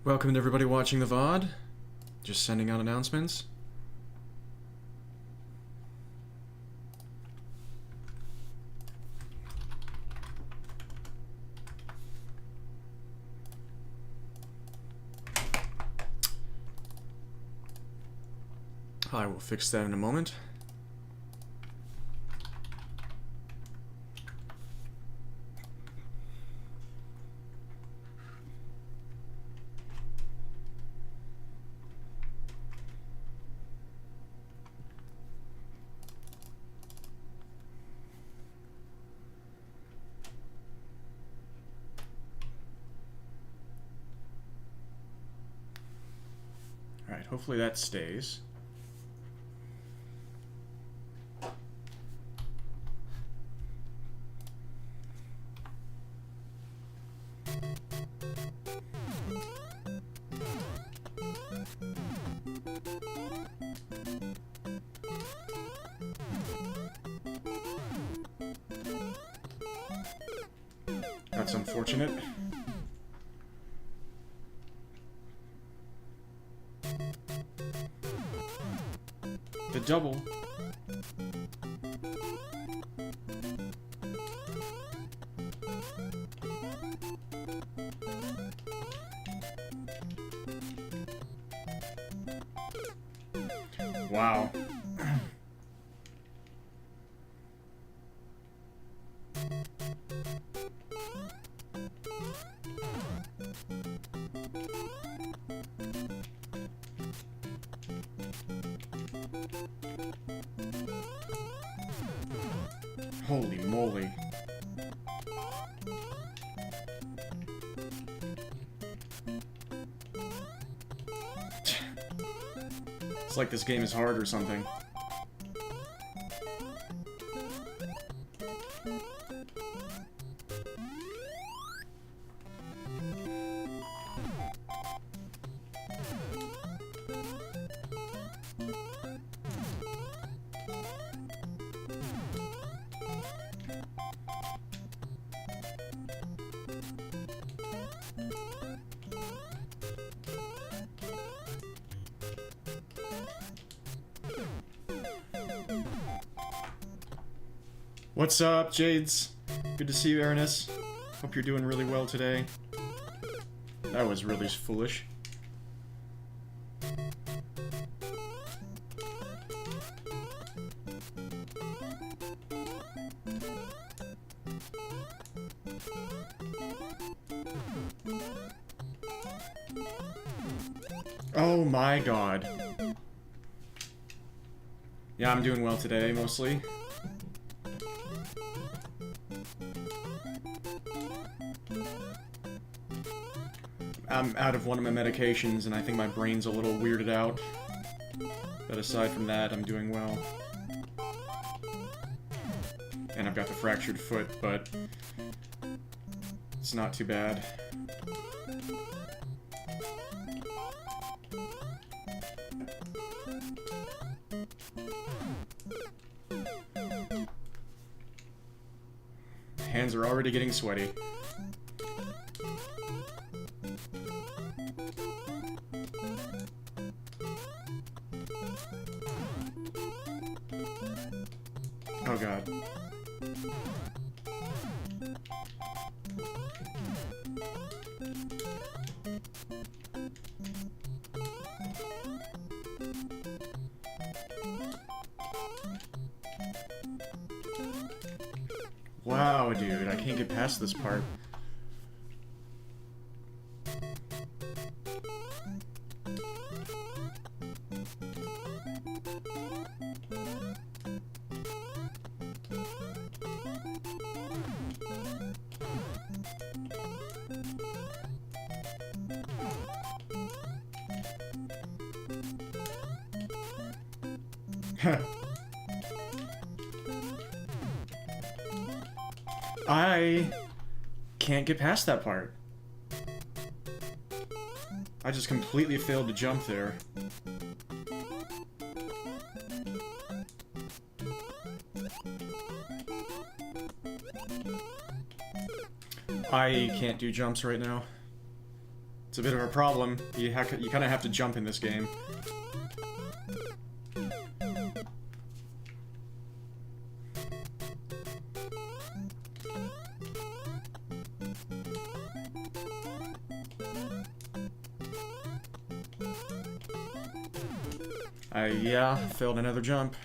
Welcome to everybody watching the VOD. Just sending out announcements. I will fix that in a moment. Alright, hopefully that stays. That's unfortunate. The double. Wow. Holy moly. It's like this game is hard or something. What's up, Jades? Good to see you, Erinus. Hope you're doing really well today. That was really foolish. Oh my god. Yeah, I'm doing well today, mostly. I'm out of one of my medications, and I think my brain's a little weirded out. But aside from that, I'm doing well. And I've got the fractured foot, but it's not too bad. Hands are already getting sweaty. Oh god. Wow, dude, I can't get past this part. I can't get past that part. I just completely failed to jump there. I can't do jumps right now. It's a bit of a problem. You kind of have to jump in this game. Yeah, failed another jump.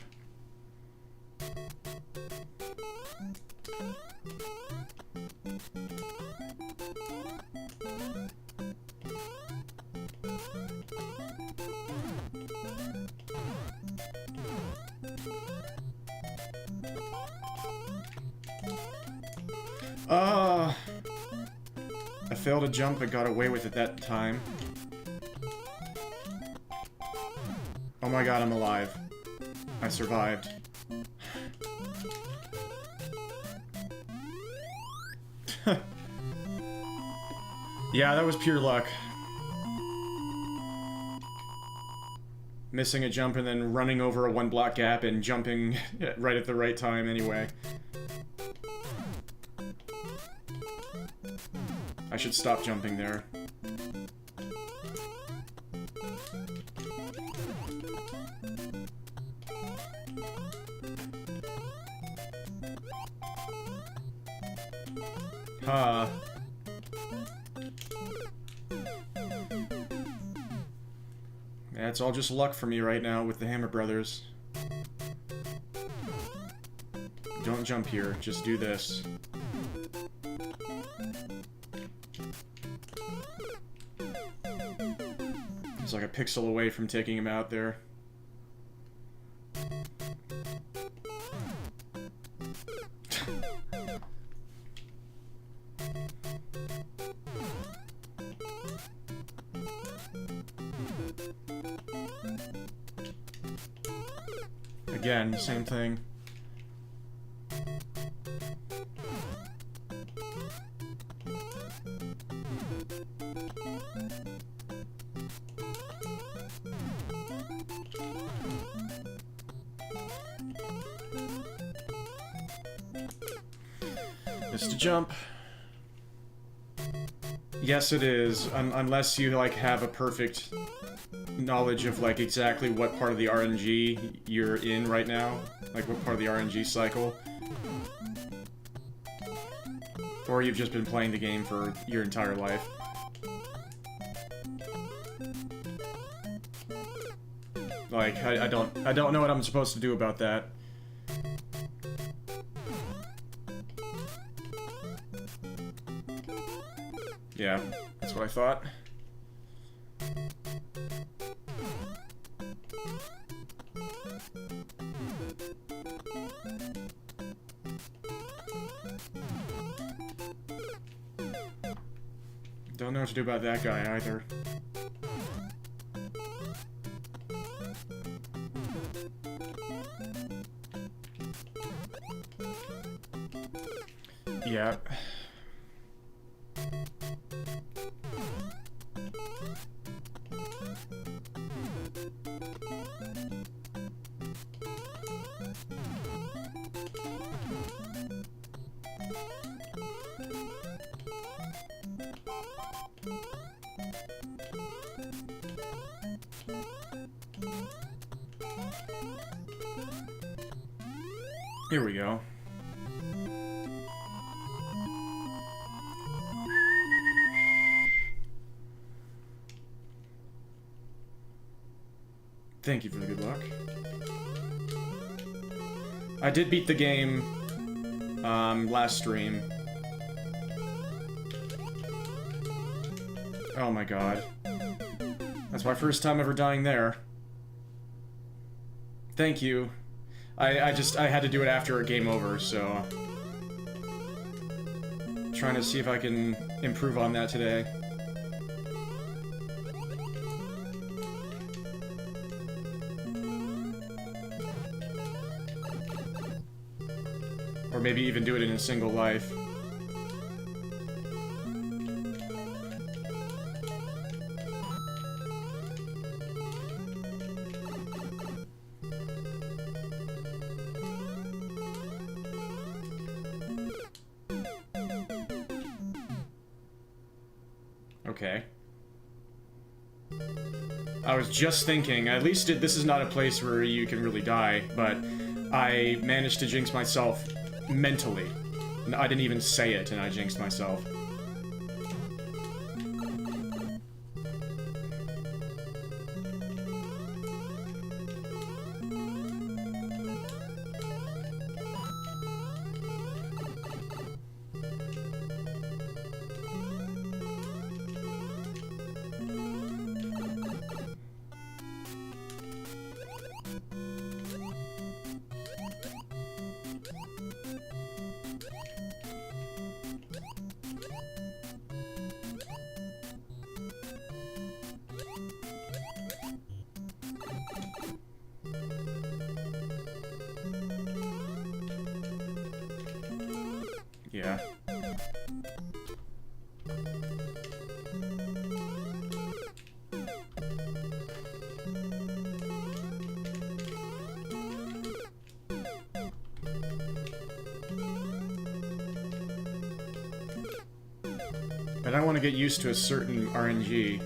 I failed a jump but got away with it that time. Oh my god, I'm alive. I survived. Yeah, that was pure luck. Missing a jump and then running over a 1-block gap and jumping right at the right time anyway. I should stop jumping there. Huh. Yeah, it's all just luck for me right now with the Hammer Brothers. Don't jump here, just do this. It's like a pixel away from taking him out there. Again, same thing. Missed a jump. Yes, it is. Unless you, like, have a perfect knowledge of, like, exactly what part of the RNG you're in right now. Like, what part of the RNG cycle. Or you've just been playing the game for your entire life. Like, I don't know what I'm supposed to do about that. Yeah, that's what I thought. Don't know what to do about that guy either. Yeah. Here we go. Thank you for the good luck. I did beat the game last stream. Oh my god. That's my first time ever dying there. Thank you. I had to do it after a game over, so... Trying to see if I can improve on that today. Or maybe even do it in a single life. Okay. I was just thinking, at least this is not a place where you can really die, but I managed to jinx myself mentally. I didn't even say it, and I jinxed myself. Yeah. But I want to get used to a certain RNG.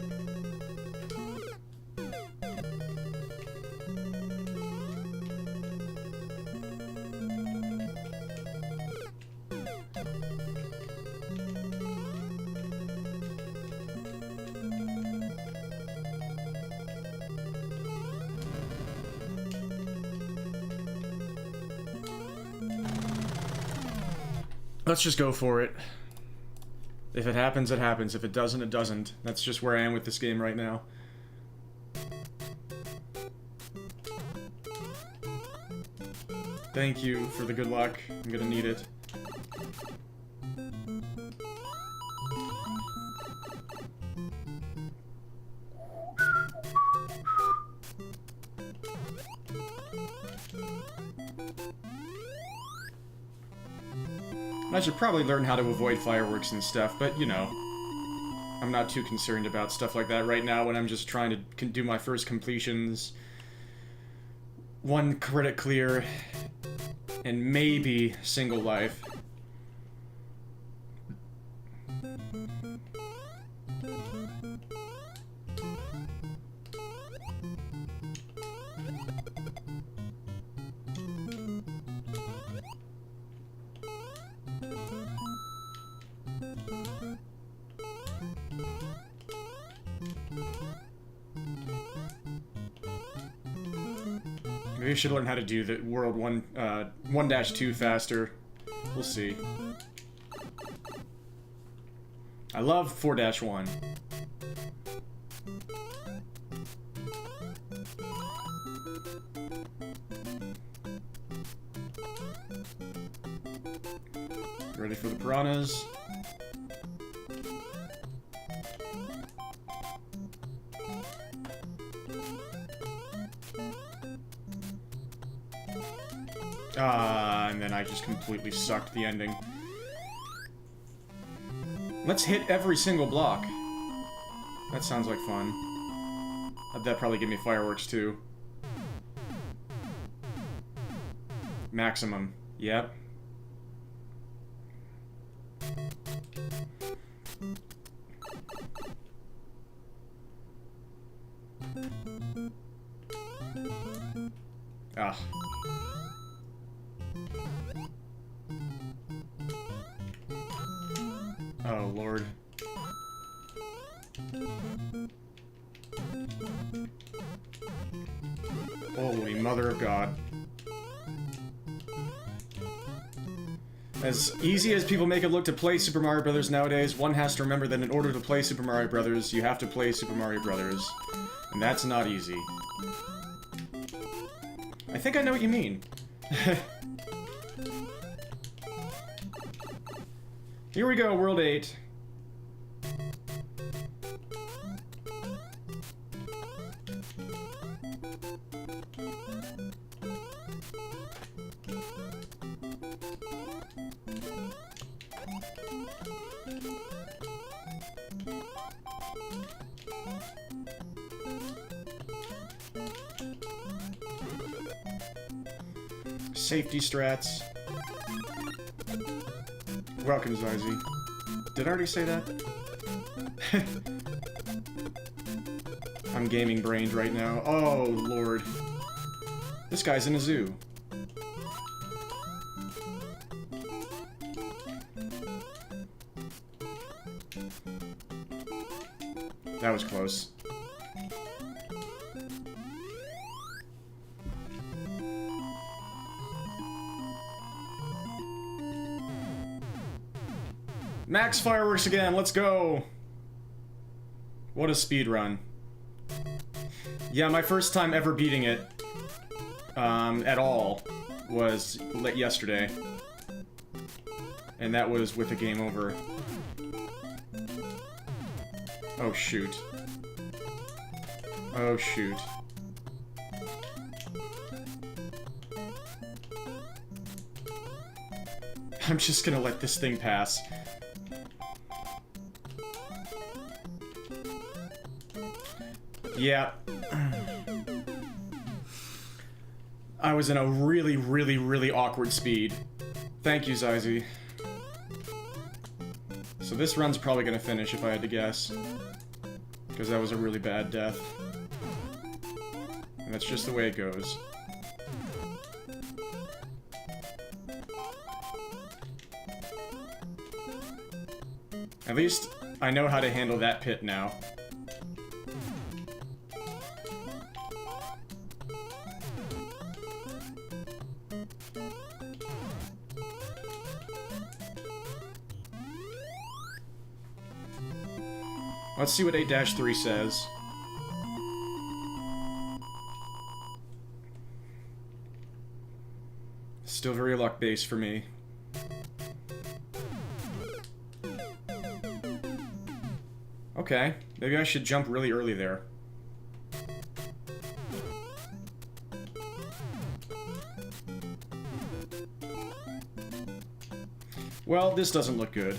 Let's just go for it. If it happens, it happens. If it doesn't, it doesn't. That's just where I am with this game right now. Thank you for the good luck. I'm gonna need it. I should probably learn how to avoid fireworks and stuff, but, you know, I'm not too concerned about stuff like that right now when I'm just trying to do my first completions. One credit clear, and maybe single life. Maybe I should learn how to do the World 1-2 faster. We'll see. I love 4-1. Ready for the piranhas? And then I just completely sucked the ending. Let's hit every single block. That sounds like fun. That'd probably give me fireworks too. Maximum. Yep. Ah. Oh, Lord. Holy Mother of God. As easy as people make it look to play Super Mario Bros. Nowadays, one has to remember that in order to play Super Mario Bros., you have to play Super Mario Bros. And that's not easy. I think I know what you mean. Here we go, World 8. Safety strats. Welcome, Zazie. Did I already say that? I'm gaming brained right now. Oh, Lord. This guy's in a zoo. That was close. Max fireworks again, let's go! What a speed run. Yeah, my first time ever beating it, at all, was yesterday. And that was with a game over. Oh shoot. Oh shoot. I'm just gonna let this thing pass. Yeah. I was in a really, really, really awkward speed. Thank you, Zizi. So this run's probably gonna finish if I had to guess. Because that was a really bad death. And that's just the way it goes. At least I know how to handle that pit now. Let's see what 8-3 says. Still very luck-based for me. Okay, maybe I should jump really early there. Well, this doesn't look good.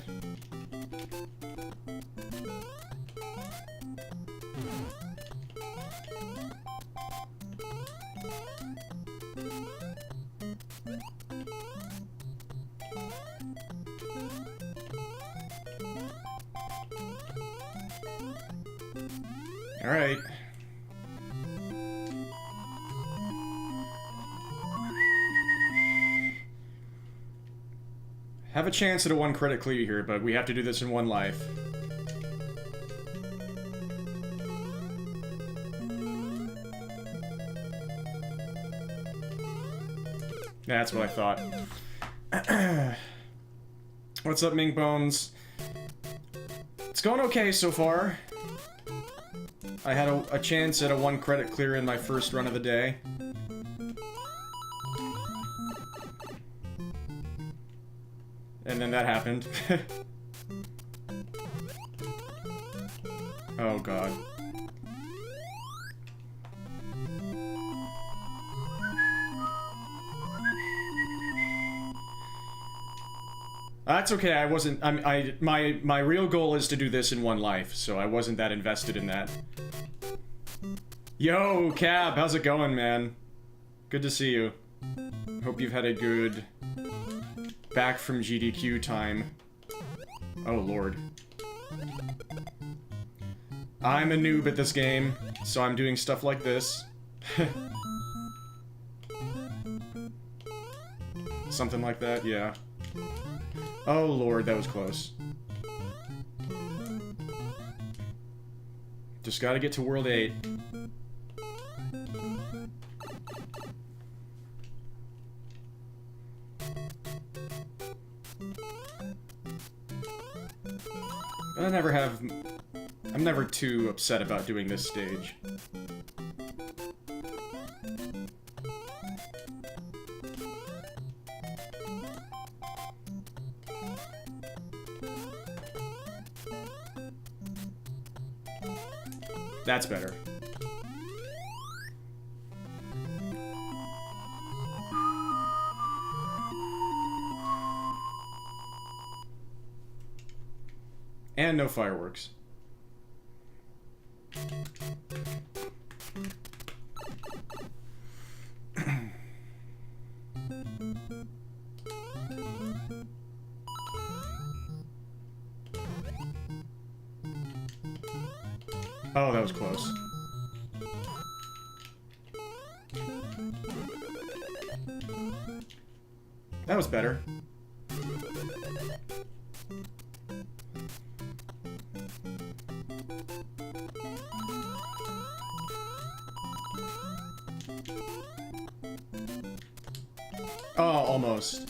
Alright. Have a chance at a 1 credit clear here, but we have to do this in 1 life. That's what I thought. What's up, Mink Bones? It's going okay so far. I had a chance at a 1 credit clear in my first run of the day. And then that happened. Oh god. That's okay, I wasn't... my real goal is to do this in 1 life, so I wasn't that invested in that. Yo, Cab, how's it going, man? Good to see you. Hope you've had a good... back from GDQ time. Oh, Lord. I'm a noob at this game, so I'm doing stuff like this. Something like that, yeah. Oh, Lord, that was close. Just gotta get to World 8. I'm never too upset about doing this stage. That's better. And no fireworks. Oh, that was close. That was better. Oh, almost.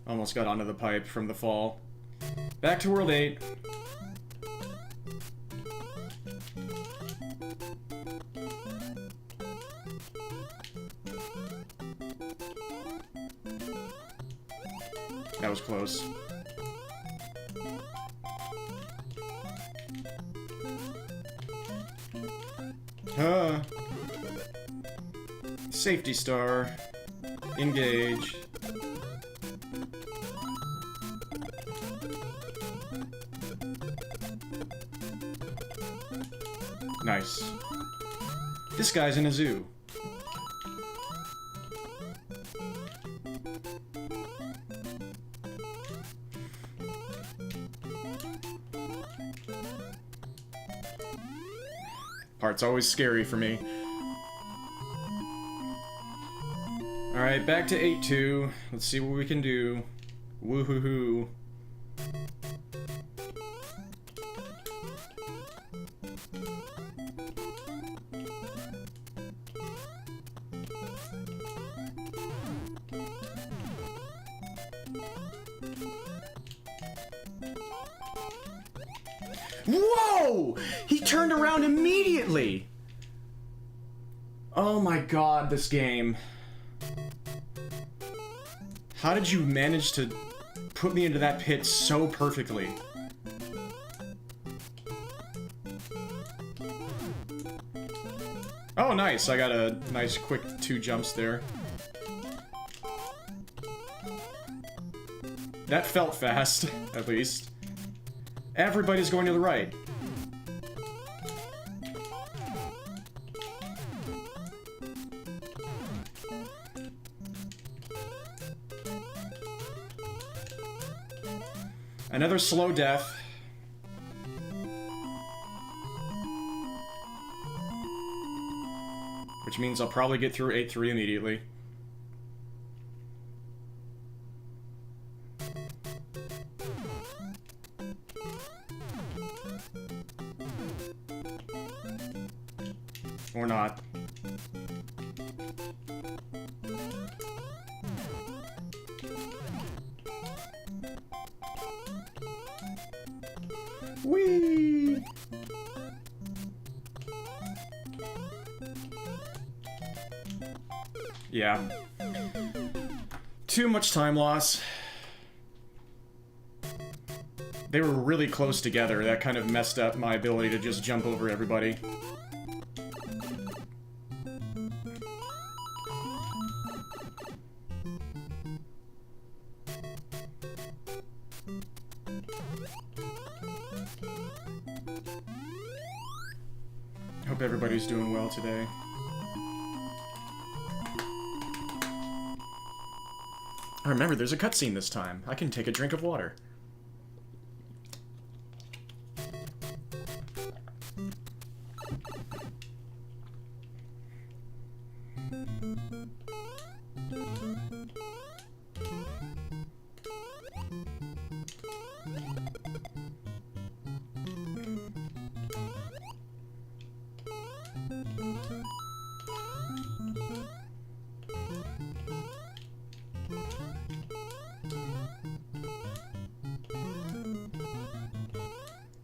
Almost got onto the pipe from the fall. Back to World 8. That was close. Safety star. Engage. Nice. This guy's in a zoo. Part's always scary for me. Alright, back to 8-2. Let's see what we can do. Woohoo-hoo. Whoa! He turned around immediately! Oh my god, this game. How did you manage to put me into that pit so perfectly? Oh, nice. I got a nice quick 2 jumps there. That felt fast, at least. Everybody's going to the right. Another slow death. Which means I'll probably get through 8-3 immediately. Or not. Whee! Yeah. Too much time loss. They were really close together. That kind of messed up my ability to just jump over everybody. Hope everybody's doing well today. Remember, there's a cutscene this time. I can take a drink of water.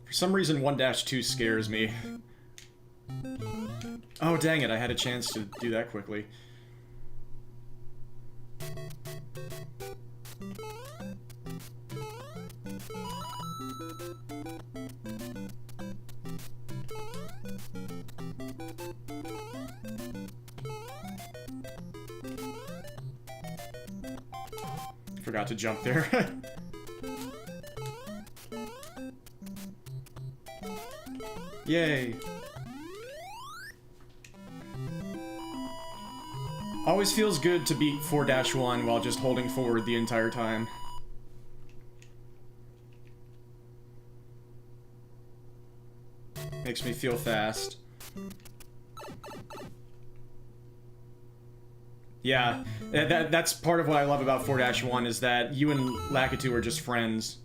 For some reason, 1-2 scares me. Oh, dang it, I had a chance to do that quickly. Forgot to jump there. Yay! Always feels good to beat 4-1 while just holding forward the entire time. Makes me feel fast. Yeah, that's part of what I love about 4-1 is that you and Lakitu are just friends.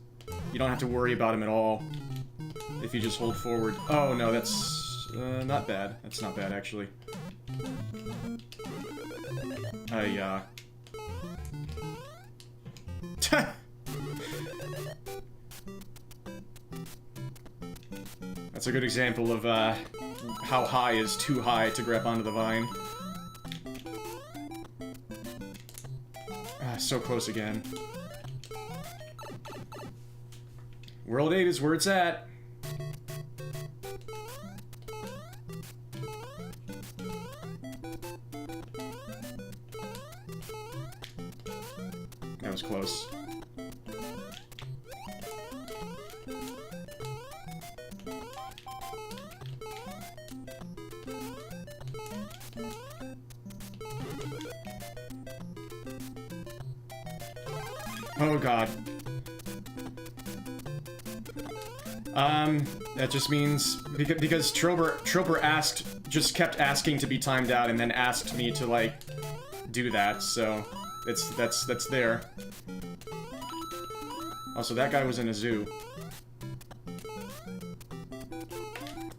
You don't have to worry about him at all if you just hold forward. Oh no, that's not bad. That's not bad actually. That's a good example of how high is too high to grab onto the vine. So close again. World 8 is where it's at. That was close. Oh god. That just means because Troper just kept asking to be timed out and then asked me to like do that, so that's there. Also, that guy was in a zoo.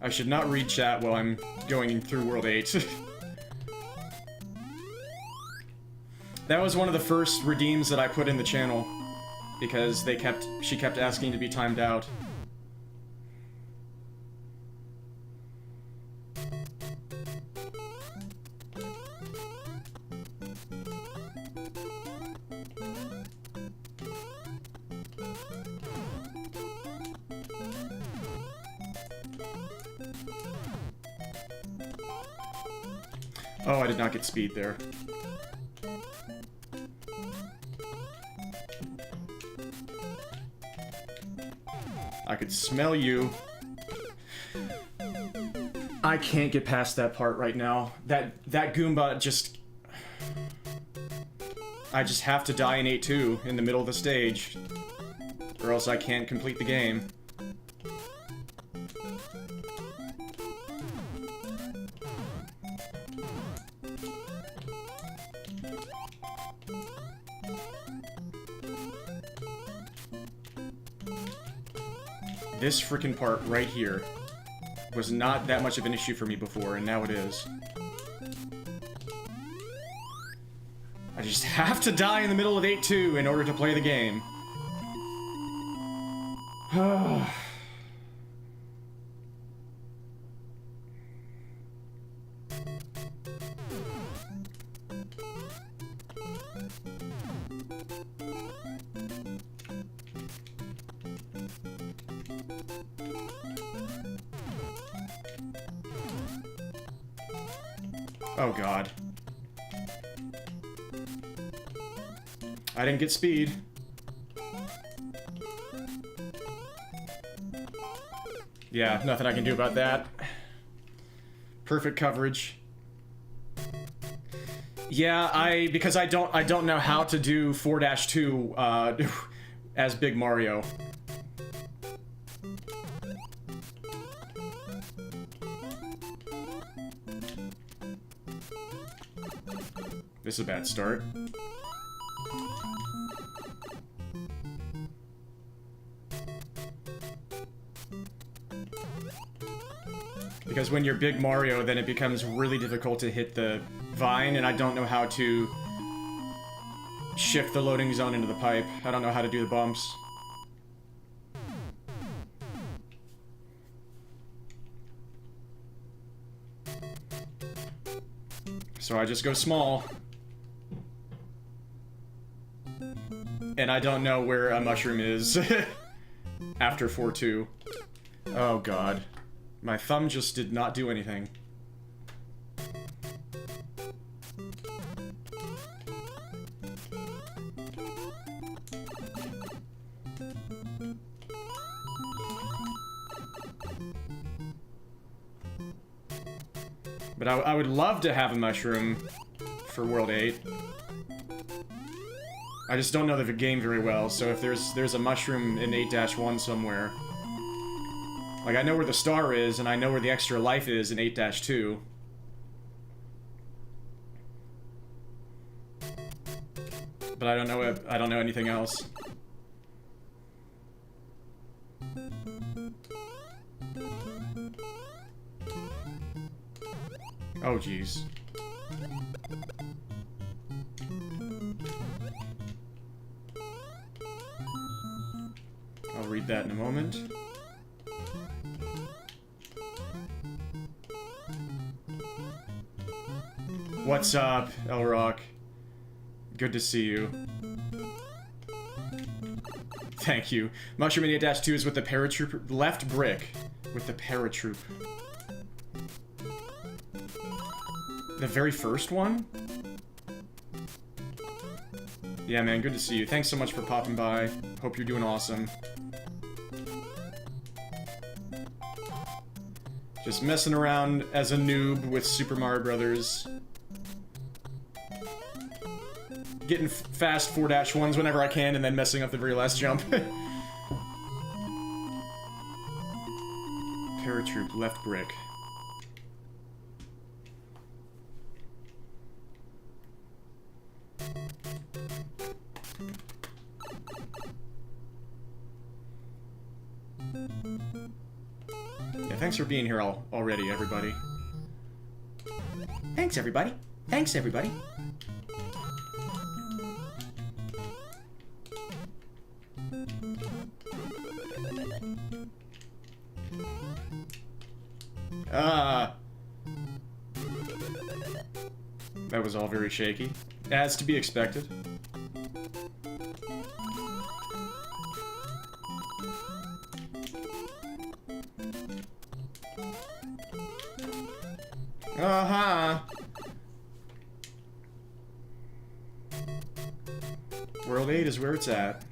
I should not read chat while I'm going through World 8. That was one of the first redeems that I put in the channel, because she kept asking to be timed out. Oh, I did not get speed there. I could smell you. I can't get past that part right now. That Goomba just... I just have to die in 8-2 in the middle of the stage, or else I can't complete the game. This frickin' part right here was not that much of an issue for me before, and now it is. I just have to die in the middle of 8-2 in order to play the game. Oh god. I didn't get speed. Yeah, nothing I can do about that. Perfect coverage. Yeah, because I don't know how to do 4-2 as Big Mario. This is a bad start. Because when you're Big Mario, then it becomes really difficult to hit the vine, and I don't know how to shift the loading zone into the pipe. I don't know how to do the bumps. So I just go small. And I don't know where a mushroom is after 4-2. Oh god. My thumb just did not do anything. But I would love to have a mushroom for World 8. I just don't know the game very well, so if there's a mushroom in 8-1 somewhere... Like, I know where the star is, and I know where the extra life is in 8-2. but I don't know anything else. Oh, jeez. I'll read that in a moment. What's up, Elrock? Good to see you. Thank you. Mushroom Idiot Dash 2 is with the paratroop left brick. With the paratroop. The very first one? Yeah, man, good to see you. Thanks so much for popping by. Hope you're doing awesome. Just messing around as a noob with Super Mario Brothers. Getting fast 4-1s whenever I can, and then messing up the very last jump. Paratroop, left brick. Yeah, thanks for being here already, everybody. Thanks, everybody. Thanks, everybody. That was all very shaky. As to be expected. World 8 is where it's at.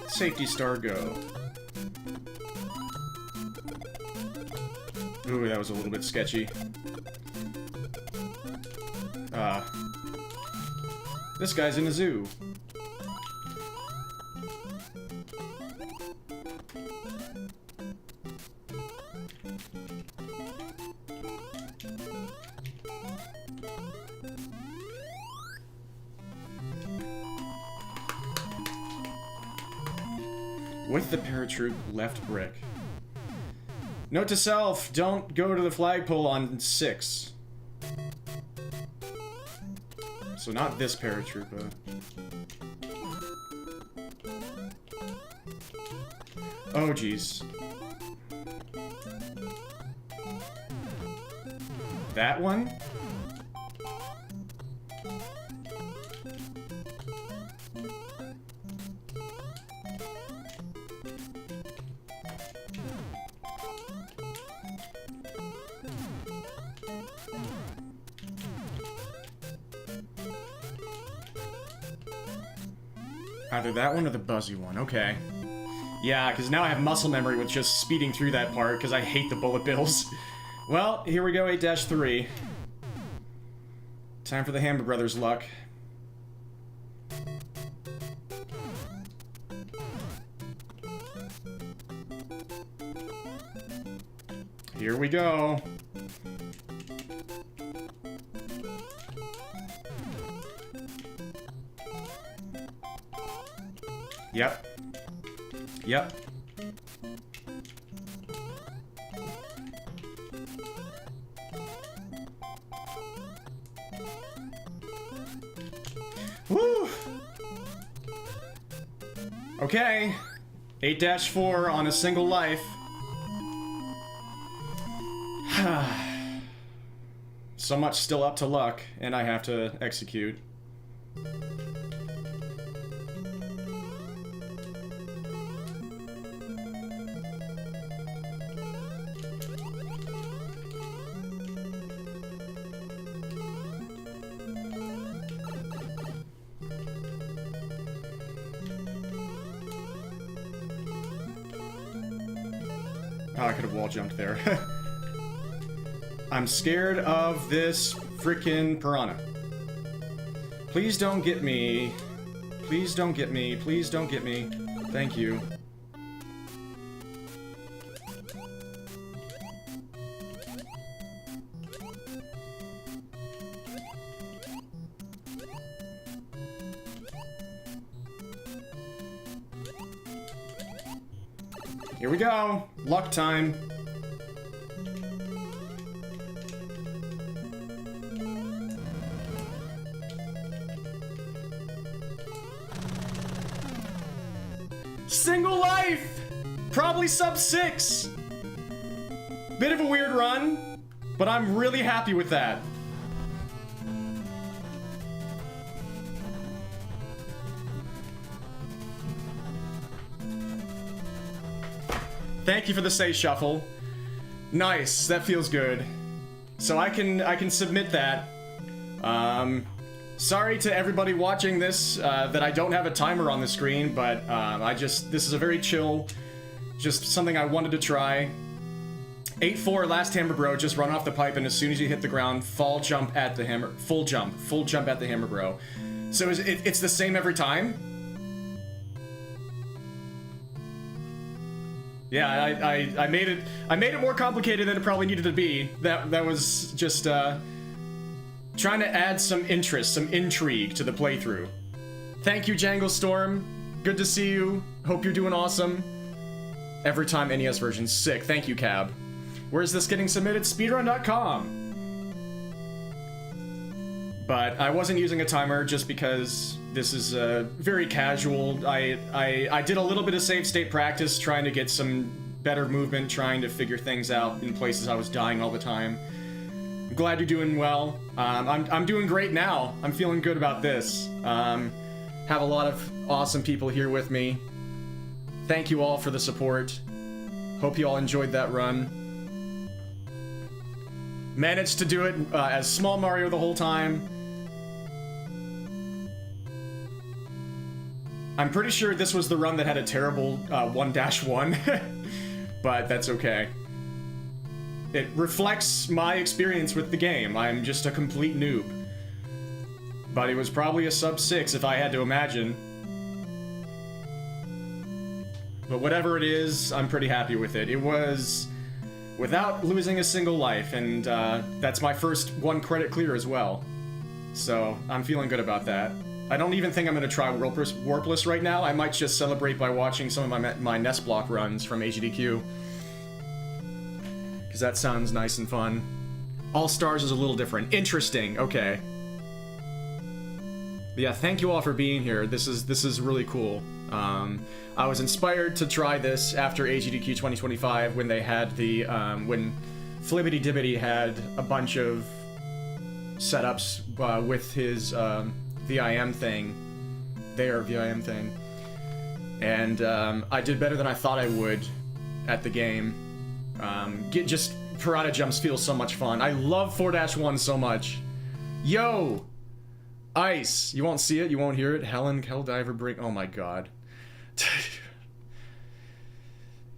Safety star, go. Ooh, that was a little bit sketchy. This guy's in a zoo. With the paratroop, left brick. Note to self, don't go to the flagpole on 6. So not this paratrooper. Oh, jeez. That one? Either that one or the buzzy one, okay. Yeah, because now I have muscle memory with just speeding through that part, because I hate the bullet bills. Well, here we go, 8-3. Time for the Hammer Brothers luck. Here we go. Yep. Yep. Woo! Okay. 8-4 on a single life. So much still up to luck, and I have to execute. Oh, I could have wall jumped there. I'm scared of this freaking piranha. Please don't get me. Please don't get me. Please don't get me. Thank you. Here we go. Luck time. Single life! Probably sub 6. Bit of a weird run, but I'm really happy with that. Thank you for the say shuffle. Nice, that feels good. So I can submit that. Sorry to everybody watching this that I don't have a timer on the screen, but this is a very chill, just something I wanted to try. 8-4 last hammer bro, just run off the pipe, and as soon as you hit the ground, full jump at the hammer bro. So it's the same every time? Yeah, I made it more complicated than it probably needed to be. That was just trying to add some interest, some intrigue to the playthrough. Thank you, Jangle Storm. Good to see you. Hope you're doing awesome. Every time NES version, sick. Thank you, Cab. Where's this getting submitted? Speedrun.com. But I wasn't using a timer just because this is very casual. I did a little bit of save state practice, trying to get some better movement, trying to figure things out in places I was dying all the time. I'm glad you're doing well. I'm doing great now. I'm feeling good about this. Have a lot of awesome people here with me. Thank you all for the support. Hope you all enjoyed that run. Managed to do it as Small Mario the whole time. I'm pretty sure this was the run that had a terrible 1-1, but that's okay. It reflects my experience with the game. I'm just a complete noob. But it was probably a sub 6 if I had to imagine. But whatever it is, I'm pretty happy with it. It was without losing a single life, and that's my first 1 credit clear as well. So I'm feeling good about that. I don't even think I'm going to try Warpless right now. I might just celebrate by watching some of my NES Block runs from HDQ. Because that sounds nice and fun. All Stars is a little different. Interesting, okay. But yeah, thank you all for being here. This is really cool. I was inspired to try this after AGDQ 2025 when they had the, when Flibbity Dibbity had a bunch of setups with his VIM thing, their VIM thing, and I did better than I thought I would at the game. Just Piranha Jumps feels so much fun. I love 4-1 so much. Yo! Ice! You won't see it, you won't hear it. Helldiver Brink. Oh my god.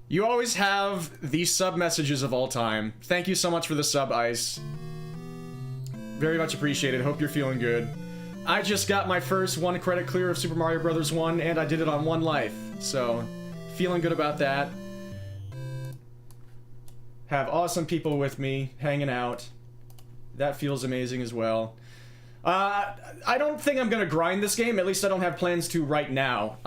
You always have the sub messages of all time. Thank you so much for the sub, Ice. Very much appreciated. Hope you're feeling good. I just got my first 1 credit clear of Super Mario Bros. 1, and I did it on 1 life. So, feeling good about that. Have awesome people with me, hanging out. That feels amazing as well. I don't think I'm gonna grind this game, at least I don't have plans to right now.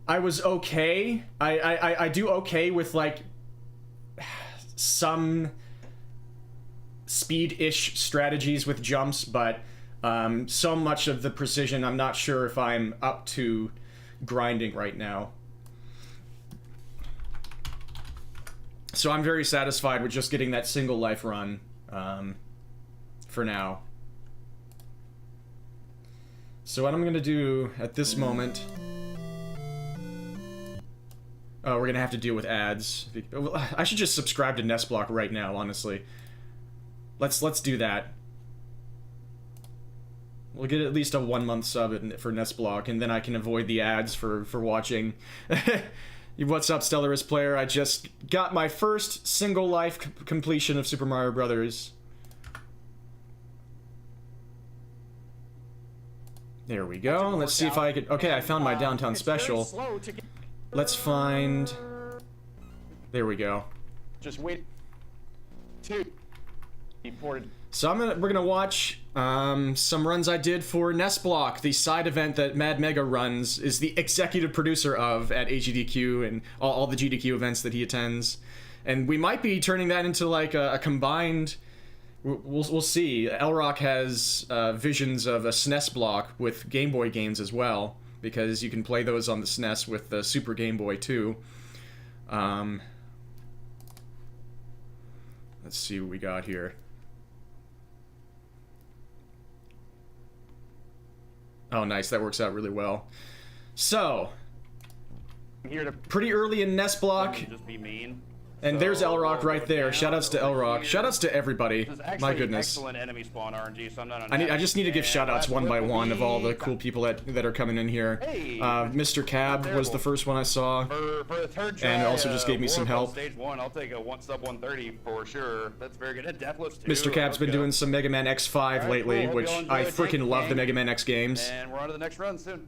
I was okay. I do okay with, like, some speed-ish strategies with jumps, but so much of the precision, I'm not sure if I'm up to grinding right now. So I'm very satisfied with just getting that single life run for now. So what I'm gonna do at this moment... Oh, we're gonna have to deal with ads. I should just subscribe to NES Block right now, honestly. Let's do that. We'll get at least a 1-month sub for NES Block, and then I can avoid the ads for watching. What's up, Stellarist player? I just got my first single life completion of Super Mario Brothers. There we go. Let's see if I could... Okay, I found my downtown special. Let's find... There we go. Just wait. So we're gonna watch some runs I did for NES Block, the side event that Mad Mega runs, is the executive producer of at AGDQ and all the GDQ events that he attends. And we might be turning that into like a combined... We'll see. L-Rock has visions of a SNES block with Game Boy games as well, because you can play those on the SNES with the Super Game Boy too. Let's see what we got here. Oh, nice. That works out really well. So, pretty early in NES Block. Just be mean. And there's L-Rock right there. Shoutouts to L-Rock. Shoutouts to everybody. My goodness. Excellent enemy spawn RNG, so I'm not I just need to give shoutouts one by one of all the cool people that are coming in here. Mr. Cab was the first one I saw. For the third try, and also just gave me some help. Stage 1, I'll take a sub 130 for sure. That's very good. Deathless too. Mr. Cab's been doing some Mega Man X5 lately, which I freaking love the Mega Man X games. And we're on to the next run soon.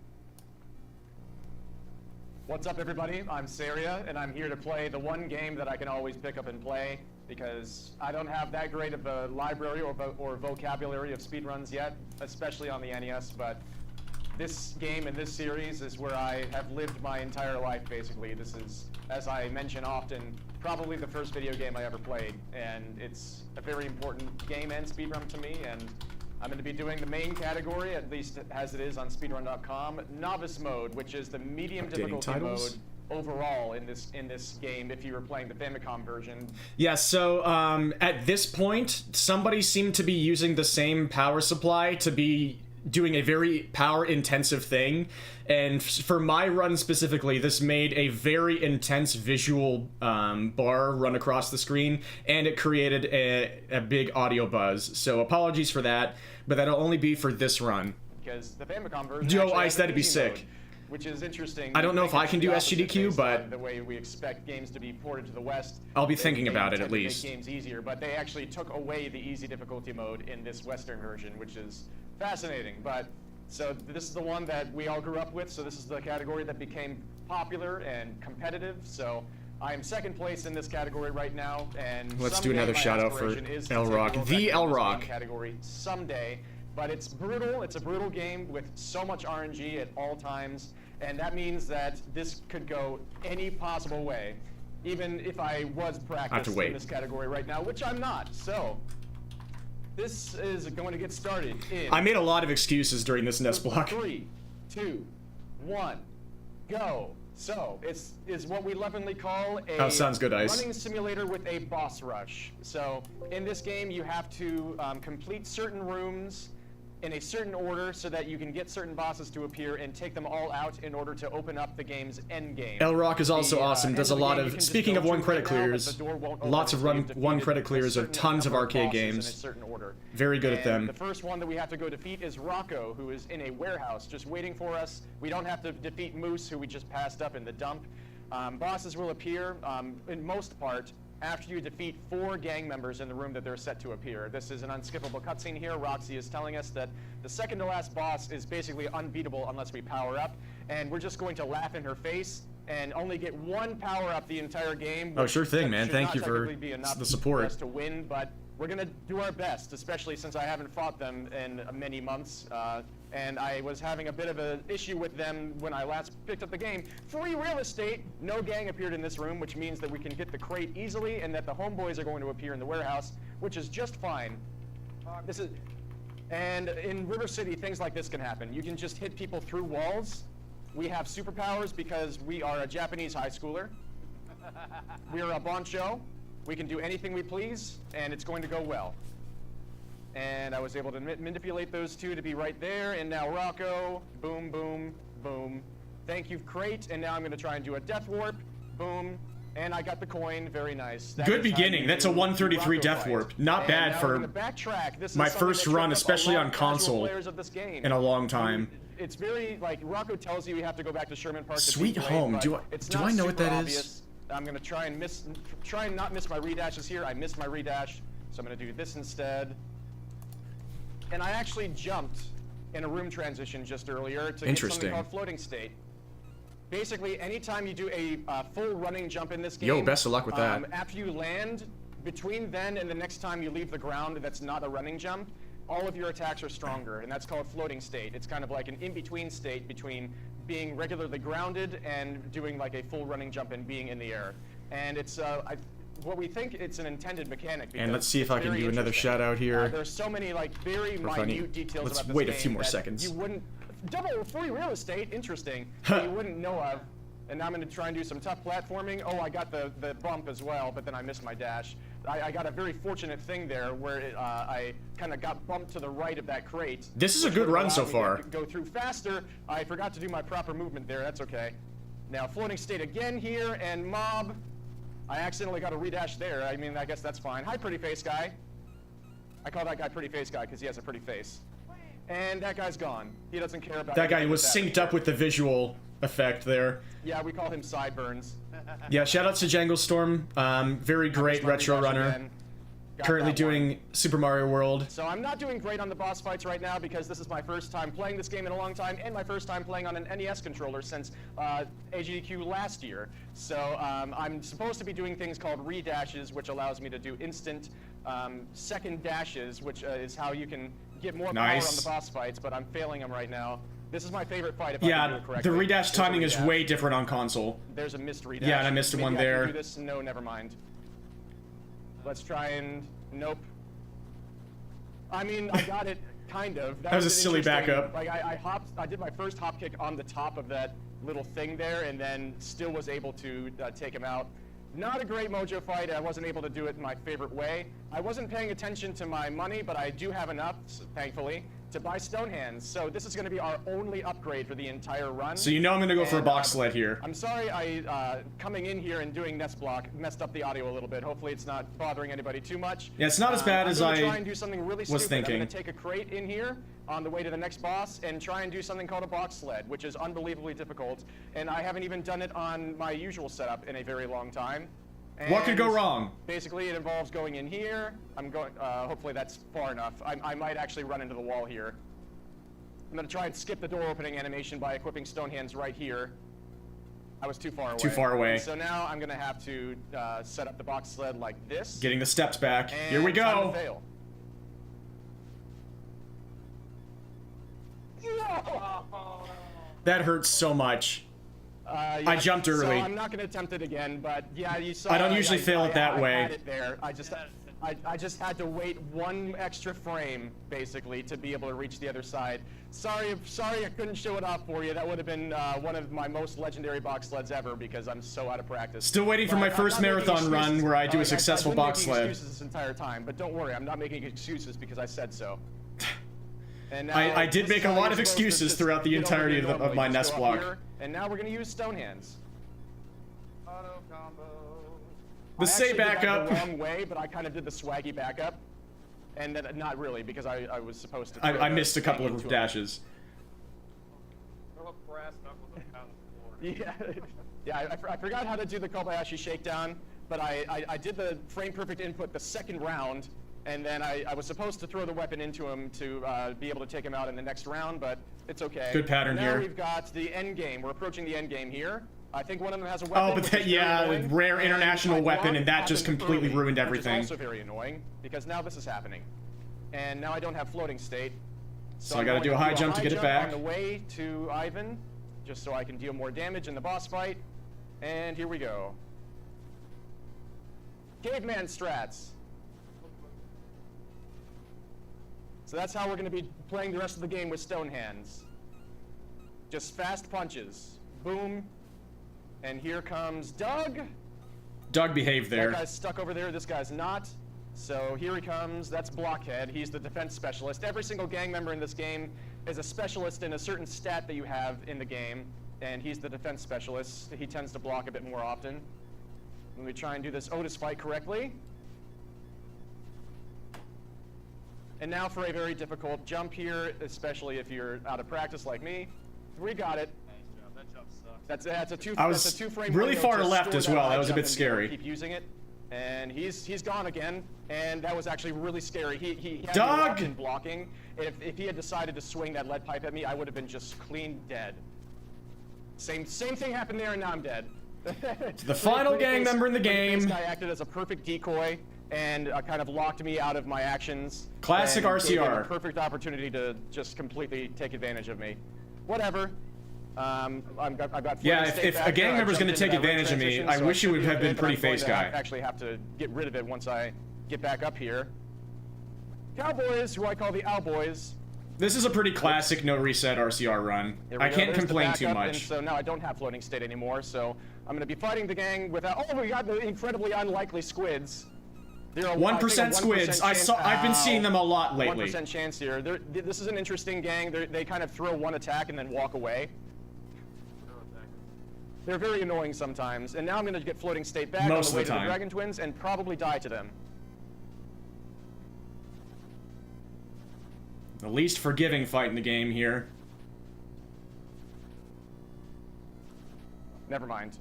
What's up, everybody? I'm Saria, and I'm here to play the one game that I can always pick up and play, because I don't have that great of a library or vocabulary of speedruns yet, especially on the NES, but this game and this series is where I have lived my entire life, basically. This is, as I mention often, probably the first video game I ever played, and it's a very important game and speedrun to me, and I'm going to be doing the main category, at least as it is on speedrun.com, Novice Mode, which is the medium difficulty mode overall in this game if you were playing the Famicom version. Yeah, so at this point, somebody seemed to be using the same power supply to be doing a very power-intensive thing, and for my run specifically, this made a very intense visual bar run across the screen, and it created a big audio buzz, so apologies for that, but that'll only be for this run. Because the Famicom version... Yo, Ice, that'd be sick. Mode, which is interesting. I don't know if I can do SGDQ, but... the way we expect games to be ported to the West... I'll be thinking about it, at least. Make games easier, but they actually took away the easy difficulty mode in this Western version, which is fascinating. But so this is the one that we all grew up with, so this is the category that became popular and competitive, so I am second place in this category right now, and let's do another shout out for L-Rock, the L-Rock category someday. But it's brutal. It's a brutal game with so much RNG at all times, and that means that this could go any possible way, even if I was practiced in this category right now, which I'm not. So this is going to get started in... I made a lot of excuses during this NES Block. 3, 2, 1, go. So, it's what we lovingly call a sounds good, Ice. running simulator with a boss rush. So, in this game, you have to complete certain rooms in a certain order so that you can get certain bosses to appear and take them all out in order to open up the game's end game. L-Rock is also awesome, does a lot of, speaking of one credit clears, lots of one credit clears of tons of arcade games. Very good at them. The first one that we have to go defeat is Rocco, who is in a warehouse just waiting for us. We don't have to defeat Moose, who we just passed up in the dump. Bosses will appear, in most part, after you defeat 4 gang members in the room that they're set to appear. This is an unskippable cutscene here. Roxy is telling us that the second to last boss is basically unbeatable unless we power up, and we're just going to laugh in her face and only get 1 power up the entire game. Oh, sure thing, man. Thank you for the support. To win, but we're gonna do our best, especially since I haven't fought them in many months. And I was having a bit of an issue with them when I last picked up the game. Free real estate! No gang appeared in this room, which means that we can get the crate easily and that the homeboys are going to appear in the warehouse, which is just fine. And in River City, things like this can happen. You can just hit people through walls. We have superpowers because we are a Japanese high schooler. We are a boncho. We can do anything we please, and it's going to go well. And I was able to manipulate those 2 to be right there, and now Rocco, boom, boom, boom. Thank you, crate, and now I'm going to try and do a death warp, boom, And I got the coin, very nice. Good beginning. That's a 133 death warp. Not bad for my first run, especially on console, in a long time. It's very, like, Rocco tells you have to go back to Sherman Park. Sweet home. Do I know what that is? I'm gonna try and not miss my redashes here. I missed my redash, so I'm gonna do this instead. And I actually jumped in a room transition just earlier to get something called floating state. Basically, anytime you do a full running jump in this game, yo, best of luck with that. After you land, between then and the next time you leave the ground that's not a running jump, all of your attacks are stronger, and that's called floating state. It's kind of like an in-between state between being regularly grounded and doing like a full running jump and being in the air. And it's what we think it's an intended mechanic. And let's see if I can do another shout out here. There's so many like very minute details about this game. Let's wait a few more seconds. You wouldn't. Double free real estate, interesting. You wouldn't know of. And now I'm going to try and do some tough platforming. Oh, I got the bump as well, but then I missed my dash. I got a very fortunate thing there where I kind of got bumped to the right of that crate. This is a good run so far. Go through faster. I forgot to do my proper movement there. That's okay. Now floating state again here, and mob. I accidentally got a redash there. I mean, I guess that's fine. Hi, pretty face guy. I call that guy pretty face guy because he has a pretty face. And that guy's gone. He doesn't care about that guy was synced up with the visual effect there. Yeah, we call him Sideburns. Yeah, shoutouts to Jangle Storm. Very great retro runner. Currently doing Super Mario World. So I'm not doing great on the boss fights right now because this is my first time playing this game in a long time and my first time playing on an NES controller since AGDQ last year. So I'm supposed to be doing things called redashes, which allows me to do instant second dashes, which is how you can get more power on the boss fights, but I'm failing them right now. This is my favorite fight if I can do it correctly. The redash timing is way different on console. There's a missed redash. Yeah, and I missed one there. I can do this? No, never mind. Let's try and... Nope. I mean, I got it, kind of. That was a silly backup. Like, I did my first hop kick on the top of that little thing there, and then still was able to take him out. Not a great mojo fight. I wasn't able to do it in my favorite way. I wasn't paying attention to my money, but I do have enough, thankfully, to buy stone hands. So this is going to be our only upgrade for the entire run. So you know I'm going to go for a box sled here. I'm sorry coming in here and doing NES Block messed up the audio a little bit. Hopefully it's not bothering anybody too much. Yeah, it's not as bad as I try and do something really was thinking. I'm going to take a crate in here on the way to the next boss and try and do something called a box sled, which is unbelievably difficult. And I haven't even done it on my usual setup in a very long time. And what could go wrong? Basically, it involves going in here. I'm going. Hopefully, that's far enough. I might actually run into the wall here. I'm going to try and skip the door opening animation by equipping stone hands right here. I was too far away. Too far away. So now I'm going to have to set up the box sled like this. Getting the steps back. And here we go. Fail. That hurts so much. Yeah, I jumped early. So I'm not going to attempt it again, but yeah, you saw. I don't usually fail it that way. I had it there. I just had to wait one extra frame, basically, to be able to reach the other side. Sorry, I couldn't show it off for you. That would have been one of my most legendary box sleds ever because I'm so out of practice. Still waiting for my first marathon run where I do a successful box sled. I've been making excuses this entire time, but don't worry, I'm not making excuses because I said so. And now, I did make a lot of excuses throughout the entirety of my NES Block. And now we're going to use stone hands. Auto combo. The say back up. The wrong way, but I kind of did the swaggy backup, and then not really because I was supposed to. I missed a couple of dashes. Yeah, yeah. I forgot how to do the Kobayashi shakedown, but I did the frame perfect input the second round, and then I was supposed to throw the weapon into him to be able to take him out in the next round, but it's okay. Good pattern here. Now we've got the end game. We're approaching the end game here. I think one of them has a weapon. Oh, but that, yeah, rare international weapon, and that just completely ruined everything. Which is also very annoying, because now this is happening. And now I don't have floating state. So I gotta do a high jump to get it back. On the way to Ivan, just so I can deal more damage in the boss fight. And here we go. Caveman strats. So that's how we're going to be playing the rest of the game with stone hands. Just fast punches. Boom. And here comes Doug. Doug behaved there. That guy's stuck over there. This guy's not. So here he comes. That's Blockhead. He's the defense specialist. Every single gang member in this game is a specialist in a certain stat that you have in the game. And he's the defense specialist. He tends to block a bit more often. Let me try and do this Otis fight correctly. And now for a very difficult jump here, especially if you're out of practice like me. We got it. Nice job. That jump sucks. That's a two. I was that's a two-frame really window far to left store as well. That was a jump bit and scary. Keep using it, and he's gone again, and that was actually really scary. He had me Doug! locked in blocking. If he had decided to swing that lead pipe at me, I would have been just clean dead. Same thing happened there, and now I'm dead. The final gang member in the game. This guy acted as a perfect decoy and kind of locked me out of my actions. Classic and gave him RCR. a perfect opportunity to just completely take advantage of me. Whatever. I've got Yeah, Florida State if a back gang there. I member's jumped gonna take into that ring advantage of me, transition, I so wish you should would be have okay, been but pretty I'm going face to guy. actually have to get rid of it once I get back up here. Cowboys, who I call the Owboys. This is a pretty classic no reset RCR run. There we I go, can't there's the complain too backup, And much. so now I don't have floating state anymore, so I'm going to be fighting the gang without. Oh, we got the incredibly unlikely squids. There are 1% squids. I've been seeing them a lot lately. 1% chance here. This is an interesting gang. They kind of throw one attack and then walk away. They're very annoying sometimes. And now I'm going to get floating state back Most on of the way the to the time. Dragon Twins and probably die to them. The least forgiving fight in the game here. Never mind.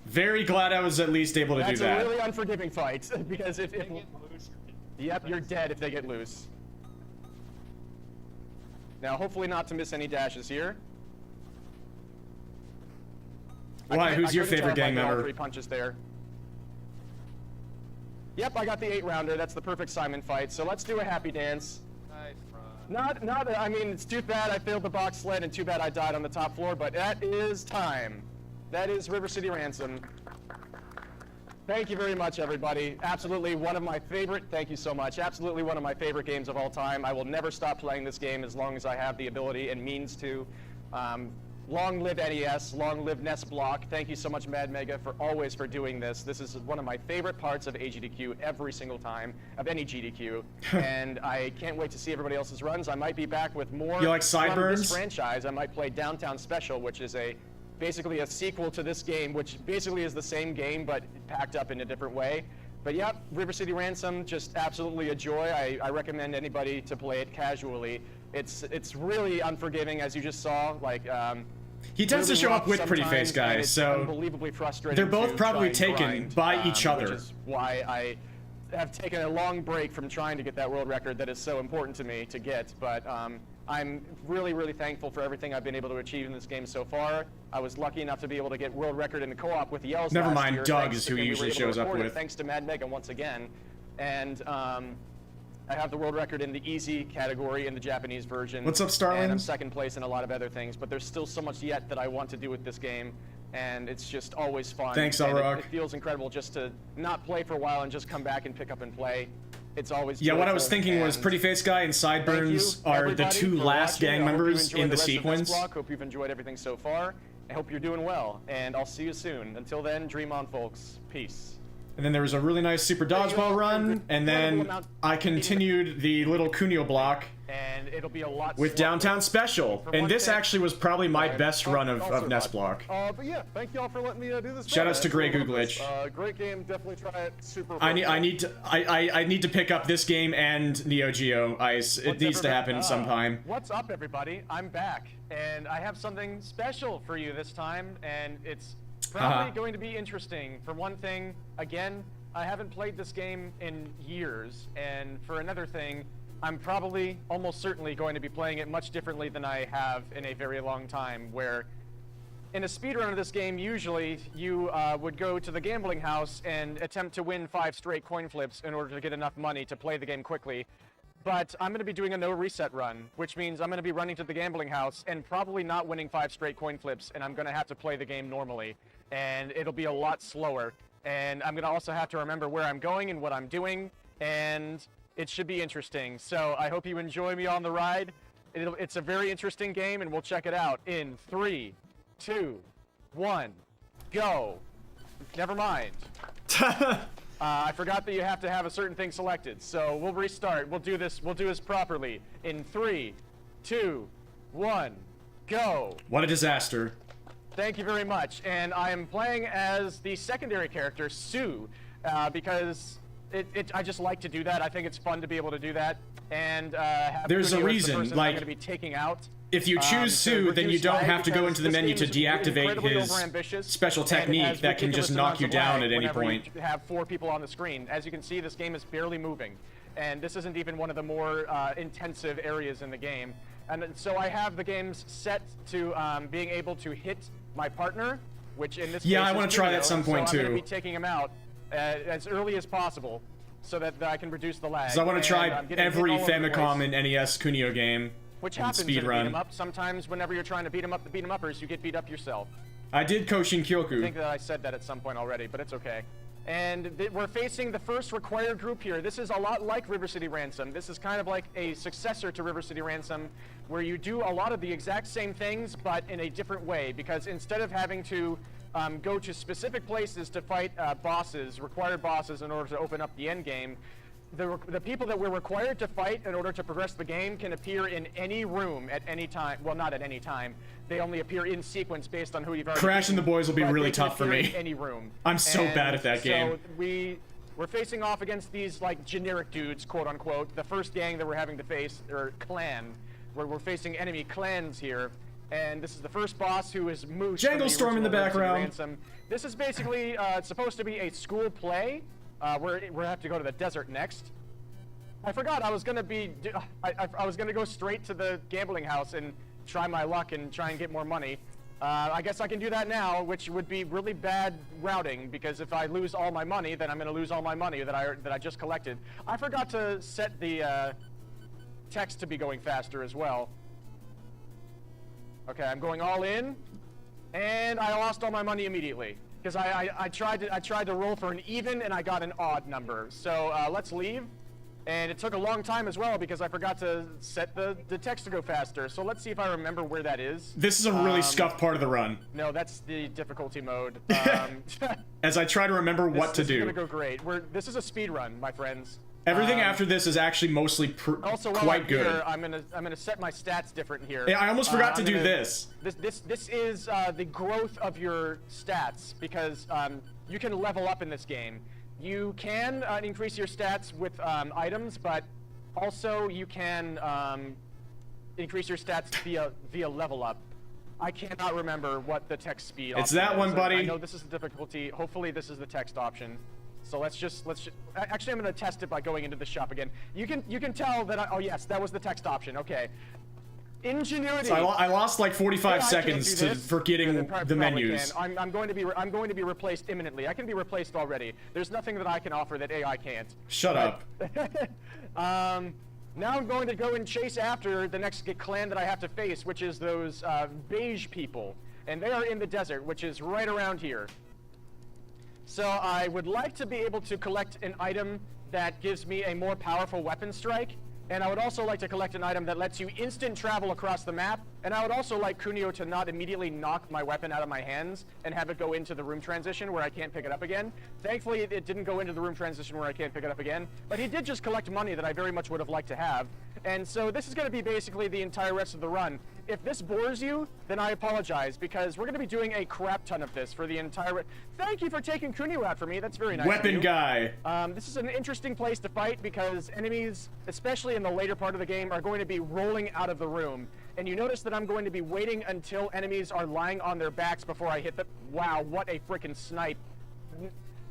Very glad I was at least able to do That's that. a really unforgiving fight because if yep, you're dead if they get loose. Now, hopefully not to miss any dashes here. Why? Who's your couldn't favorite tell if I gang got all member? 3 punches there. Yep, I got the 8-rounder. That's the perfect Simon fight. So let's do a happy dance. Nice run. I mean, it's too bad I failed the box sled and too bad I died on the top floor, but that is time. That is River City Ransom. Thank you very much, everybody. Absolutely one of my favorite, thank you so much. Absolutely one of my favorite games of all time. I will never stop playing this game as long as I have the ability and means to. Long live NES, long live NES Block. Thank you so much, Mad Mega, for doing this. This is one of my favorite parts of AGDQ every single time, of any GDQ. And I can't wait to see everybody else's runs. I might be back with more You like from sideburns? this franchise. I might play Downtown Special, which is basically a sequel to this game, which basically is the same game, but packed up in a different way. But yeah, River City Ransom, just absolutely a joy. I recommend anybody to play it casually. It's really unforgiving, as you just saw. Like, He tends to really show rough up with pretty sometimes, face and guys, it's so unbelievably frustrating. they're both to probably try and taken grind, by each other. Which is why I have taken a long break from trying to get that world record that is so important to me to get. But I'm really, really thankful for everything I've been able to achieve in this game so far. I was lucky enough to be able to get world record in the co-op with Yells Never last mind, year, Doug thanks is to- who and we were usually able to shows up record it with. Thanks to Mad Mega once again. And I have the world record in the easy category in the Japanese version. What's up, Starling? And I'm second place in a lot of other things, but there's still so much yet that I want to do with this game, and it's just always fun. Thanks, And Elrock. it feels incredible just to not play for a while and just come back and pick up and play. It's always yeah, what I was joyful, thinking was and Pretty Face Guy and thank Sideburns you, are the everybody, two for last watching. gang I hope you members enjoy in the rest of NES sequence. Block. Hope you've enjoyed everything so far. I hope you're doing well, and I'll see you soon. Until then, dream on, folks. Peace. And then there was a really nice Super Dodgeball run, and then I continued the little Kunio block And it'll be a lot with slower. Downtown Special. For And one this thing, actually was probably my I'm best run of also NES not- Block. But yeah, thank y'all for letting me do this. Shoutouts to Grey That's Goo Glitch. Great game, definitely try it. Super. I need to pick up this game and Neo Geo Ice. It needs to happen sometime. What's up, everybody? I'm back, and I have something special for you this time, and it's probably going to be interesting. For one thing, again, I haven't played this game in years, and for another thing, I'm probably, almost certainly, going to be playing it much differently than I have in a very long time, where in a speedrun of this game, usually you would go to the gambling house and attempt to win 5 straight coin flips in order to get enough money to play the game quickly. But I'm going to be doing a no reset run, which means I'm going to be running to the gambling house and probably not winning 5 straight coin flips, and I'm going to have to play the game normally. And it'll be a lot slower. And I'm going to also have to remember where I'm going and what I'm doing, and it should be interesting. So I hope you enjoy me on the ride. It's a very interesting game, and we'll check it out in 3, 2, 1, go. Never mind. I forgot that you have to have a certain thing selected, so we'll restart. We'll do this properly in 3, 2, 1, go. What a disaster. Thank you very much. And I am playing as the secondary character, Sue, because I just like to do that. I think it's fun to be able to do that. And there's a reason, the person like, I'm going to be taking out. If you choose Sue, then you don't have to go into the menu to deactivate his special technique that can just knock you down at any point. You have 4 people on the screen. As you can see, this game is barely moving. And this isn't even one of the more intensive areas in the game. And so I have the games set to being able to hit my partner, which in this case I want to try that at some point too. I'm going to be taking him out as early as possible so that I can reduce the lag. So I want to try every Famicom and place. NES Kunio game. Which happens in beat 'em up. Sometimes whenever you're trying to beat 'em up the beat 'em uppers, you get beat up yourself. I did Koshin Kyoku. I think that I said that at some point already, but it's okay. And we're facing the first required group here. This is a lot like River City Ransom. This is kind of like a successor to River City Ransom, where you do a lot of the exact same things, but in a different way. Because instead of having to go to specific places to fight bosses, required bosses, in order to open up the end game, the people that we're required to fight in order to progress the game can appear in any room at any time. Well, not at any time. They only appear in sequence based on who you've already Crash and the boys will be really tough for me. In any room. I'm so bad at that game. So we're facing off against these like generic dudes, quote unquote. The first gang that we're having to face, or clan, where we're facing enemy clans here. And this is the first boss, who is Moose. Jangle Storm in the background. Ransom. This is basically it's supposed to be a school play. We have to go to the desert next. I forgot I was gonna be. I was gonna go straight to the gambling house and try my luck and try and get more money. I guess I can do that now, which would be really bad routing, because if I lose all my money, then I'm gonna lose all my money that I just collected. I forgot to set the text to be going faster as well. Okay, I'm going all in, and I lost all my money immediately. Because I tried to roll for an even, and I got an odd number. So let's leave. And it took a long time as well, because I forgot to set the text to go faster. So let's see if I remember where that is. This is a really scuffed part of the run. No, that's the difficulty mode. As I try to remember what to do. This is gonna go great. This is a speed run, my friends. Everything after this is actually mostly also, quite good. Here, I'm gonna set my stats different here. Yeah, I almost forgot to do this. This is the growth of your stats, because you can level up in this game. You can increase your stats with items, but also you can increase your stats via level up. I cannot remember what the text speed option is. It's that one, buddy. I know this is the difficulty. Hopefully this is the text option. So let's just actually, I'm going to test it by going into the shop again. You can tell that oh yes, that was the text option. Okay. Ingenuity. So I lost like 45 seconds to forgetting the menus. I'm going to be replaced imminently. I can be replaced already. There's nothing that I can offer that AI can't. Shut up. Now I'm going to go and chase after the next clan that I have to face, which is those beige people, and they are in the desert, which is right around here. So I would like to be able to collect an item that gives me a more powerful weapon strike. And I would also like to collect an item that lets you instant travel across the map. And I would also like Kunio to not immediately knock my weapon out of my hands and have it go into the room transition where I can't pick it up again. Thankfully, it didn't go into the room transition where I can't pick it up again. But he did just collect money that I very much would have liked to have. And so this is going to be basically the entire rest of the run. If this bores you, then I apologize, because we're going to be doing a crap ton of this for the entire... Thank you for taking Kunio out for me. That's very nice of you. Weapon guy. This is an interesting place to fight, because enemies, especially in the later part of the game, are going to be rolling out of the room. And you notice that I'm going to be waiting until enemies are lying on their backs before I hit them. Wow, what a freaking snipe.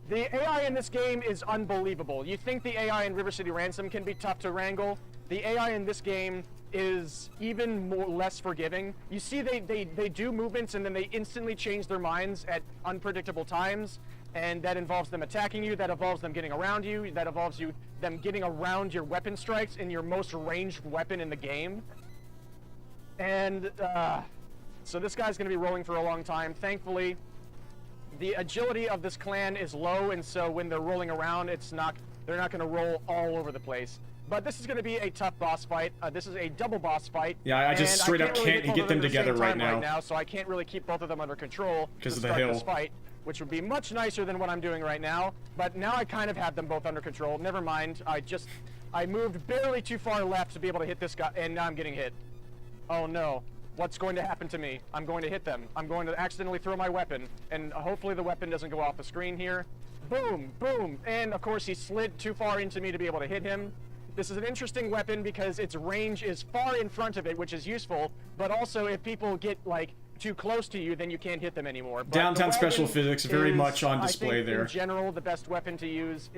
The AI in this game is unbelievable. You think the AI in River City Ransom can be tough to wrangle? The AI in this game is even less forgiving. You see, they do movements and then they instantly change their minds at unpredictable times, and that involves them attacking you, that involves them getting around you, that involves them getting around your weapon strikes in your most ranged weapon in the game. And so this guy's going to be rolling for a long time. Thankfully, the agility of this clan is low, and so when they're rolling around, they're not going to roll all over the place. But this is going to be a tough boss fight. This is a double boss fight. Yeah, I just straight up can't get them together right now. So I can't really keep both of them under control because of the hill. This fight, which would be much nicer than what I'm doing right now. But now I kind of have them both under control. Never mind. I moved barely too far left to be able to hit this guy, and now I'm getting hit. Oh no. what's going to happen to me? I'm going to hit them. I'm going to accidentally throw my weapon, and hopefully the weapon doesn't go off the screen here. Boom, boom, and of course he slid too far into me to be able to hit him. This is an interesting weapon because its range is far in front of it, which is useful, but also if people get, like, too close to you, then you can't hit them anymore. But Downtown special physics very much on I display think, there. in general, the best weapon to use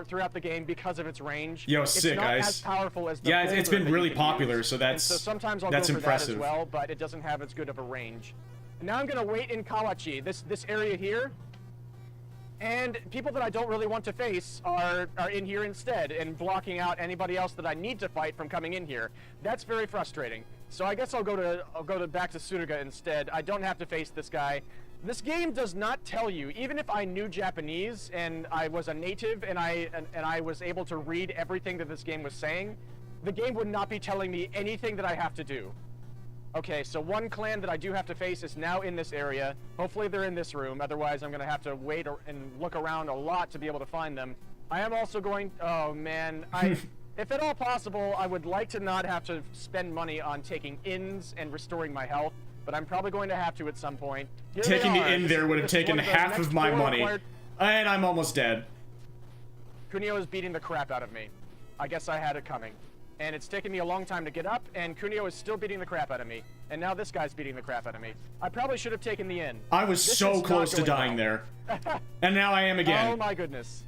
throughout the game because of its range. Yo, sick, guys. It's not as powerful as the Yeah, it's been boulder that really you can popular, use. so And that's so sometimes I'll that's go for impressive. that as well, but it doesn't have as good of a range. Now I'm gonna wait in Kawachi, this area here, and people that I don't really want to face are in here instead and blocking out anybody else that I need to fight from coming in here. That's very frustrating. So I guess I'll go to back to Suruga instead. I don't have to face this guy. This game does not tell you, even if I knew Japanese and I was a native and I was able to read everything that this game was saying, the game would not be telling me anything that I have to do. Okay, so one clan that I do have to face is now in this area. Hopefully they're in this room, otherwise I'm going to have to wait and look around a lot to be able to find them. I am also going... Oh, man. If at all possible, I would like to not have to spend money on taking ins and restoring my health, but I'm probably going to have to at some point. Here Taking the in there would have This is taken one of those half next of my four money. required- And I'm almost dead. Kunio is beating the crap out of me. I guess I had it coming. And it's taken me a long time to get up, and Kunio is still beating the crap out of me. And now this guy's beating the crap out of me. I probably should have taken the in. I was This so is not close to going dying well. there. And now I am again. Oh my goodness.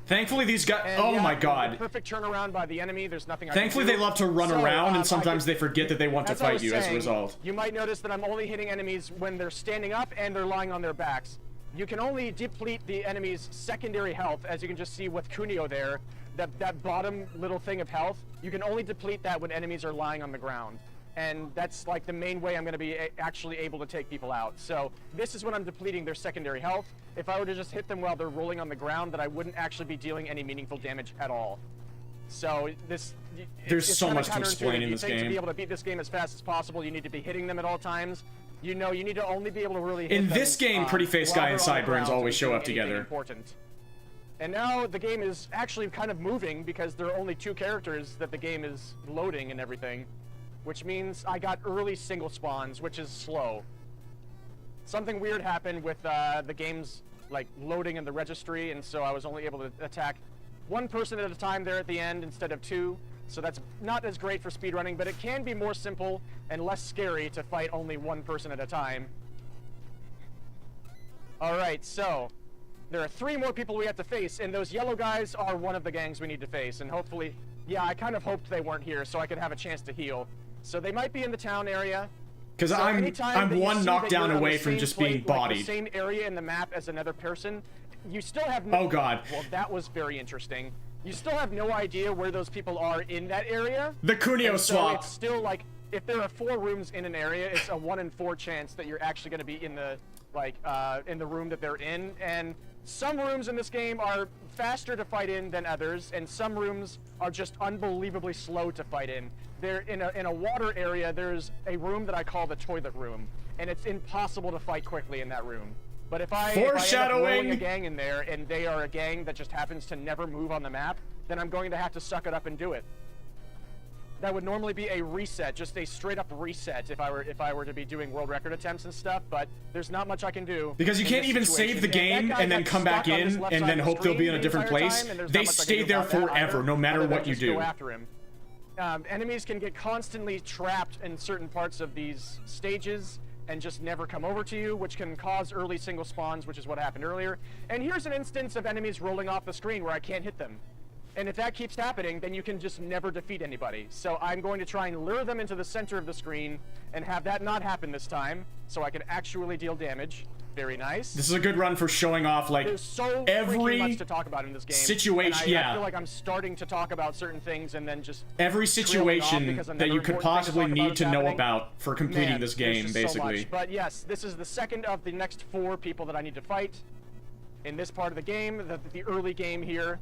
Thankfully these guys... And Oh yeah, my the god. perfect turnaround by the enemy. There's nothing I Thankfully can they do. love to run So, around, and I sometimes can- they forget that they want to As I fight was you as a saying, result. You might notice that I'm only hitting enemies when they're standing up and they're lying on their backs. You can only deplete the enemy's secondary health, as you can just see with Kunio there. That bottom little thing of health, you can only deplete that when enemies are lying on the ground. And that's like the main way I'm going to be actually able to take people out. So this is when I'm depleting their secondary health. If I were to just hit them while they're rolling on the ground, then I wouldn't actually be dealing any meaningful damage at all. So There's it's so kinda much to explain counterintuitive. in You this think game. to be able to beat this game as fast as possible, you need to be hitting them at all times. You know, you need to only be able to really hit In them, this game, Pretty Face while Guy they're and on the Sideburns ground always to show do up anything together. Important. And now the game is actually kind of moving because there are only 2 characters that the game is loading and everything, which means I got early single spawns, which is slow. Something weird happened with the game's like loading in the registry, and so I was only able to attack 1 person at a time there at the end instead of 2. So that's not as great for speedrunning, but it can be more simple and less scary to fight only 1 person at a time. Alright, so there are 3 more people we have to face, and those yellow guys are one of the gangs we need to face, and hopefully, yeah, I kind of hoped they weren't here so I could have a chance to heal. So they might be in the town area. Because So I'm anytime that you one see knockdown that you're on away the from same just plate, being like bodied. the same area in the map as another person, you still have no... Oh god. Well, that was very interesting. You still have no idea where those people are in that area. The Kunio And so swap. it's still like, if there are 4 rooms in an area, it's a 1 in 4 chance that you're actually going to be in the, like, in the room that they're in. And some rooms in this game are faster to fight in than others, and some rooms are just unbelievably slow to fight in. There, in a water area, there's a room that I call the toilet room, and it's impossible to fight quickly in that room. But if I end up rolling a gang in there, and they are a gang that just happens to never move on the map, then I'm going to have to suck it up and do it. That would normally be a reset, just a straight up reset if I were to be doing world record attempts and stuff, but there's not much I can do. Because you in can't this even situation. save the game that guy and then got come back stuck on this in left and side then of the hope they'll be in a screen different the entire place. time, and there's They not much I can stay do there about that forever, either, no matter other than what you just go do. after him. Enemies can get constantly trapped in certain parts of these stages and just never come over to you, which can cause early single spawns, which is what happened earlier. And here's an instance of enemies rolling off the screen where I can't hit them. And if that keeps happening, then you can just never defeat anybody. So I'm going to try and lure them into the center of the screen and have that not happen this time, so I can actually deal damage. Very nice. This is a good run for showing off, like, There's so every freaking much to talk about in this game. situation- and I yeah. feel like I'm starting to talk about certain things and then just every trailing off situation because that another you could important thing possibly talk need is to know happening. about for completing Man, this there's game, just so basically. much. But yes, this is the second of the next 4 people that I need to fight in this part of the game, the early game here.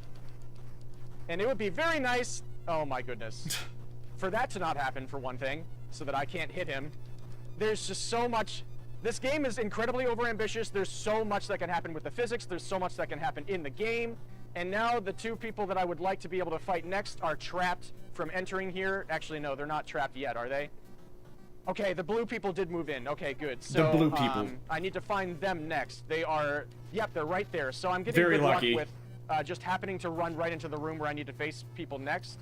And it would be very nice, oh my goodness, for that to not happen, for one thing, so that I can't hit him. There's just so much. This game is incredibly overambitious. There's so much that can happen with the physics. There's so much that can happen in the game. And now the 2 people that I would like to be able to fight next are trapped from entering here. Actually, no, they're not trapped yet, are they? Okay, the blue people did move in. Okay, good. So, The blue people. I need to find them next. They are, yep, they're right there. So I'm getting Very good lucky. luck with just happening to run right into the room where I need to face people next.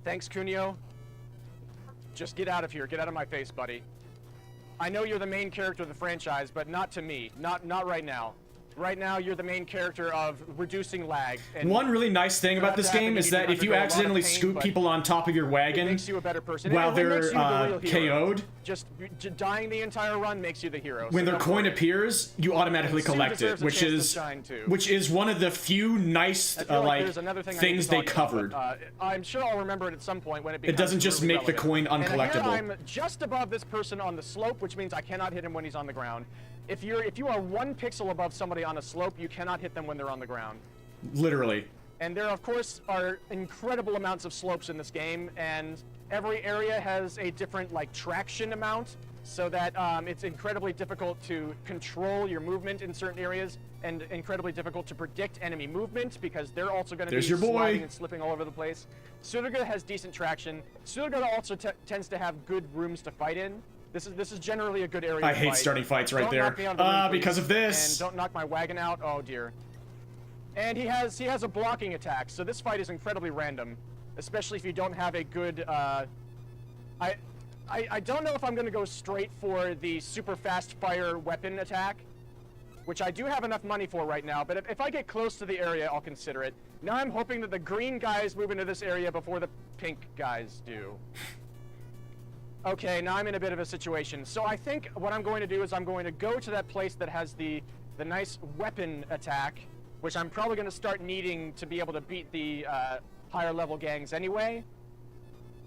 Thanks, Cunio. Just get out of here. Get out of my face, buddy. I know you're the main character of the franchise, but not to me. Not right now. Right now, you're the main character of reducing lag. And one really nice thing about this game is that if you accidentally scoop people on top of your wagon it makes you a better person. while It they're makes you the real hero. KO'd, Just dying the entire run makes you the hero. when so their don't coin worry. appears, you automatically And Sue collect it, deserves a chance to shine, too. which is one of the few nice I feel like there's another thing I need things to they talk covered. about, but, I'm sure I'll remember it at some point when it becomes doesn't just really make the relevant. coin And uncollectible. here I'm just above this person on the slope, which means I cannot hit him when he's on the ground. If you are 1 pixel above somebody on a slope, you cannot hit them when they're on the ground. Literally. And there, of course, are incredible amounts of slopes in this game, and every area has a different, like, traction amount, so that it's incredibly difficult to control your movement in certain areas, and incredibly difficult to predict enemy movement, because they're also going to be There's your boy. sliding and slipping all over the place. Sudoga has decent traction. Sudoga also tends to have good rooms to fight in. This is generally a good area I to hate fight. starting fights right Don't there. knock me out of the room, Because please. of this. And don't knock my wagon out. Oh, dear. And he has a blocking attack, so this fight is incredibly random, especially if you don't have a good. I don't know if I'm going to go straight for the super fast fire weapon attack, which I do have enough money for right now. But if I get close to the area, I'll consider it. Now I'm hoping that the green guys move into this area before the pink guys do. Okay, now I'm in a bit of a situation. So I think what I'm going to do is I'm going to go to that place that has the nice weapon attack, which I'm probably going to start needing to be able to beat the higher level gangs anyway.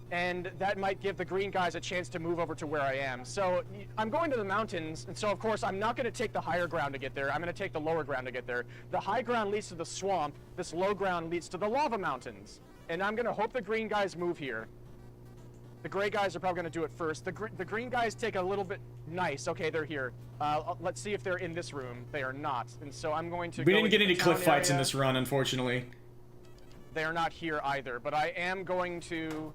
And that might give the green guys a chance to move over to where I am. So I'm going to the mountains, and so of course I'm not going to take the higher ground to get there. I'm going to take the lower ground to get there. The high ground leads to the swamp. This low ground leads to the lava mountains. And I'm going to hope the green guys move here. The gray guys are probably going to do it first. The green guys take a little bit... Nice. Okay, they're here. Let's see if they're in this room. They are not. And so I'm going to We go didn't get into any the cliff town fights in area. this run, unfortunately. They are not here either. But I am going to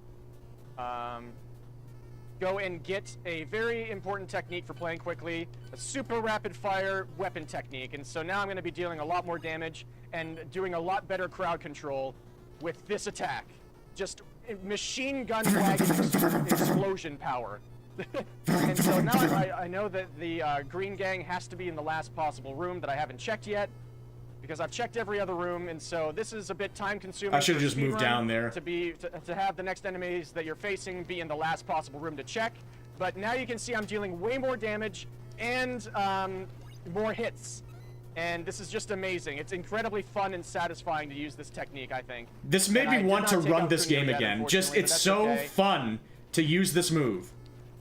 go and get a very important technique for playing quickly. A super rapid fire weapon technique. And so now I'm going to be dealing a lot more damage and doing a lot better crowd control with this attack. Just machine gun wagon explosion power. And so now I know that the green gang has to be in the last possible room that I haven't checked yet, because I've checked every other room, and so this is a bit time consuming. I should have for just moved speedrun down there. to have the next enemies that you're facing be in the last possible room to check. But now you can see I'm dealing way more damage and more hits. And this is just amazing. It's incredibly fun and satisfying to use this technique, I think. This made And I me did want not to take run out this Cunio game yet, again. Just, unfortunately, it's but that's so okay. fun to use this move.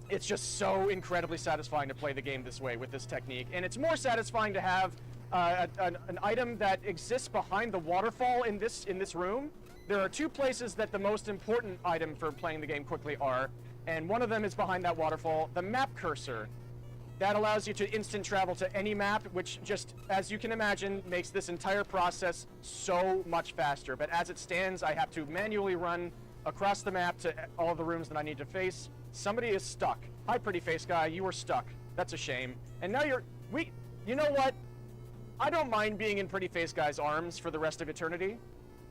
It's just so incredibly satisfying to play the game this way with this technique. And it's more satisfying to have an item that exists behind the waterfall in this room. There are 2 places that the most important item for playing the game quickly are, and one of them is behind that waterfall, the map cursor. That allows you to instant travel to any map, which just, as you can imagine, makes this entire process so much faster. But as it stands, I have to manually run across the map to all the rooms that I need to face. Somebody is stuck. Hi, pretty face guy, you were stuck. That's a shame. And now you know what? I don't mind being in pretty face guy's arms for the rest of eternity.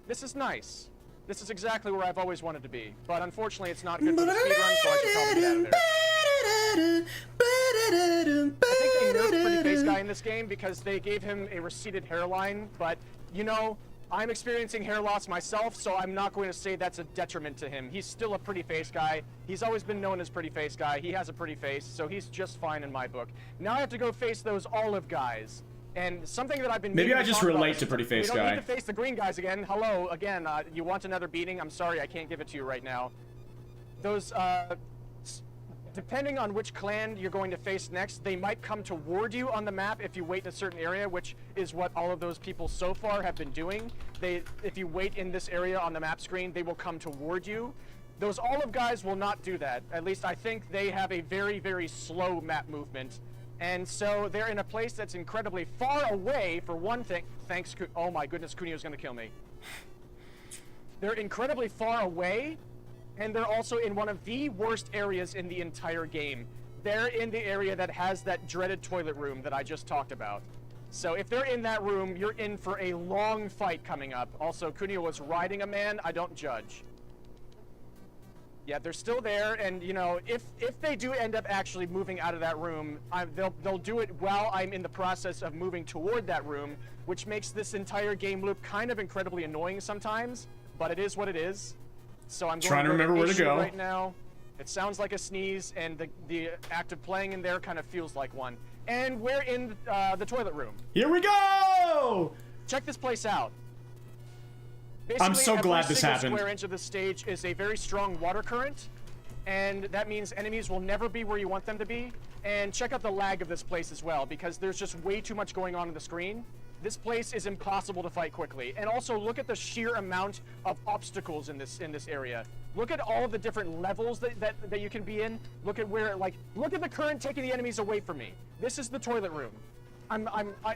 This is nice. This is exactly where I've always wanted to be. But unfortunately, it's not good for the speedrun, so I should probably get out of there. I think they nerfed pretty face guy in this game because they gave him a receded hairline, but, you know, I'm experiencing hair loss myself, so I'm not going to say that's a detriment to him. He's still a pretty face guy. He's always been known as pretty face guy. He has a pretty face, so he's just fine in my book. Now I have to go face those olive guys. And something that I've been Maybe meaning I to just talk about relate is to pretty face we don't guy. need to face the green guys again. Hello, again, you want another beating? I'm sorry, I can't give it to you right now. Those, depending on which clan you're going to face next, they might come toward you on the map if you wait in a certain area, which is what all of those people so far have been doing. If you wait in this area on the map screen, they will come toward you. Those olive guys will not do that. At least I think they have a very, very slow map movement. And so they're in a place that's incredibly far away, for one thing. Thanks, oh my goodness, Cunio's gonna kill me. They're incredibly far away, And they're also in one of the worst areas in the entire game. They're in the area that has that dreaded toilet room that I just talked about. So if they're in that room, you're in for a long fight coming up. Also, Kunio was riding a man. I don't judge. Yeah, they're still there, and you know, if they do end up actually moving out of that room, they'll do it while I'm in the process of moving toward that room, which makes this entire game loop kind of incredibly annoying sometimes. But it is what it is. So I'm trying to remember where to go right now. It sounds like a sneeze, and the act of playing in there kind of feels like one. And we're in the toilet room. Here we go! Check this place out. Basically, I'm so glad this happened. Every square inch of the stage is a very strong water current, and that means enemies will never be where you want them to be. And check out the lag of this place as well, because there's just way too much going on the screen. This place is impossible to fight quickly. And also look at the sheer amount of obstacles in this area. Look at all the different levels that you can be in. Look at where, like, look at the current taking the enemies away from me. This is the toilet room.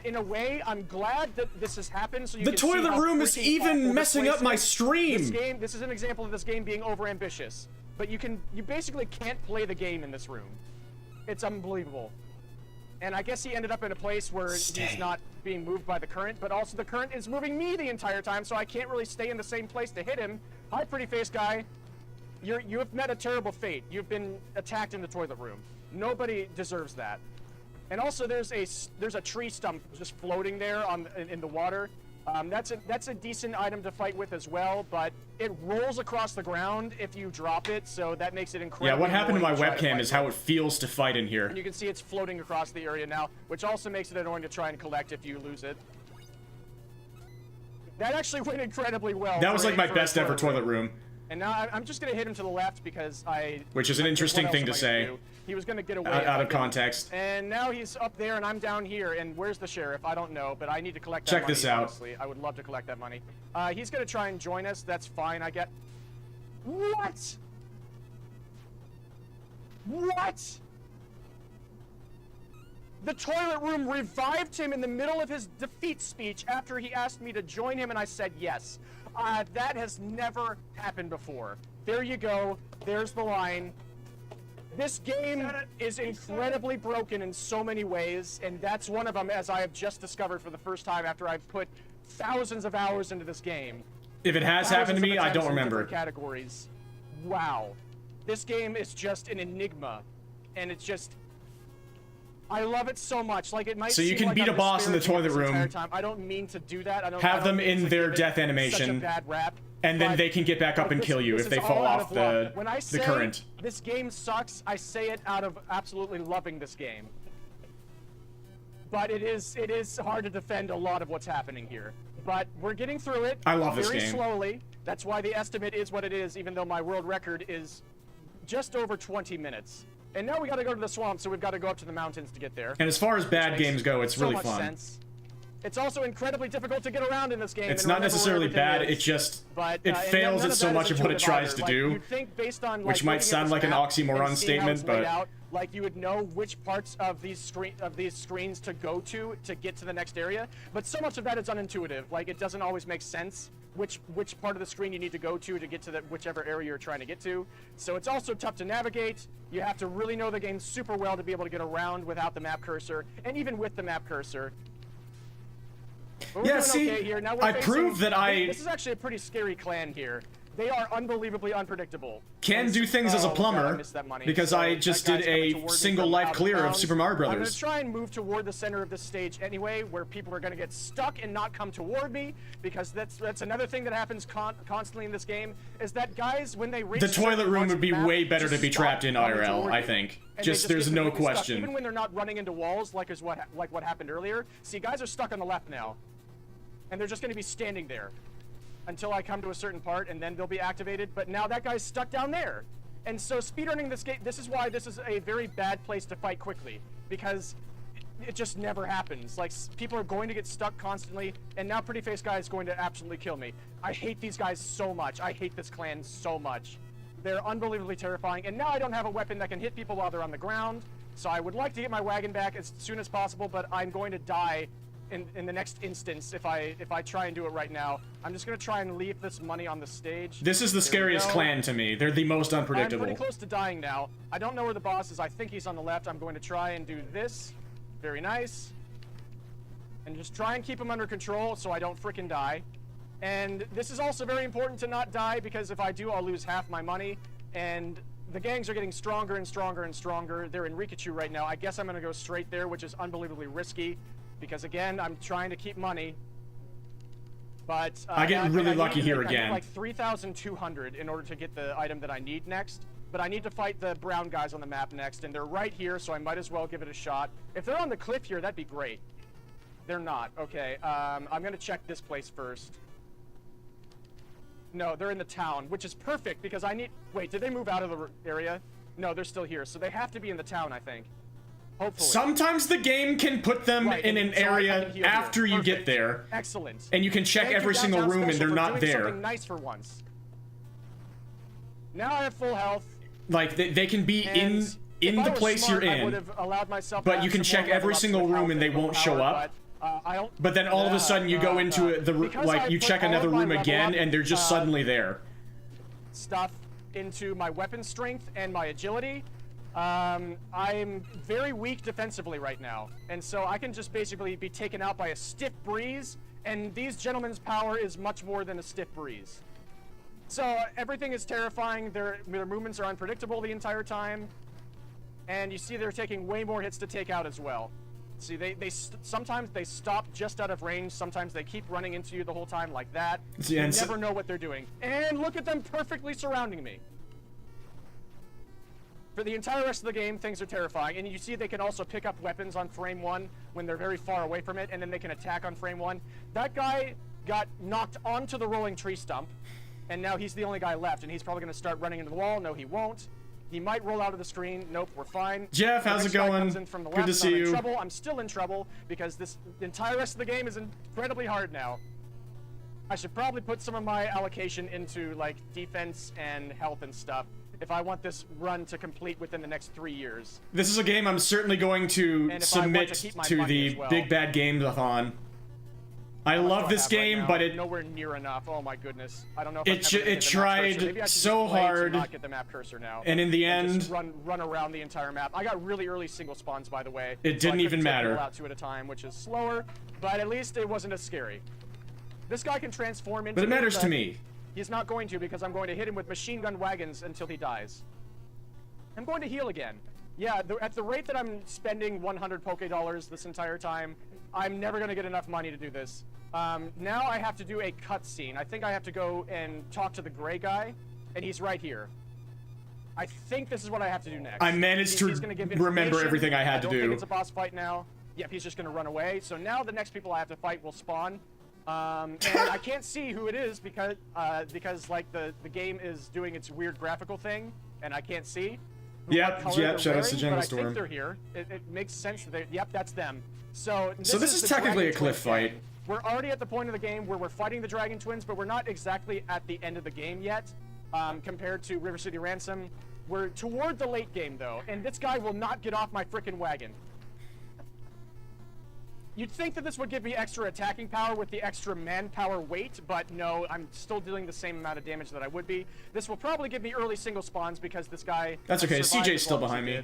In a way, I'm glad that this has happened. So you can see toilet how room is freaking even awful messing this up my place is. stream. This is an example of this game being overambitious. But you basically can't play the game in this room. It's unbelievable. And I guess he ended up in a place where he's not being moved by the current, but also the current is moving me the entire time, so I can't really stay in the same place to hit him. Hi, pretty face guy. You have met a terrible fate. You've been attacked in the toilet room. Nobody deserves that. And also, there's a tree stump just floating there in the water. That's a decent item to fight with as well, but it rolls across the ground if you drop it, so that makes it incredibly. Yeah, what happened to my annoying webcam is how it feels to fight in here. And you can see it's floating across the area now, which also makes it annoying to try and collect if you lose it. That actually went incredibly well. That was like my best ever toilet room. And now I'm just gonna hit him to the left because Which is an interesting thing to say. He was gonna get away out of context. And now he's up there and I'm down here. And where's the sheriff? I don't know, but I need to collect that money. Check this out. Honestly. I would love to collect that money. He's gonna try and join us. That's fine. I get. What? What? The toilet room revived him in the middle of his defeat speech after he asked me to join him, and I said yes. That has never happened before. There you go. There's the line. This game is incredibly broken in so many ways, and that's one of them, as I have just discovered for the first time after I've put thousands of hours into this game. If it has happened to me, I don't remember. Categories. Wow. This game is just an enigma, and it's just... I love it so much. Like, it might so you seem can like beat I'm a boss in the toilet room. I don't mean to do that. I don't have them mean in to their give it death such a animation, bad rap, and then but they can get back up and kill you if they fall off the current. This game sucks. I say it out of absolutely loving this game. But it is hard to defend a lot of what's happening here. But we're getting through it. I love this very game. slowly. That's why the estimate is what it is, even though my world record is just over 20 minutes. And now we got to go to the swamp, so we've got to go up to the mountains to get there. And as far as bad games go, it's really fun. Sense. It's also incredibly difficult to get around in this game. It's not necessarily bad, it just it fails at so much of what it tries to do, which might sound like an oxymoron statement, but like you would know which parts of these screens to go to get to the next area, but so much of that is unintuitive. Like, it doesn't always make sense which part of the screen you need to go to get to whichever area you're trying to get to. So it's also tough to navigate. You have to really know the game super well to be able to get around without the map cursor, and even with the map cursor. Yeah, see, I proved that This is actually a pretty scary clan here. They are unbelievably unpredictable. Can do things as a plumber, because I just did a single life clear of Super Mario Brothers. I'm going to try and move toward the center of this stage anyway, where people are going to get stuck and not come toward me, because that's another thing that happens constantly in this game, is that guys, when they reach the toilet room would be way better to be trapped in IRL, I think. Just there's no question. Even when they're not running into walls, like what happened earlier. See, guys are stuck on the left now, and they're just going to be standing there until I come to a certain part, and then they'll be activated. But now that guy's stuck down there. And so speedrunning this game, this is why this is a very bad place to fight quickly, because it just never happens. Like, people are going to get stuck constantly, and now Pretty Face Guy is going to absolutely kill me. I hate these guys so much. I hate this clan so much. They're unbelievably terrifying, and now I don't have a weapon that can hit people while they're on the ground, so I would like to get my wagon back as soon as possible, but I'm going to die in the next instance, if I try and do it right now. I'm just gonna try and leave this money on the stage. This is the scariest clan to me. They're the most unpredictable. I'm pretty close to dying now. I don't know where the boss is. I think he's on the left. I'm going to try and do this. Very nice. And just try and keep him under control so I don't frickin' die. And this is also very important to not die, because if I do, I'll lose half my money. And the gangs are getting stronger and stronger and stronger. They're in Rikachu right now. I guess I'm gonna go straight there, which is unbelievably risky, because again, I'm trying to keep money. But I get really lucky here again. I need like 3,200 in order to get the item that I need next. But I need to fight the brown guys on the map next, and they're right here, so I might as well give it a shot. If they're on the cliff here, that'd be great. They're not. Okay, I'm gonna check this place first. No, they're in the town, which is perfect because I need... Wait, did they move out of the area? No, they're still here, so they have to be in the town, I think. Hopefully. Sometimes the game can put them in an area after you get there. Excellent. And you can check every single room and they're not there. Something nice for once. Now I have full health. Like, they can be in the place you're in, but you can check every single room and they won't show up. But then all of a sudden you go into you check another room again and they're just suddenly there. Stuff into my weapon strength and my agility. I'm very weak defensively right now, and so I can just basically be taken out by a stiff breeze, and these gentlemen's power is much more than a stiff breeze. So everything is terrifying. Their movements are unpredictable the entire time, and you see they're taking way more hits to take out as well. See, sometimes they stop just out of range. Sometimes they keep running into you the whole time like that. You never know what they're doing. And look at them perfectly surrounding me. For the entire rest of the game, things are terrifying. And you see they can also pick up weapons on frame 1 when they're very far away from it, and then they can attack on frame 1. That guy got knocked onto the rolling tree stump, and now he's the only guy left, and he's probably going to start running into the wall. No, he won't. He might roll out of the screen. Nope, we're fine. Jeff, how's it going? Good to see you. I'm still in trouble because the entire rest of the game is incredibly hard now. I should probably put some of my allocation into like defense and health and stuff if I want this run to complete within the next 3 years. This is a game I'm certainly going to submit to the Big Bad Games-a-thon. I love this game, but it nowhere near enough. Oh my goodness! I don't know. It tried so hard, not get the map cursor now, and in the end, just run around the entire map. I got really early single spawns, by the way. It didn't even matter. Out 2 at a time, which is slower, but at least it wasn't as scary. This guy can transform into. But it matters to me. He's not going to, because I'm going to hit him with machine gun wagons until he dies. I'm going to heal again. Yeah, at the rate that I'm spending 100 Poké Dollars this entire time, I'm never going to get enough money to do this. Now I have to do a cutscene. I think I have to go and talk to the gray guy, and he's right here. I think this is what I have to do next. I managed to remember everything I had to do. I don't think it's a boss fight now. Yep, he's just going to run away. So now the next people I have to fight will spawn. And I can't see who it is because like the game is doing its weird graphical thing, and I can't see. Yep, shout out to Jungle Storm. I think they're here. It makes sense that yep, that's them. So this is technically a cliff fight. We're already at the point of the game where we're fighting the Dragon Twins, but we're not exactly at the end of the game yet, compared to River City Ransom. We're toward the late game, though, and this guy will not get off my frickin' wagon. You'd think that this would give me extra attacking power with the extra manpower weight, but no, I'm still dealing the same amount of damage that I would be. This will probably give me early single spawns because this guy... That's okay, CJ's still behind me.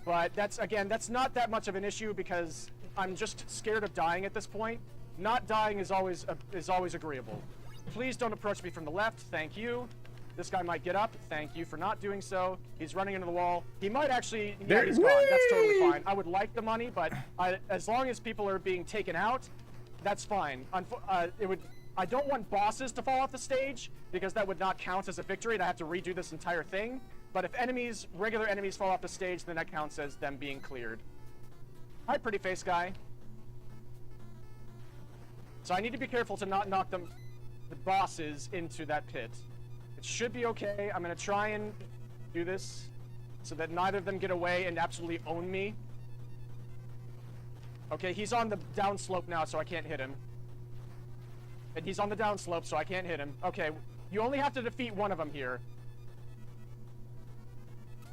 But that's not that much of an issue because I'm just scared of dying at this point. Not dying is always agreeable. Please don't approach me from the left, thank you. This guy might get up, thank you for not doing so. He's running into the wall. He might actually, yeah, he's gone, that's totally fine. I would like the money, but as long as people are being taken out, that's fine. I don't want bosses to fall off the stage, because that would not count as a victory, and I have to redo this entire thing. But if regular enemies fall off the stage, then that counts as them being cleared. Hi, pretty face guy. So I need to be careful to not knock the bosses into that pit. It should be okay. I'm gonna try and do this so that neither of them get away and absolutely own me. Okay, he's on the downslope now, so I can't hit him. And he's on the downslope, so I can't hit him. Okay, you only have to defeat one of them here.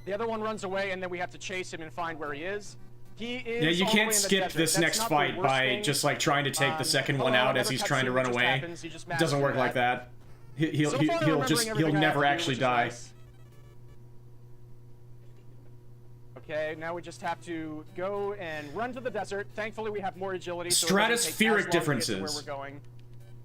The other one runs away, and then we have to chase him and find where he is. He is Yeah, you all the way can't in the skip desert. this That's next not the fight worst by thing. just like trying to take the second one out as another he's trying to cutscene run just away. happens, you just It doesn't master work like that. He'll So far, I'm remembering everything I have never to do, actually which is die. nice. Okay, now we just have to go and run to the desert. Thankfully, we have more agility. So it doesn't take as long Stratospheric to get to differences. where we're going.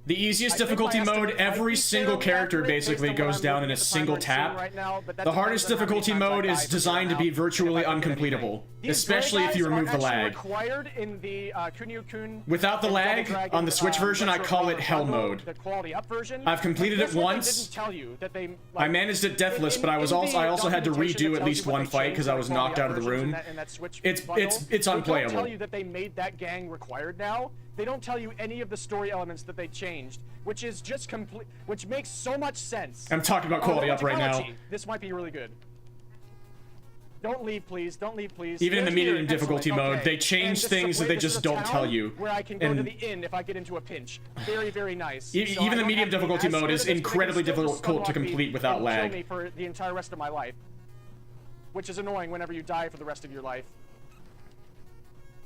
The easiest I think difficulty my mode, estimate might every be single fairly character accurate based basically on what goes I'm down looking in a at the single timer and seeing tap. right now, but that The depends hardest on how many difficulty times I mode die is from designed to here be out, virtually and if I can get uncompletable, anything. These especially gray if you guys are remove the actually lag. required in the Kunio-kun Without the and lag, Double Dragon, on the Switch version, I Retro call it hell Bundle, mode. The quality up version. I've completed This it one they once. didn't tell you that they, I like, managed it deathless, in- but I in also had to documentation redo that at tells least you what one they fight changed because in I the was quality knocked up out of the versions room. in that Switch It's bundle. They don't unplayable. tell you that they made that gang required now. They don't tell you any of the story elements that they changed, which is just complete, which makes so much sense. I'm talking about quality up right now. Technology. This might be really good. Don't leave, please. Don't leave, please. Even in the They're medium here. difficulty Excellent. mode, Okay. they change And this is a things that they this is just a don't tell town you. Where I can go And- to the inn if I get into a pinch. Very, very nice. So I Even the don't medium have to be difficulty as mode scared is of this, but it can incredibly still just difficult to stunlock me complete without and lag. Kill me for the entire rest of my life, which is annoying whenever you die for the rest of your life.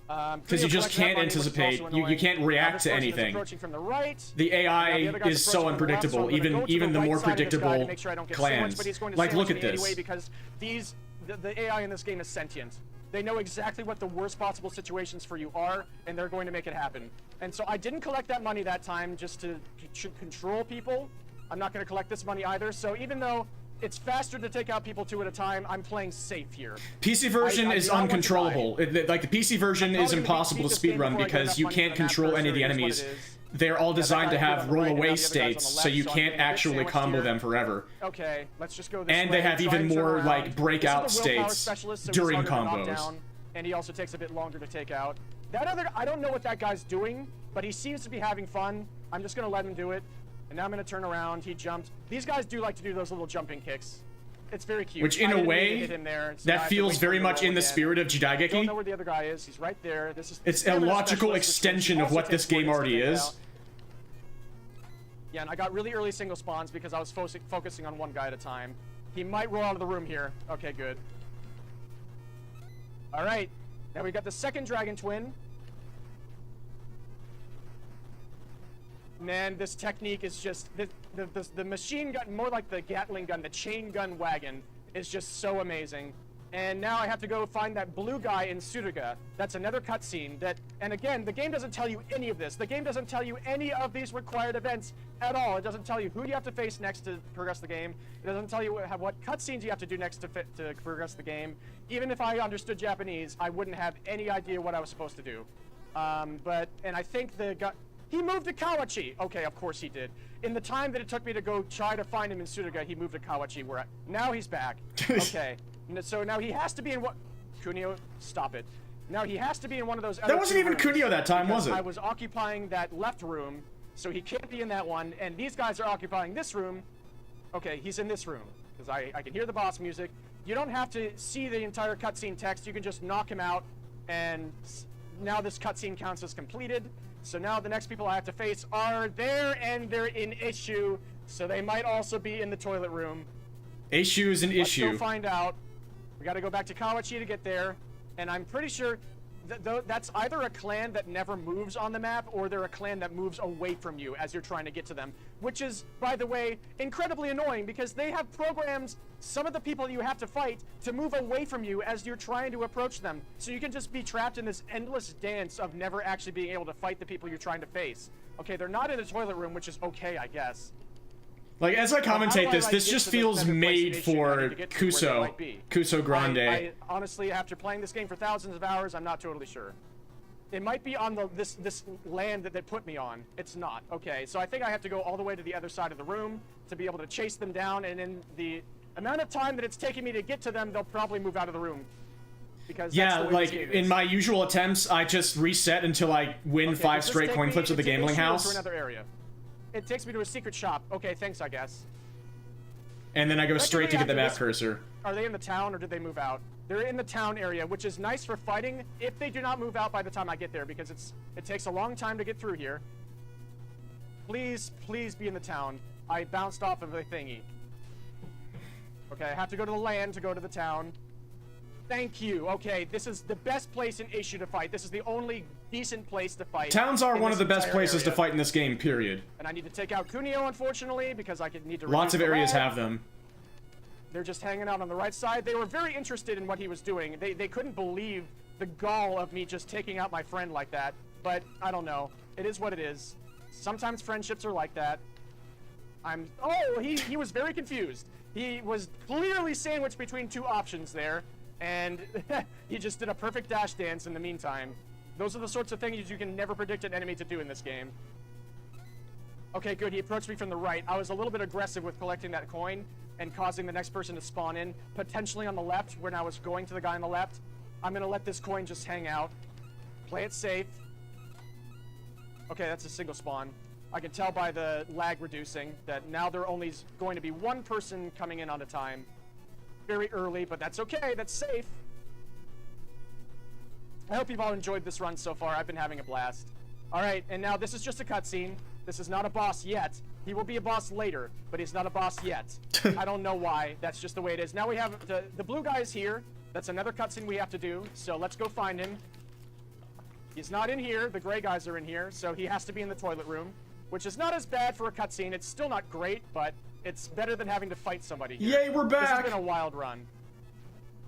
Because you just can't anticipate. You can't react to anything. Approaching from the right. The AI Now, the other guy's is so approaching from the left, so unpredictable. I'm gonna go to Even the right more side of this guy to predictable make sure I don't get clans. sandwiched, but he's going to Like, look sandwich at me anyway this. because the AI in this game is sentient. They know exactly what the worst possible situations for you are, and they're going to make it happen. And so I didn't collect that money that time just to control people. I'm not going to collect this money either. So even though it's faster to take out people 2 at a time, I'm playing safe here. PC version I is do not want to uncontrollable. Like the PC version I'm is probably gonna impossible to beat this game speedrun before I get because enough you money can't for the map control any of the cursor, it is what enemies. it is. They're all designed to guy have on the right and now roll-away the other guy's on the states, left, so you so I'm can't getting a bit actually sandwiched combo here. them forever. Okay, let's just go this And way. they have Try even and turn more, around. like, breakout This is a willpower states specialist, so he's during harder to knock combos. down, and he also takes a bit longer to take out. That other, I don't know what that guy's doing, but he seems to be having fun. I'm just gonna let him do it. And now I'm gonna turn around. He jumped. These guys do like to do those little jumping kicks. It's very cute. Which, in I a didn't mean to way, hit him there, so now I that have to feels wait for very him to much roll in the again. spirit of Don't know Jidaigeki. where the other guy is. He's right there. This is It's a stamina logical specialist, which extension of also what this takes more game hits to already take is. out. Yeah, and I got really early single spawns because I was focusing on one guy at a time. He might roll out of the room here. Okay, good. All right, now we got the second dragon twin. Man, this technique is just the machine gun, more like the Gatling gun, the chain gun wagon, is just so amazing. And now I have to go find that blue guy in Suruga. That's another cutscene that, and again, the game doesn't tell you any of this. The game doesn't tell you any of these required events at all. It doesn't tell you who you have to face next to progress the game. It doesn't tell you what cutscenes you have to do next to progress the game. Even if I understood Japanese, I wouldn't have any idea what I was supposed to do. And I think the guy, he moved to Kawachi. Okay, of course he did. In the time that it took me to go try to find him in Suruga, he moved to Kawachi, now he's back. Okay. So now he has to be in what? Kunio, stop it. Now he has to be in one of those. That wasn't even Kunio that time, was it? I was occupying that left room, so he can't be in that one. And these guys are occupying this room. Okay, he's in this room because I can hear the boss music. You don't have to see the entire cutscene text. You can just knock him out, and now this cutscene counts as completed. So now the next people I have to face are there, and they're in issue, so they might also be in the toilet room. Issue is an issue. Let's go find out. We got to go back to Kawachi to get there, and I'm pretty sure that's either a clan that never moves on the map, or they're a clan that moves away from you as you're trying to get to them, which is, by the way, incredibly annoying because they have programmed some of the people you have to fight to move away from you as you're trying to approach them. So you can just be trapped in this endless dance of never actually being able to fight the people you're trying to face. Okay, they're not in the toilet room, which is okay, I guess. Like, as I commentate this, like, this get just to the feels better made place nation I need for to get to where they might be? Kuso Grande. I honestly, after playing this game for thousands of hours, I'm not totally sure. It might be on this land that they put me on. It's not. Okay, so I think I have to go all the way to the other side of the room to be able to chase them down, and in the amount of time that it's taking me to get to them, they'll probably move out of the room. Because Yeah, that's the way like, this game in is. my usual attempts, I just reset until I win Okay, 5 does this straight take coin me flips at the to gambling issue or house. to another area? It takes me to a secret shop. Okay, thanks, I guess. And then I go straight to get the After map this- cursor. Are they in the town or did they move out? They're in the town area, which is nice for fighting if they do not move out by the time I get there, because it takes a long time to get through here. Please, please be in the town. I bounced off of the thingy. Okay, I have to go to the land to go to the town. Thank you. Okay, this is the best place in issue to fight. This is the only decent place to fight. Towns are in one of this the best entire places to area. fight in this game, period. And I need to take out Kunio, unfortunately, because I could need to. Lots of reduce the areas lag. have them. They're just hanging out on the right side. They were very interested in what he was doing. They couldn't believe the gall of me just taking out my friend like that. But I don't know. It is what it is. Sometimes friendships are like that. Oh, he was very confused. He was clearly sandwiched between two options there, and he just did a perfect dash dance in the meantime. Those are the sorts of things you can never predict an enemy to do in this game. Okay, good. He approached me from the right. I was a little bit aggressive with collecting that coin and causing the next person to spawn in, potentially on the left when I was going to the guy on the left. I'm going to let this coin just hang out. Play it safe. Okay, that's a single spawn. I can tell by the lag reducing that now there only is going to be one person coming in on a time. Very early, but that's okay. That's safe. I hope you've all enjoyed this run so far. I've been having a blast. All right, and now this is just a cutscene. This is not a boss yet. He will be a boss later, but he's not a boss yet. I don't know why. That's just the way it is. Now we have the blue guy is here. That's another cutscene we have to do. So let's go find him. He's not in here. The gray guys are in here, so he has to be in the toilet room, which is not as bad for a cutscene. It's still not great, but it's better than having to fight somebody here. Yay, we're back! This has been a wild run.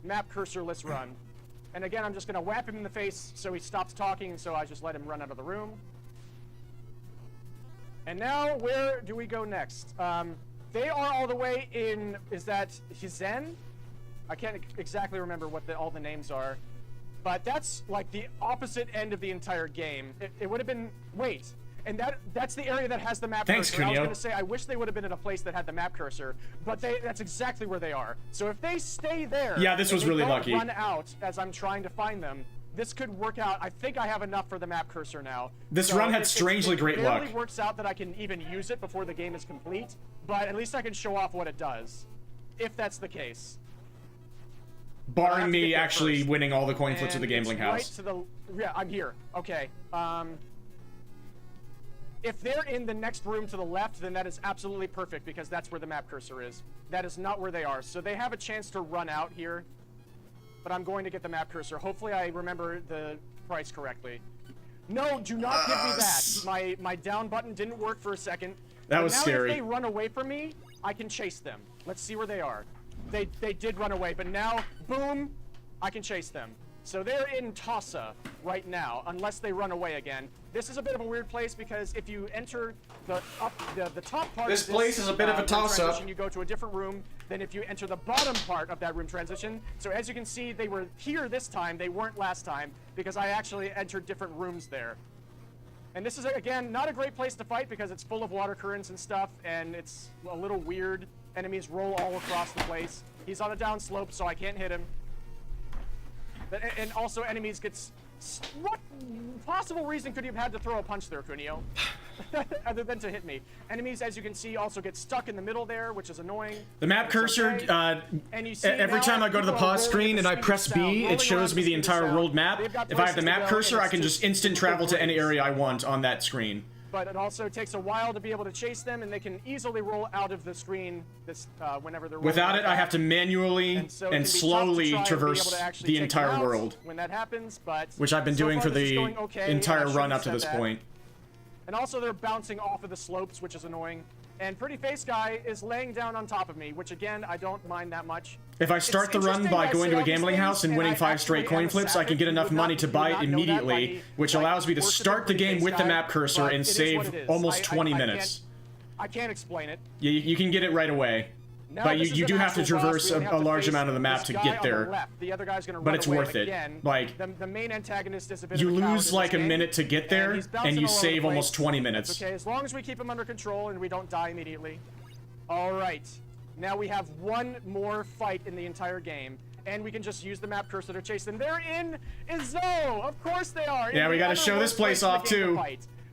Map cursorless run. And again, I'm just going to whap him in the face so he stops talking, and so I just let him run out of the room. And now, where do we go next? They are all the way in, is that Hizen? I can't exactly remember what all the names are. But that's like the opposite end of the entire game. It would have been, wait. And that's the area that has the map Thanks, cursor. I was Kunio. going to say, I wish they would have been in a place that had the map cursor, but that's exactly where they are. So if they stay there, Yeah, this was and they really don't lucky. run out as I'm trying to find them, this could work out. I think I have enough for the map cursor now. This So run had strangely great luck. It barely works out that I can even use it before the game is complete, but at least I can show off what it does, if that's the case. I have Barring to get me there actually first. winning all the coin flips at the And gambling it's house. Right to the, yeah, I'm here. Okay. If they're in the next room to the left, then that is absolutely perfect because that's where the map cursor is. That is not where they are. So they have a chance to run out here, but I'm going to get the map cursor. Hopefully I remember the price correctly. No, do not give me that. My down button didn't work for a second. That But was now scary. if they run away from me, I can chase them. Let's see where they are. They did run away, but now, boom, I can chase them. So they're in Tossa right now, unless they run away again. This is a bit of a weird place because if you enter the top part This of this place is a bit of a room toss-up. transition, you go to a different room than if you enter the bottom part of that room transition. So as you can see, they were here this time. They weren't last time because I actually entered different rooms there. And this is, again, not a great place to fight because it's full of water currents and stuff, and it's a little weird. Enemies roll all across the place. He's on a down slope, so I can't hit him. And also, enemies get... What possible reason could he have had to throw a punch there, Kunio? Other than to hit me. Enemies, as you can see, also get stuck in the middle there, which is annoying. The map It's cursor, okay. And you see every now time I go to the people are pause rolling screen at and the I speed of press sound, B, rolling it shows around me at the speed of entire sound. world map. They've got If I have the places to map go, cursor, and I can it's just instant travel to any race. area I want on that screen. But it also takes a while to be able to chase them, and they can easily roll out of the screen whenever they're rolling Without like it, I that. have to manually And so it and can be tough to slowly try and be able traverse to actually the take them entire out world, when that happens, but which I've been so doing far for this is the going okay, and I entire shouldn't run up have to said this that. point. And also they're bouncing off of the slopes, which is annoying. And Pretty Face Guy is laying down on top of me, which again, I don't mind that much. If I start the run interesting by I going say to a all these gambling things, house and winning I 5 straight actually am coin a flips, I can savage. get You enough would money not- to you would buy not know that immediately, by me, which like, allows me to worshiping start the Pretty game Face with the Guy, map cursor but and it is what save it is. almost 20 I minutes. I can't explain it. You can get it right away. No, But this is you an do have to actual boss. traverse We only a have to large face amount of the map this to guy get on the there. left. The other guy's gonna But run it's away. worth it. Again, Like, the main antagonist is a bit you of a coward lose in like this a game, minute to get there, he's bouncing and you all over save the almost place. 20 minutes. It's okay, as long as we keep him under control and we don't die immediately. All right, now we have one more fight in the entire game, and we can just use the map cursor to chase them. They're in Izzo! Of course they are! Yeah, we gotta show this place off, too.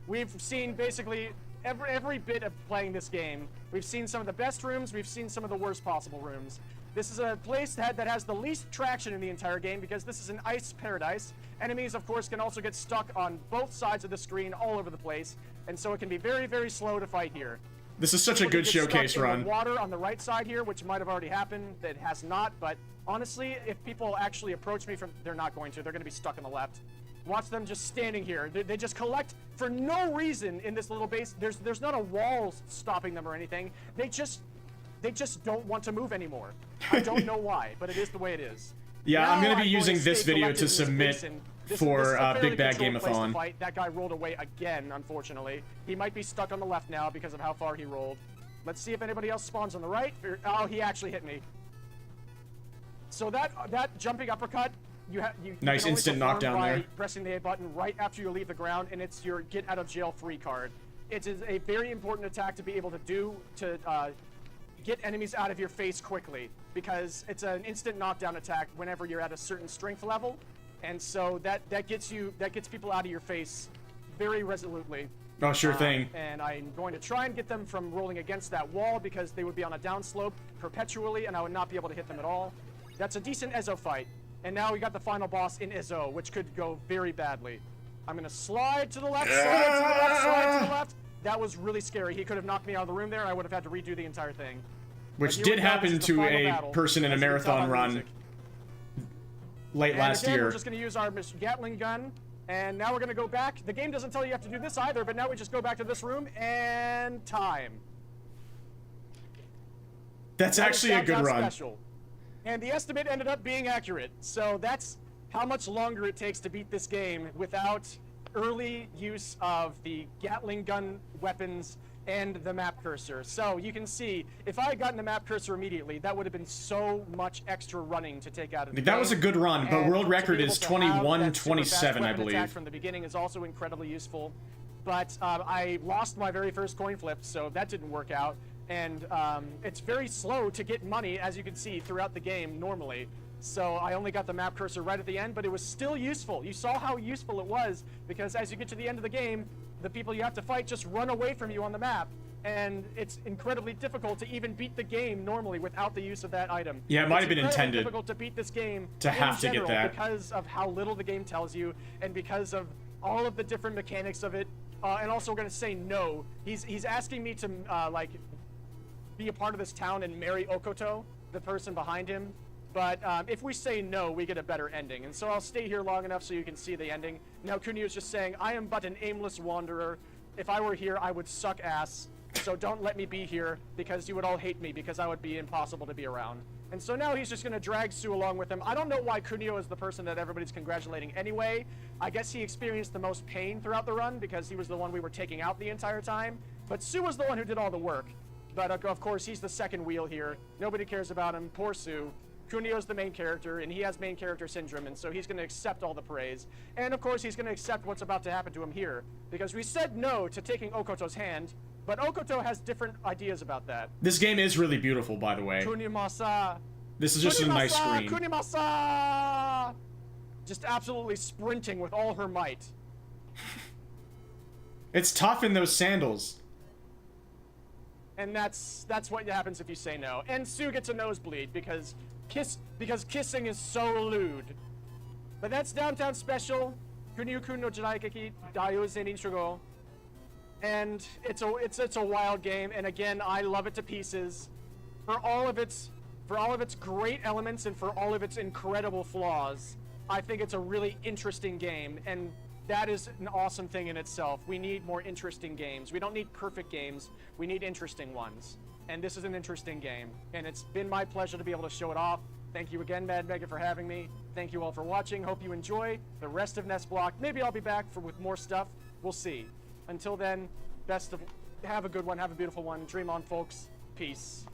We've seen basically every bit of playing this game. We've seen some of the best rooms, we've seen some of the worst possible rooms. This is a place that has the least traction in the entire game because this is an ice paradise. Enemies, of course, can also get stuck on both sides of the screen all over the place, and so it can be very, very slow to fight here. This is such a We're good gonna get showcase stuck in run. the water on the right side here, which might have already happened. That has not, but honestly, if people actually approach me from, they're not going to. They're going to be stuck on the left. Watch them just standing here. They just collect for no reason in this little base. There's not a wall stopping them or anything. They just don't want to move anymore. I don't know why, but it is the way it is. Yeah, Now I'm gonna be using stay this video collected to in this submit basin. This for is a fairly Big Bad controlled place to Game-a-thon. fight. That guy rolled away again, unfortunately. He might be stuck on the left now because of how far he rolled. Let's see if anybody else spawns on the right. Oh, he actually hit me. So that jumping uppercut, you Nice can only instant perform knockdown by there. pressing the A button right after you leave the ground, and it's your get out of jail free card. It is a very important attack to be able to do to get enemies out of your face quickly, because it's an instant knockdown attack whenever you're at a certain strength level, and so that gets people out of your face very resolutely. Oh, sure thing. And I'm going to try and get them from rolling against that wall because they would be on a downslope perpetually, and I would not be able to hit them at all. That's a decent Ezo fight. And now we got the final boss in Ezo, which could go very badly. I'm going to slide to the left, slide to the left, slide to the left. That was really scary. He could have knocked me out of the room there, and I would have had to redo the entire thing. Which But did here we go. This happen is the to final a battle. person in a As you can tell by marathon the run music. late And last again, year. we're just going to use our Gatling gun. And now we're going to go back. The game doesn't tell you have to do this either, but now we just go back to this room and time. That's That is actually a good Downtown run. Special. And the estimate ended up being accurate. So that's how much longer it takes to beat this game without early use of the Gatling gun weapons and the map cursor. So you can see, if I had gotten the map cursor immediately, that would have been so much extra running to take out of the game. That was a good run, but And world to be record able is to have that super fast 21-27, I weapon attack believe. from the beginning is also incredibly useful. But I lost my very first coin flip, so that didn't work out. And it's very slow to get money, as you can see, throughout the game normally. So I only got the map cursor right at the end, but it was still useful. You saw how useful it was, because as you get to the end of the game, the people you have to fight just run away from you on the map. And it's incredibly difficult to even beat the game normally without the use of that item. Yeah, it might have been It's intended difficult to beat this game to in have to get general that. because of how little the game tells you, and because of all of the different mechanics of it. And also, we're gonna say no. He's asking me to like be a part of this town and marry Okoto, the person behind him. But if we say no, we get a better ending. And so I'll stay here long enough so you can see the ending. Now Kunio is just saying, I am but an aimless wanderer. If I were here, I would suck ass. So don't let me be here, because you would all hate me, because I would be impossible to be around. And so now he's just going to drag Sue along with him. I don't know why Kunio is the person that everybody's congratulating anyway. I guess he experienced the most pain throughout the run, because he was the one we were taking out the entire time. But Sue was the one who did all the work. But of course, he's the second wheel here. Nobody cares about him. Poor Sue. Kunio's the main character, and he has main character syndrome, and so he's going to accept all the praise. And of course, he's going to accept what's about to happen to him here, because we said no to taking Okoto's hand, but Okoto has different ideas about that. This game is really beautiful, by the way. Kunimasa! This is just a nice screen. Kunimasa! Just absolutely sprinting with all her might. It's tough in those sandals. And that's what happens if you say no. And Sue gets a nosebleed because kissing is so lewd. But that's Downtown Special. Kunio-kun no Jiraikeki Daio Zenin Shugo. And it's a wild game, and again, I love it to pieces. For all of its great elements and for all of its incredible flaws, I think it's a really interesting game, and that is an awesome thing in itself. We need more interesting games. We don't need perfect games. We need interesting ones. And this is an interesting game, and it's been my pleasure to be able to show it off. Thank you again, Mad Mega, for having me. Thank you all for watching. Hope you enjoy the rest of NES Block. Maybe I'll be back with more stuff. We'll see. Until then, have a good one, have a beautiful one. Dream on, folks. Peace.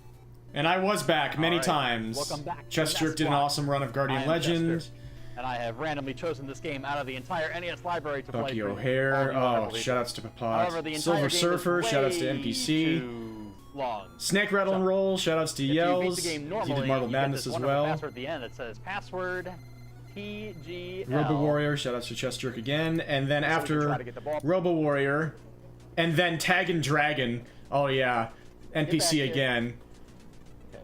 And I was back many right. times. Welcome back to Chess NES Jerk did an Block. awesome run of I Guardian am Legend. Chester, and I have randomly chosen this game out of the entire NES library to play. Bucky for you. O'Hare. All you will ever Oh, believe. shoutouts to However, the Papat. entire Silver game is Surfer. Shoutouts to way NPC. too long. Snake Rattle and Roll. Shoutouts to If you beat Yells. the game He normally, did Marble you get Madness this as wonderful well. password at the end that says password TGL. Robo Warrior. Shoutouts to Chess Jerk again. And then So we can after try to get the ball. Robo Warrior, and then Tag and Dragon. Oh yeah, NPC back here. again. Okay.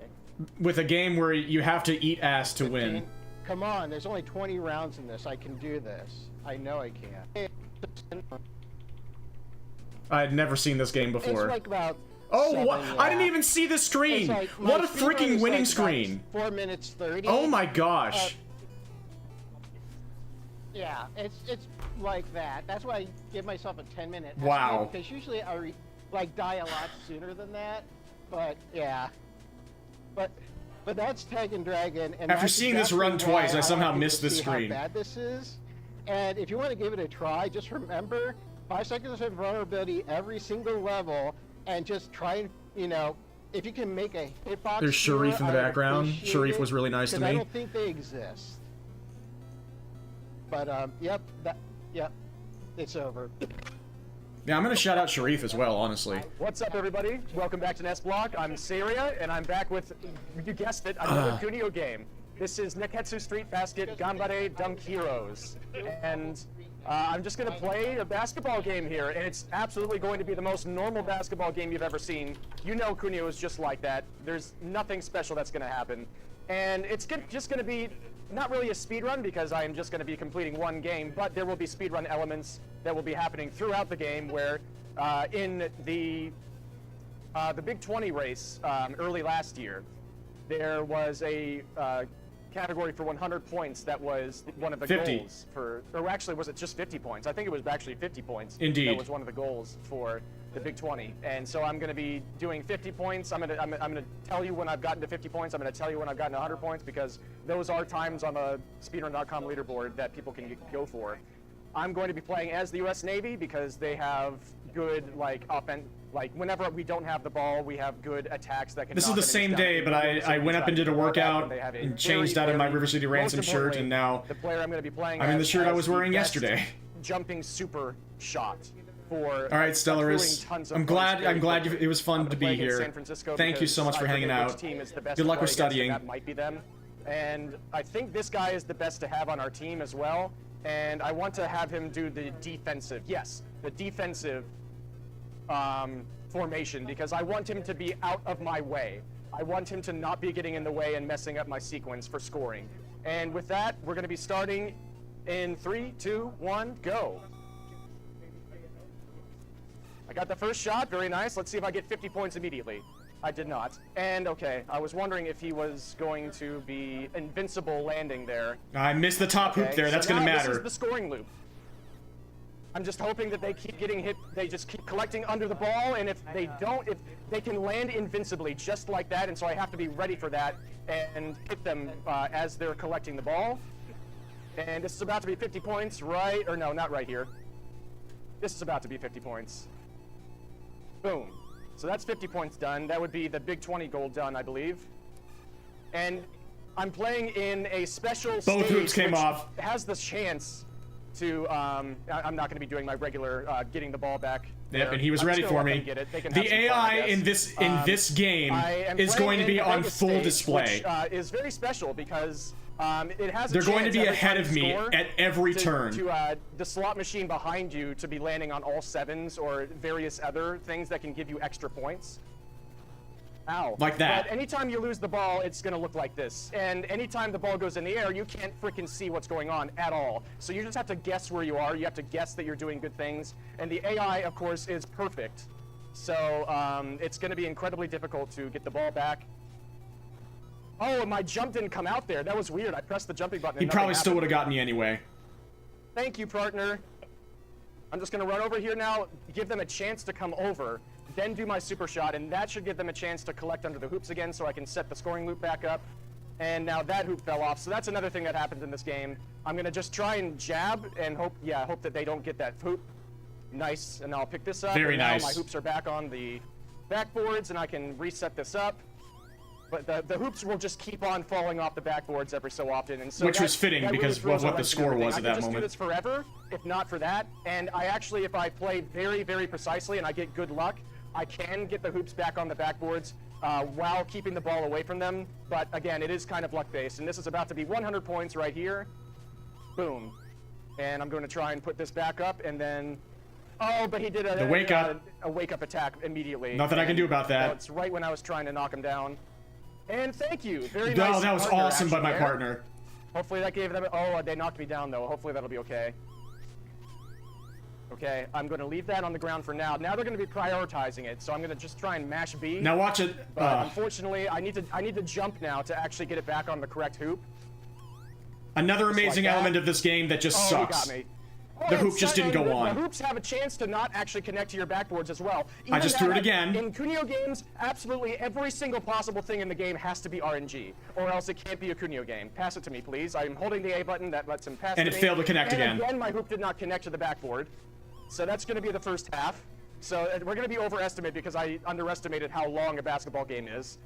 With a game where you have to eat ass to win. Come on, there's only 20 rounds in this. I can do this. I know I can. I'd never seen this game It's before. like about Oh, 7, what? yeah. I didn't even see the screen. It's like, What my a speed run freaking is winning like screen. about 4 minutes 30. Oh my gosh. Yeah, it's like that. That's why I give myself a 10-minute. Wow. Because usually I like die a lot sooner than that. But yeah. But that's Tag and Dragon. And After that's seeing this exactly run twice, why I somehow want people missed to this see screen. How bad this is. And if you want to give it a try, just remember 5 seconds of vulnerability every single level, and just try and, you know, if you can make a hitbox. There's Sharif in the background. Sharif was really nice to me. I don't think they exist. But yep, it's over. Yeah, I'm gonna shout out Sharif as well, honestly. What's up, everybody? Welcome back to NES Block. I'm Saria, and I'm back with, you guessed it, another Kunio game. This is Neketsu Street Basket Gambare Dunk Heroes. And I'm just going to play a basketball game here, and it's absolutely going to be the most normal basketball game you've ever seen. You know Kunio is just like that. There's nothing special that's going to happen. And it's just going to be not really a speed run, because I am just going to be completing one game, but there will be speed run elements that will be happening throughout the game, where in the Big 20 race early last year, there was a category for 100 points that was one of the 50. goals for, or actually was it just 50 points? I think it was actually 50 points. Indeed. That was one of the goals for the Big 20. And so I'm going to be doing 50 points. I'm going to tell you when I've gotten to 50 points. I'm going to tell you when I've gotten to 100 points, because those are times on the speedrun.com leaderboard that people can go for. I'm going to be playing as the US Navy because they have good, like, whenever we don't have the ball, we have good attacks that can. This is the same day, but I went up and did a workout and changed out of my River City Ransom shirt, and now the player I'm going to be playing I'm in the shirt I was wearing best yesterday. Jumping super shot for. All right, Stellaris. I'm glad it was fun to be here. Thank you so much for hanging out. Good luck with studying. That might be them. And I think this guy is the best to have on our team as well. And I want to have him do the defensive. Yes, the defensive formation, because I want him to be out of my way. I want him to not be getting in the way and messing up my sequence for scoring. And with that, we're going to be starting in 3, 2, 1, go. I got the first shot, very nice. Let's see if I get 50 points immediately. I did not. And okay, I was wondering if he was going to be invincible landing there. I missed the top hoop there. That's so going to now matter. This is the scoring loop. I'm just hoping that they keep getting hit, they just keep collecting under the ball, and if they don't, if they can land invincibly just like that, and so I have to be ready for that and hit them as they're collecting the ball. And this is about to be 50 points, right? Or no, not right here. This is about to be 50 points. Boom. So that's 50 points done. That would be the Big 20 goal done, I believe. And I'm playing in a special stage. Both hoops came which off. Has the chance to, I'm not going to be doing my regular getting the ball back. Yep, and he was ready for me. The AI in this game is going to be on full display. Which is very special because it has. They're going to be ahead of me at every turn. The slot machine behind you to be landing on all 7s or various other things that can give you extra points. Ow. Like that. But anytime you lose the ball, it's going to look like this. And anytime the ball goes in the air, you can't freaking see what's going on at all. So you just have to guess where you are. You have to guess that you're doing good things. And the AI, of course, is perfect. So it's going to be incredibly difficult to get the ball back. Oh, my jump didn't come out there. That was weird. I pressed the jumping button. He probably still would have got me anyway. Thank you, partner. I'm just going to run over here now, give them a chance to come over, then do my super shot, and that should give them a chance to collect under the hoops again so I can set the scoring loop back up. And now that hoop fell off, so that's another thing that happens in this game. I'm going to just try and jab and hope that they don't get that hoop. Nice, and I'll pick this up. Very nice. Now my hoops are back on the backboards, and I can reset this up. But the hoops will just keep on falling off the backboards every so often, and so which was fitting because of what the score was at that moment. I can just do this forever, if not for that. And I actually, if I play very, very precisely and I get good luck, I can get the hoops back on the backboards while keeping the ball away from them. But again, it is kind of luck-based, and this is about to be 100 points right here. Boom. And I'm going to try and put this back up, and then. Oh, but he did a wake-up attack immediately. Nothing I can do about that. It's right when I was trying to knock him down. And thank you. Very nice. No, that was awesome by my partner. Hopefully that gave them. Oh, they knocked me down though. Hopefully that'll be okay. Okay, I'm going to leave that on the ground for now. Now they're going to be prioritizing it, so I'm going to just try and mash B. Now watch it. But unfortunately, I need to jump now to actually get it back on the correct hoop. Another amazing element of this game that just sucks. He got me. The hoop just didn't go on. The hoops have a chance to not actually connect to your backboards as well. I just threw it again. In Kunio games, absolutely every single possible thing in the game has to be RNG, or else it can't be a Kunio game. Pass it to me, please. I'm holding the A button that lets him pass and to me. it failed to connect again. Again, my hoop did not connect to the backboard. So that's going to be the first half. So we're going to be overestimated because I underestimated how long a basketball game is.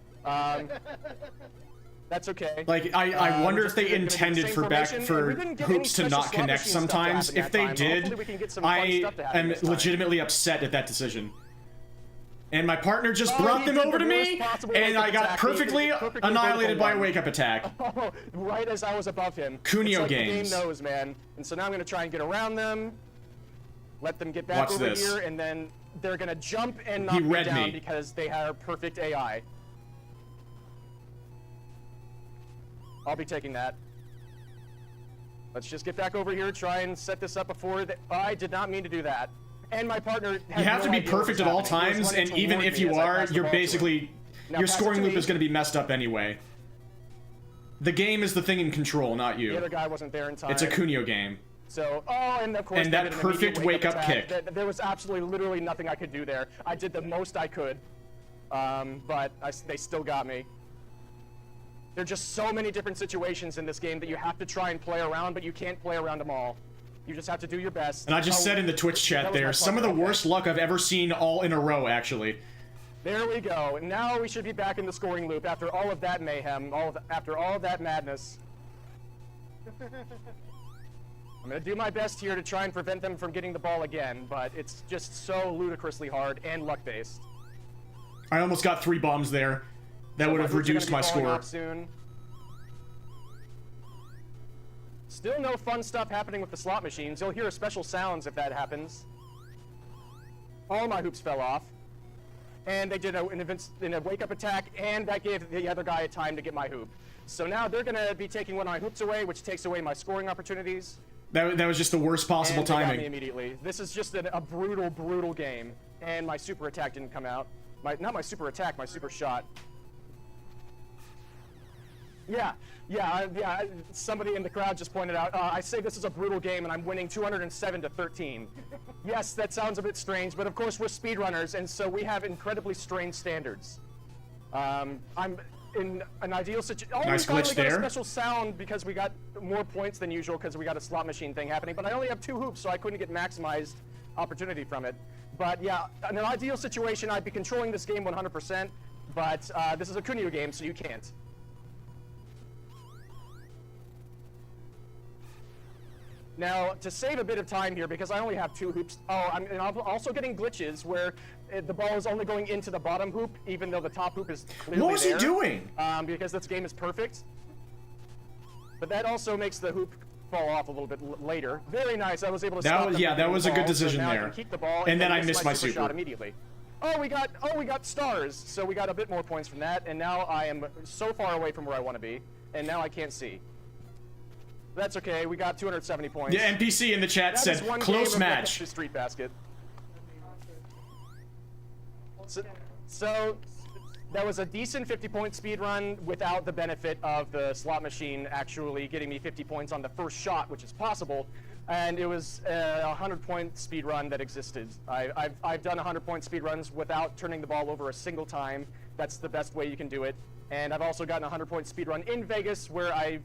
That's okay. Like, I wonder if they intended for hoops to not connect sometimes. If they did, I am legitimately upset at that decision. And my partner just brought them over to me, and I got perfectly annihilated by a wake-up attack. Oh, right as I was above him. Kunio games. The game knows, man. And so now I'm going to try and get around them, let them get back over here, and then they're going to jump and knock me down because they have perfect AI. I'll be taking that. Let's just get back over here, try and set this up before I did not mean to do that. And my partner You have to be perfect at all times, and even if you are, you're basically... Your scoring loop is going to be messed up anyway. The game is the thing in control, not you. The other guy wasn't there in time. It's a Kunio game. So, and of course... And that perfect wake-up kick. There was absolutely, literally nothing I could do there. I did the most I could. But they still got me. There are just so many different situations in this game that you have to try and play around, but you can't play around them all. You just have to do your best. And I just said in the Twitch chat there, some of the worst luck I've ever seen all in a row, actually. There we go. And now we should be back in the scoring loop after all of that mayhem, after all of that madness. I'm going to do my best here to try and prevent them from getting the ball again, but it's just so ludicrously hard and luck-based. I almost got 3 bombs there. That would have reduced my score. Soon. Still no fun stuff happening with the slot machines. You'll hear special sounds if that happens. All my hoops fell off. And they did a wake-up attack, and that gave the other guy a time to get my hoop. So now they're going to be taking one of my hoops away, which takes away my scoring opportunities. That was just the worst possible timing. Got me immediately. This is just a brutal, brutal game. And my super attack didn't come out. Not my super attack, my super shot. Yeah. Somebody in the crowd just pointed out, I say this is a brutal game and I'm winning 207-13. Yes, that sounds a bit strange, but of course we're speedrunners, and so we have incredibly strange standards. I'm in an ideal situation. Nice glitch there. We got a special sound because we got more points than usual because we got a slot machine thing happening, but I only have 2 hoops, so I couldn't get maximized opportunity from it. But yeah, in an ideal situation, I'd be controlling this game 100%, but this is a Kunio game, so you can't. Now, to save a bit of time here, because I only have 2 hoops, I'm also getting glitches where the ball is only going into the bottom hoop, even though the top hoop is clearly there. What was he doing? Because this game is perfect. But that also makes the hoop fall off a little bit later. Very nice. I was able to stop them. Yeah, that was a good decision so now there. I can keep the ball and then I missed my super shot immediately. We got stars. So we got a bit more points from that, and now I am so far away from where I want to be, and now I can't see. That's okay. We got 270 points. Yeah, NPC in the chat said close match. Street basket. So that was a decent 50-point speed run without the benefit of the slot machine actually getting me 50 points on the first shot, which is possible. And it was a 100-point speed run that existed. I've done 100-point speed runs without turning the ball over a single time. That's the best way you can do it. And I've also gotten a 100-point speed run in Vegas where I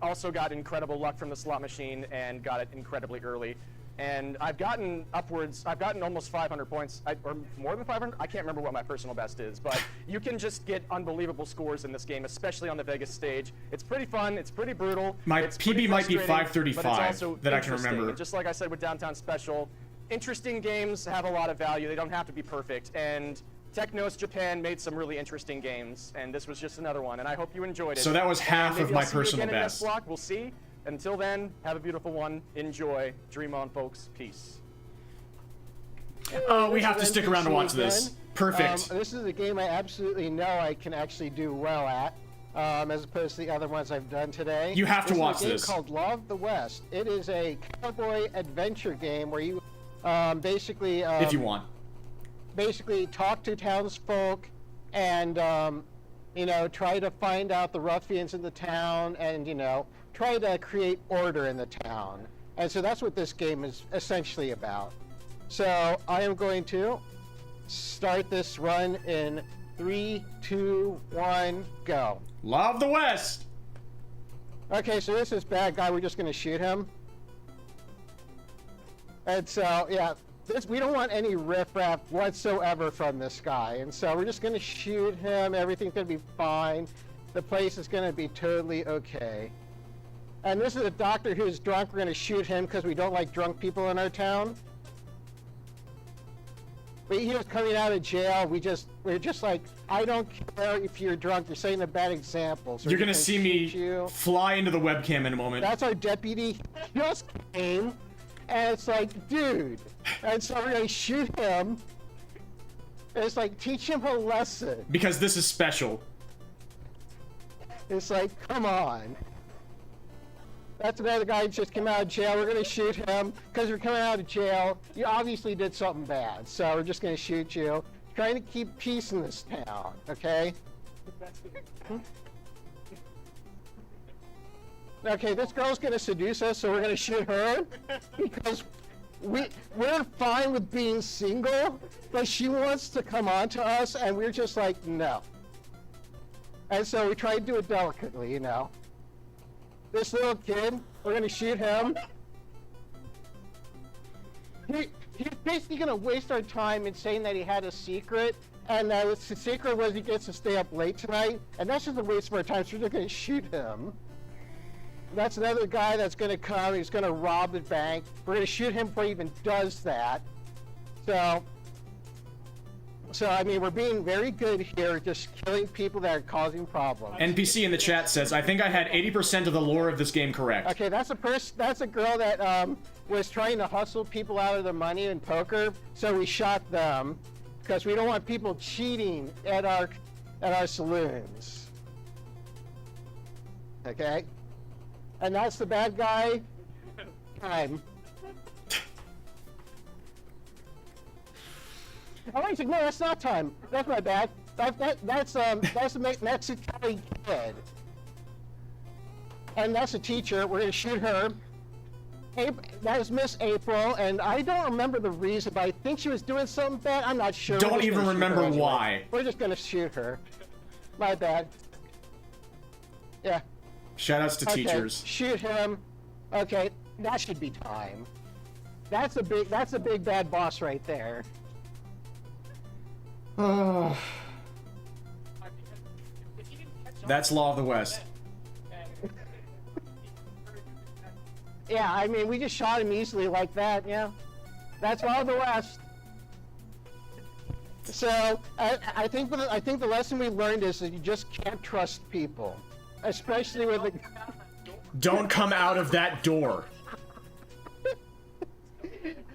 also got incredible luck from the slot machine and got it incredibly early. And I've gotten almost 500 points, or more than 500? I can't remember what my personal best is, but you can just get unbelievable scores in this game, especially on the Vegas stage. It's pretty fun, it's pretty brutal. My PB might be 535 that I can remember. And just like I said with Downtown Special, interesting games have a lot of value. They don't have to be perfect. And Technos Japan made some really interesting games, and this was just another one, and I hope you enjoyed it. So that was half of my personal best. best. Block. We'll see. Until then, have a beautiful one. Enjoy. Dream on, folks. Peace. We have to stick around to watch this. Perfect. This is a game I absolutely know I can actually do well at, as opposed to the other ones I've done today. You have to watch this. this. It's a game called Law of the West. It is a cowboy adventure game where you Basically, if you want. basically talk to townsfolk and you know, try to find out the ruffians in the town and, you know, try to create order in the town. And so that's what this game is essentially about. So I am going to start this run in 3, 2, 1, go. Law of the West! Okay, so this is bad guy. We're just going to shoot him. And so, yeah, we don't want any riffraff whatsoever from this guy. And so we're just going to shoot him. Everything's going to be fine. The place is going to be totally okay. And this is a doctor who's drunk. We're going to shoot him because we don't like drunk people in our town. But he was coming out of jail. We're just like, I don't care if you're drunk. You're setting a bad example. So You're gonna see me fly into the webcam in a moment. That's our deputy. He just came. And it's like, dude. And so we're gonna shoot him. And it's like, teach him a lesson. Because this is special. It's like, come on. That's another guy who just came out of jail. We're gonna shoot him because you're coming out of jail. You obviously did something bad, so we're just gonna shoot you. Trying to keep peace in this town, okay? Okay, this girl's gonna seduce us, so we're gonna shoot her because we're fine with being single, but she wants to come on to us, and we're just like, no. And so we try to do it delicately, you know. This little kid, we're gonna shoot him. He's basically gonna waste our time in saying that he had a secret, and that the secret was he gets to stay up late tonight, and that's just a waste of our time, so we're just gonna shoot him. That's another guy that's gonna come, he's gonna rob the bank. We're gonna shoot him before he even does that. So I mean, we're being very good here, just killing people that are causing problems. NPC in the chat says, I think I had 80% of the lore of this game correct. Okay, that's a girl that was trying to hustle people out of their money in poker, so we shot them because we don't want people cheating at our saloons. Okay, and that's the bad guy. Time. Oh, wait, no, that's not time. That's my bad. That's the Mexican kid. And that's a teacher. We're gonna shoot her. That is Miss April, and I don't remember the reason, but I think she was doing something bad. I'm not sure. Don't even remember why. We're just gonna shoot her. My bad. Yeah. Shoutouts to teachers. Shoot him. Okay, that should be time. That's a big bad boss right there. That's Law of the West. Yeah, I mean, we just shot him easily like that, yeah. That's Law of the West. So, I think the lesson we learned is that you just can't trust people. Especially with the... Don't come out of that door.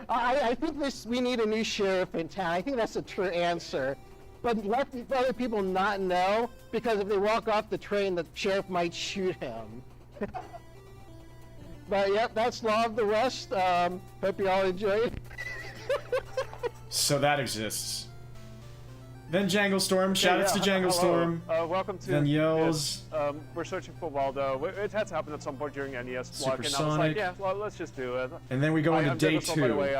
I think we need a new sheriff in town. I think that's a true answer. But let other people not know, because if they walk off the train, the sheriff might shoot him. But yep, that's Law of the West. Hope you all enjoy it. So that exists. Then Jangle Storm. Shoutouts to Jangle Storm. Welcome to. Then Yells. We're searching for Waldo. It had to happen at some point during NES Block, and I was Supersonic. like, yeah, well, let's just do it. And then we go into I'm day Douglas, 2. by the way,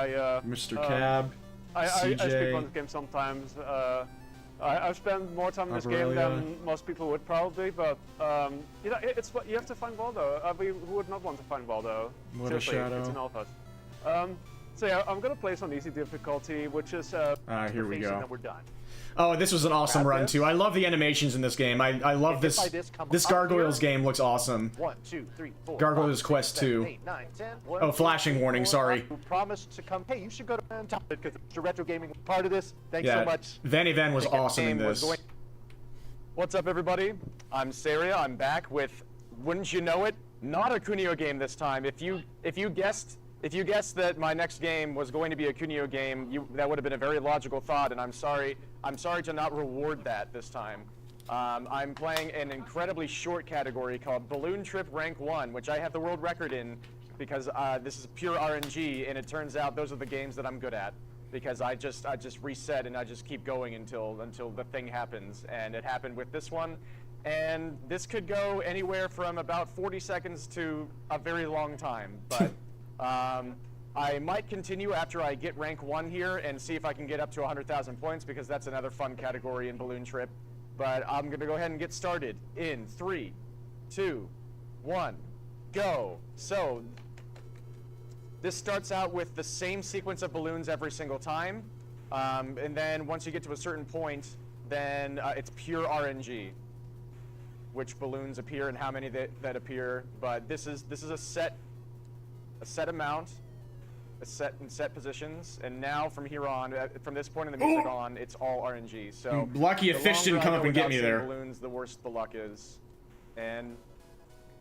Mr. Cab. I speak on CJ. this game sometimes. I've spent more time in this game Aurelia. than most people would probably, but you know, you have to find Waldo. Who would not want to find Waldo? What a Seriously, shadow. it's in all of us. So yeah, I'm gonna play this on easy difficulty, which is Here we go. that we're done. Oh, this was an awesome run too. I love the animations in this game. I love this. This Gargoyles game looks awesome. 1, 2, 3, 4. Gargoyles Quest 2. 8, 9, 10. Oh, flashing warning, sorry. Who promised to come? Hey, you should go to Top because the retro gaming was part of this. Thanks Yeah, so much. Vanny Van was awesome in this. What's up, everybody? I'm Saria. I'm back with, wouldn't you know it, not a Kunio game this time. If you guessed that my next game was going to be a Kunio game, that would have been a very logical thought, and I'm sorry to not reward that this time. I'm playing an incredibly short category called Balloon Trip Rank 1, which I have the world record in because this is pure RNG, and it turns out those are the games that I'm good at. Because I just reset and I just keep going until the thing happens, and it happened with this one, and this could go anywhere from about 40 seconds to a very long time. But I might continue after I get rank 1 here and see if I can get up to 100,000 points, because that's another fun category in Balloon Trip. But I'm gonna go ahead and get started in 3, 2, 1, go. So. This starts out with the same sequence of balloons every single time, and then once you get to a certain point, then it's pure RNG, which balloons appear and how many that appear. But this is a set amount, a set positions, and now from here on, from this point in the music on, it's all RNG. So lucky a fish didn't come up and get me there. Balloons, the worse the luck is, and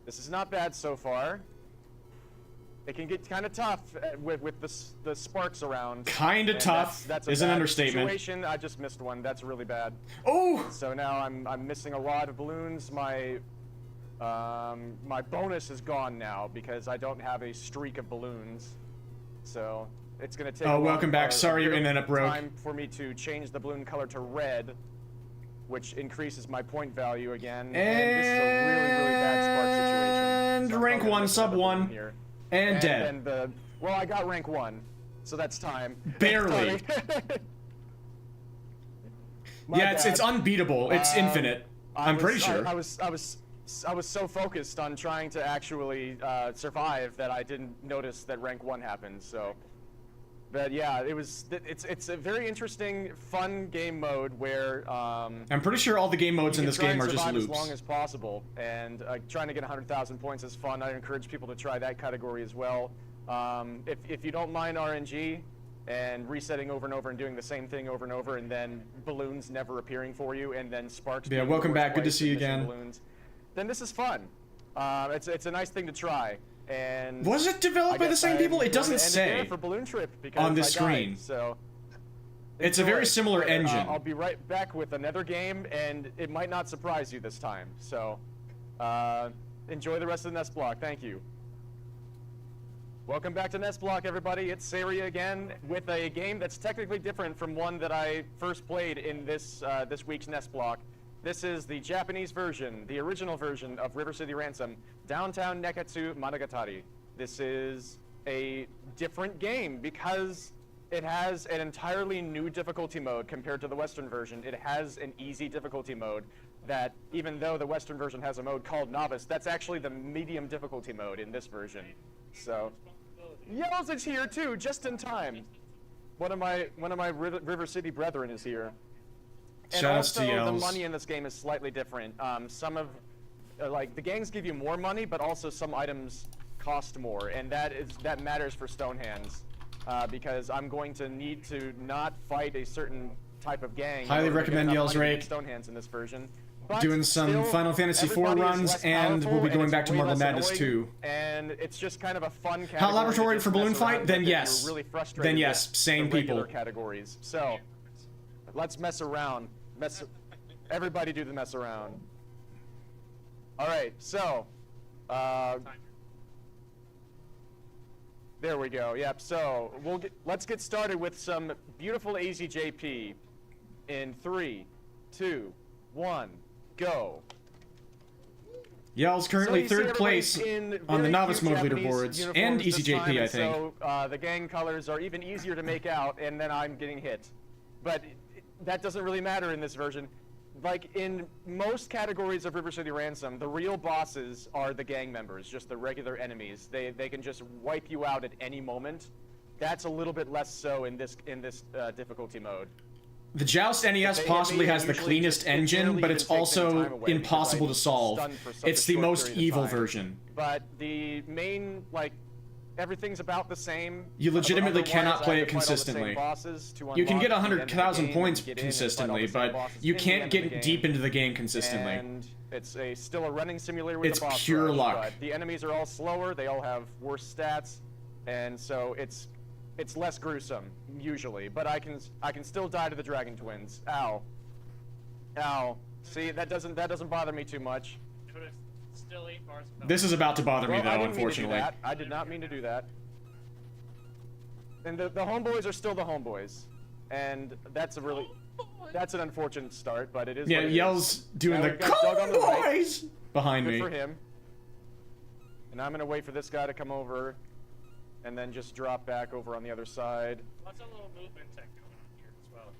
this is not bad so far. It can get kind of tough with the sparks around. Kind of tough is an understatement. Situation. I just missed one. That's really bad. Oh! So now I'm missing a lot of balloons. My bonus is gone now because I don't have a streak of balloons. So it's gonna take. Oh, welcome back. Sorry your internet broke. Time for me to change the balloon color to red, which increases my point value again. And this is a really bad spark situation. And So rank 1, sub 1. Here. And dead. Well, I got rank 1, so that's time. Barely. Yeah, it's unbeatable. It's infinite. I'm pretty sure. I was so focused on trying to actually survive that I didn't notice that rank 1 happened. So, but yeah, it's a very interesting, fun game mode where I'm pretty sure all the game modes in this game are just loops. As long as possible, and trying to get 100,000 points is fun. I encourage people to try that category as well. If you don't mind RNG and resetting over and over and doing the same thing over and over, and then balloons never appearing for you, and then sparks. Yeah, welcome back. Good to see you again. Balloons, then this is fun. It's a nice thing to try. And was it developed by the same people? It doesn't say for Balloon Trip because on the screen. Died, so it's a very similar engine. I'll be right back with another game, and it might not surprise you this time. So enjoy the rest of the NES Block. Thank you. Welcome back to NES Block, everybody. It's Saria again with a game that's technically different from one that I first played in this week's NES Block. This is the Japanese version, the original version of River City Ransom, Downtown Neketsu Monogatari. This is a different game because it has an entirely new difficulty mode compared to the Western version. It has an easy difficulty mode that, even though the Western version has a mode called Novice, that's actually the medium difficulty mode in this version. So, Yells is here too, just in time. One of my River City brethren is here. And also, the money in this game is slightly different. Some of, the gangs give you more money, but also some items cost more, and that matters for Stonehands, because I'm going to need to not fight a certain type of gang. Highly recommend Yells Rake. Stonehands in this version. Doing some Final Fantasy IV runs, and we'll be going back to Marble Madness 2. And it's just kind of a fun category. Hot Laboratory for Balloon Fight? Then yes. Really then yes, same people. Categories. So, let's mess around. Everybody do the mess around. All right, so there we go. Yep. So let's get started with some beautiful AZJP in 3, 2, 1, go. Yell's currently third place on the novice mode leaderboards and EasyJP, I think. So the gang colors are even easier to make out, and then I'm getting hit. But that doesn't really matter in this version. Like in most categories of River City Ransom, the real bosses are the gang members, just the regular enemies. They can just wipe you out at any moment. That's a little bit less so in this difficulty mode. The Joust NES possibly has the cleanest engine, but it's also impossible to solve. It's the most evil version. But the main, everything's about the same. You legitimately cannot play it consistently. You can get 100,000 points consistently, but you can't get deep into the game consistently. And it's still a running simulator with it's pure luck. But the enemies are all slower, they all have worse stats, and so it's less gruesome usually. But I can still die to the Dragon Twins. Ow. Ow. See, that doesn't bother me too much. Still 8 bars. This is about to bother me, Well, I though, didn't mean to do unfortunately. that. I did not mean to do that. And the homeboys are still the homeboys. And that's an unfortunate start, but it is Yeah, what it Yell's is. doing Now the we've got Doug on the right. boys behind Good me. for him. And I'm gonna wait for this guy to come over, and then just drop back over on the other side. Lots of little movement tech going on here as well.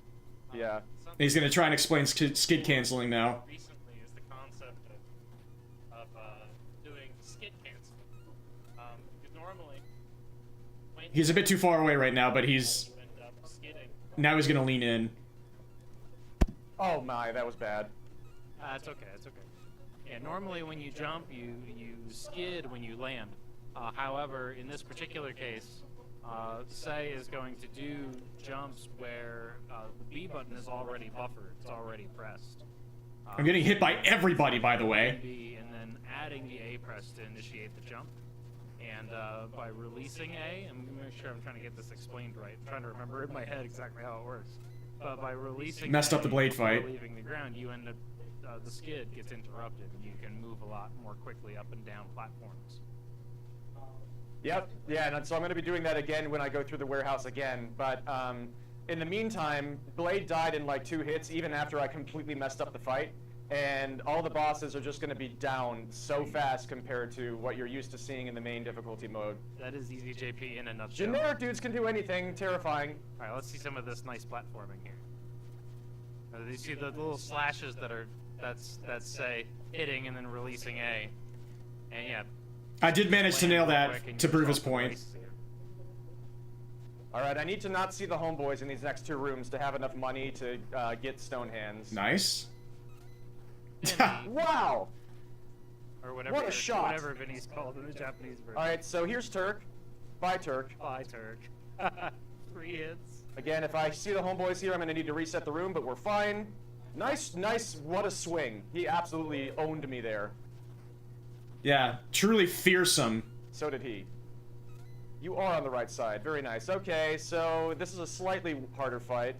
Yeah. He's gonna try and explain skid canceling now. Recently is the concept of doing skid canceling. Because normally, when He's a bit too far away right now, but he's... you end up skidding. Now he's gonna lean in. Oh my, that was bad. It's okay, it's okay. Yeah, normally when you jump, you skid when you land. However, in this particular case, Say is going to do jumps where the B button is already buffered, it's already pressed. I'm getting hit by everybody, by the way. B, and then adding the A press to initiate the jump. And by releasing A, I'm gonna make sure I'm trying to get this explained right. I'm trying to remember in my head exactly how it works. But by releasing Messed up the blade before fight. leaving the ground, you end up the skid gets interrupted, and you can move a lot more quickly up and down platforms. Yep. Yeah, and so I'm going to be doing that again when I go through the warehouse again. But in the meantime, Blade died in like 2 hits, even after I completely messed up the fight. And all the bosses are just going to be down so fast compared to what you're used to seeing in the main difficulty mode. That is EZJP in a nutshell. Generic dudes can do anything. Terrifying. All right, let's see some of this nice platforming here. You see the little slashes that's say hitting and then releasing A, and yeah. I did manage to nail land quick that and to you prove just his off the point. races here. All right, I need to not see the homeboys in these next 2 rooms to have enough money to get stone hands. Nice. Wow! Or whatever. What a shot. Whatever Vinny's called in the Japanese version. All right, so here's Turk. Bye, Turk. Bye, Turk. 3 hits. Again, if I see the homeboys here, I'm going to need to reset the room, but we're fine. Nice, what a swing. He absolutely owned me there. Yeah, truly fearsome. So did he. You are on the right side. Very nice. Okay, so this is a slightly harder fight.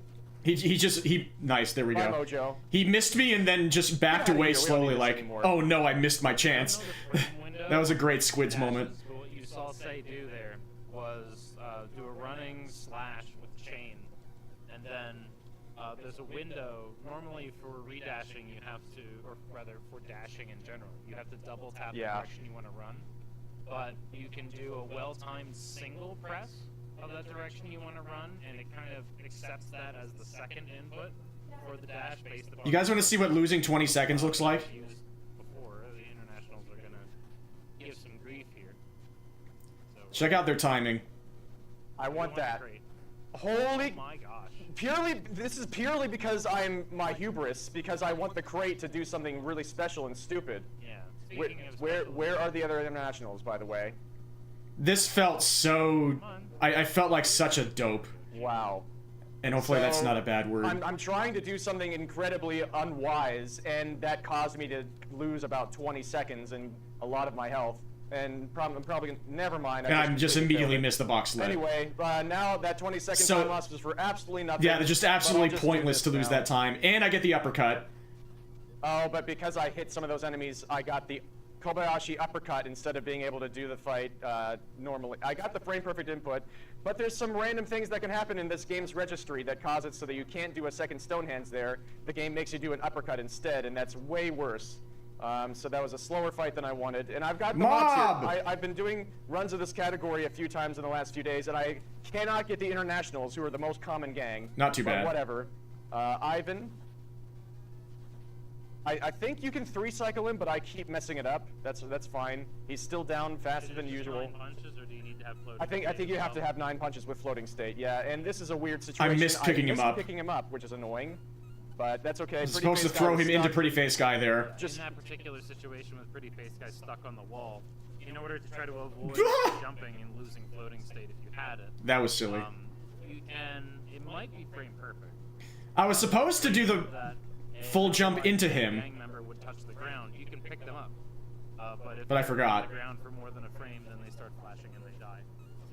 Nice, there we Bye, go. Mojo. He missed me and then just backed Get outta away here, we don't slowly need this like, anymore. oh no, I missed my chance. That was a great Squids moment. But what you saw Say do there was do a running slash with chain, and then there's a window. Normally for redashing you have to, or rather for dashing in general, you have to double tap the direction you want to run. But you can do a well-timed single press of that direction you want to run, and it kind of accepts that as the second input for the dash based upon... You guys want to see what losing 20 seconds looks like? Before, the internationals are going to give some grief here. So, Check out their timing. I want that. Great. Holy... Oh my gosh. This is purely because I'm my hubris, because I want the crate to do something really special and stupid. Yeah. Where, Speaking of where, special, where are the other internationals, by the way? This felt so... come on. I felt like such a dope. Wow. And hopefully that's So, not a bad word. I'm trying to do something incredibly unwise, and that caused me to lose about 20 seconds and a lot of my health. And I'm probably never mind. And I just completely immediately failed it. missed the box sled. Anyway, now that 20-second So- time loss was for absolutely nothing. Yeah, they're just but I'll absolutely just do pointless this to lose now. that time. And I get the uppercut. Oh, but because I hit some of those enemies, I got the Kobayashi uppercut instead of being able to do the fight normally. I got the frame perfect input, but there's some random things that can happen in this game's registry that cause it so that you can't do a second stone hands there. The game makes you do an uppercut instead, and that's way worse. So that was a slower fight than I wanted, and I've got the mods Mob! here. I've been doing runs of this category a few times in the last few days, and I cannot get the internationals, who are the most common gang. Not too but bad. Whatever. Ivan. I think you can 3-cycle him, but I keep messing it up. That's fine. He's still down faster than usual. 9 punches, or do you need to have floating I think state you as have to well? have 9 punches with floating state. Yeah, and this is a weird situation. missed picking him up. Picking him up, which is annoying, but that's okay. I'm supposed to throw him into Pretty Face Guy there. Just- in that particular situation with Pretty Face Guy stuck on the wall, in order to try to avoid jumping and losing floating state if you had it, That was silly. you can. It might be frame perfect. I was supposed to do the That a full jump otherwise into him. gang member would touch the ground. You can pick them up, but if But I they're forgot. on the ground for more than a frame, then they start flashing and they die.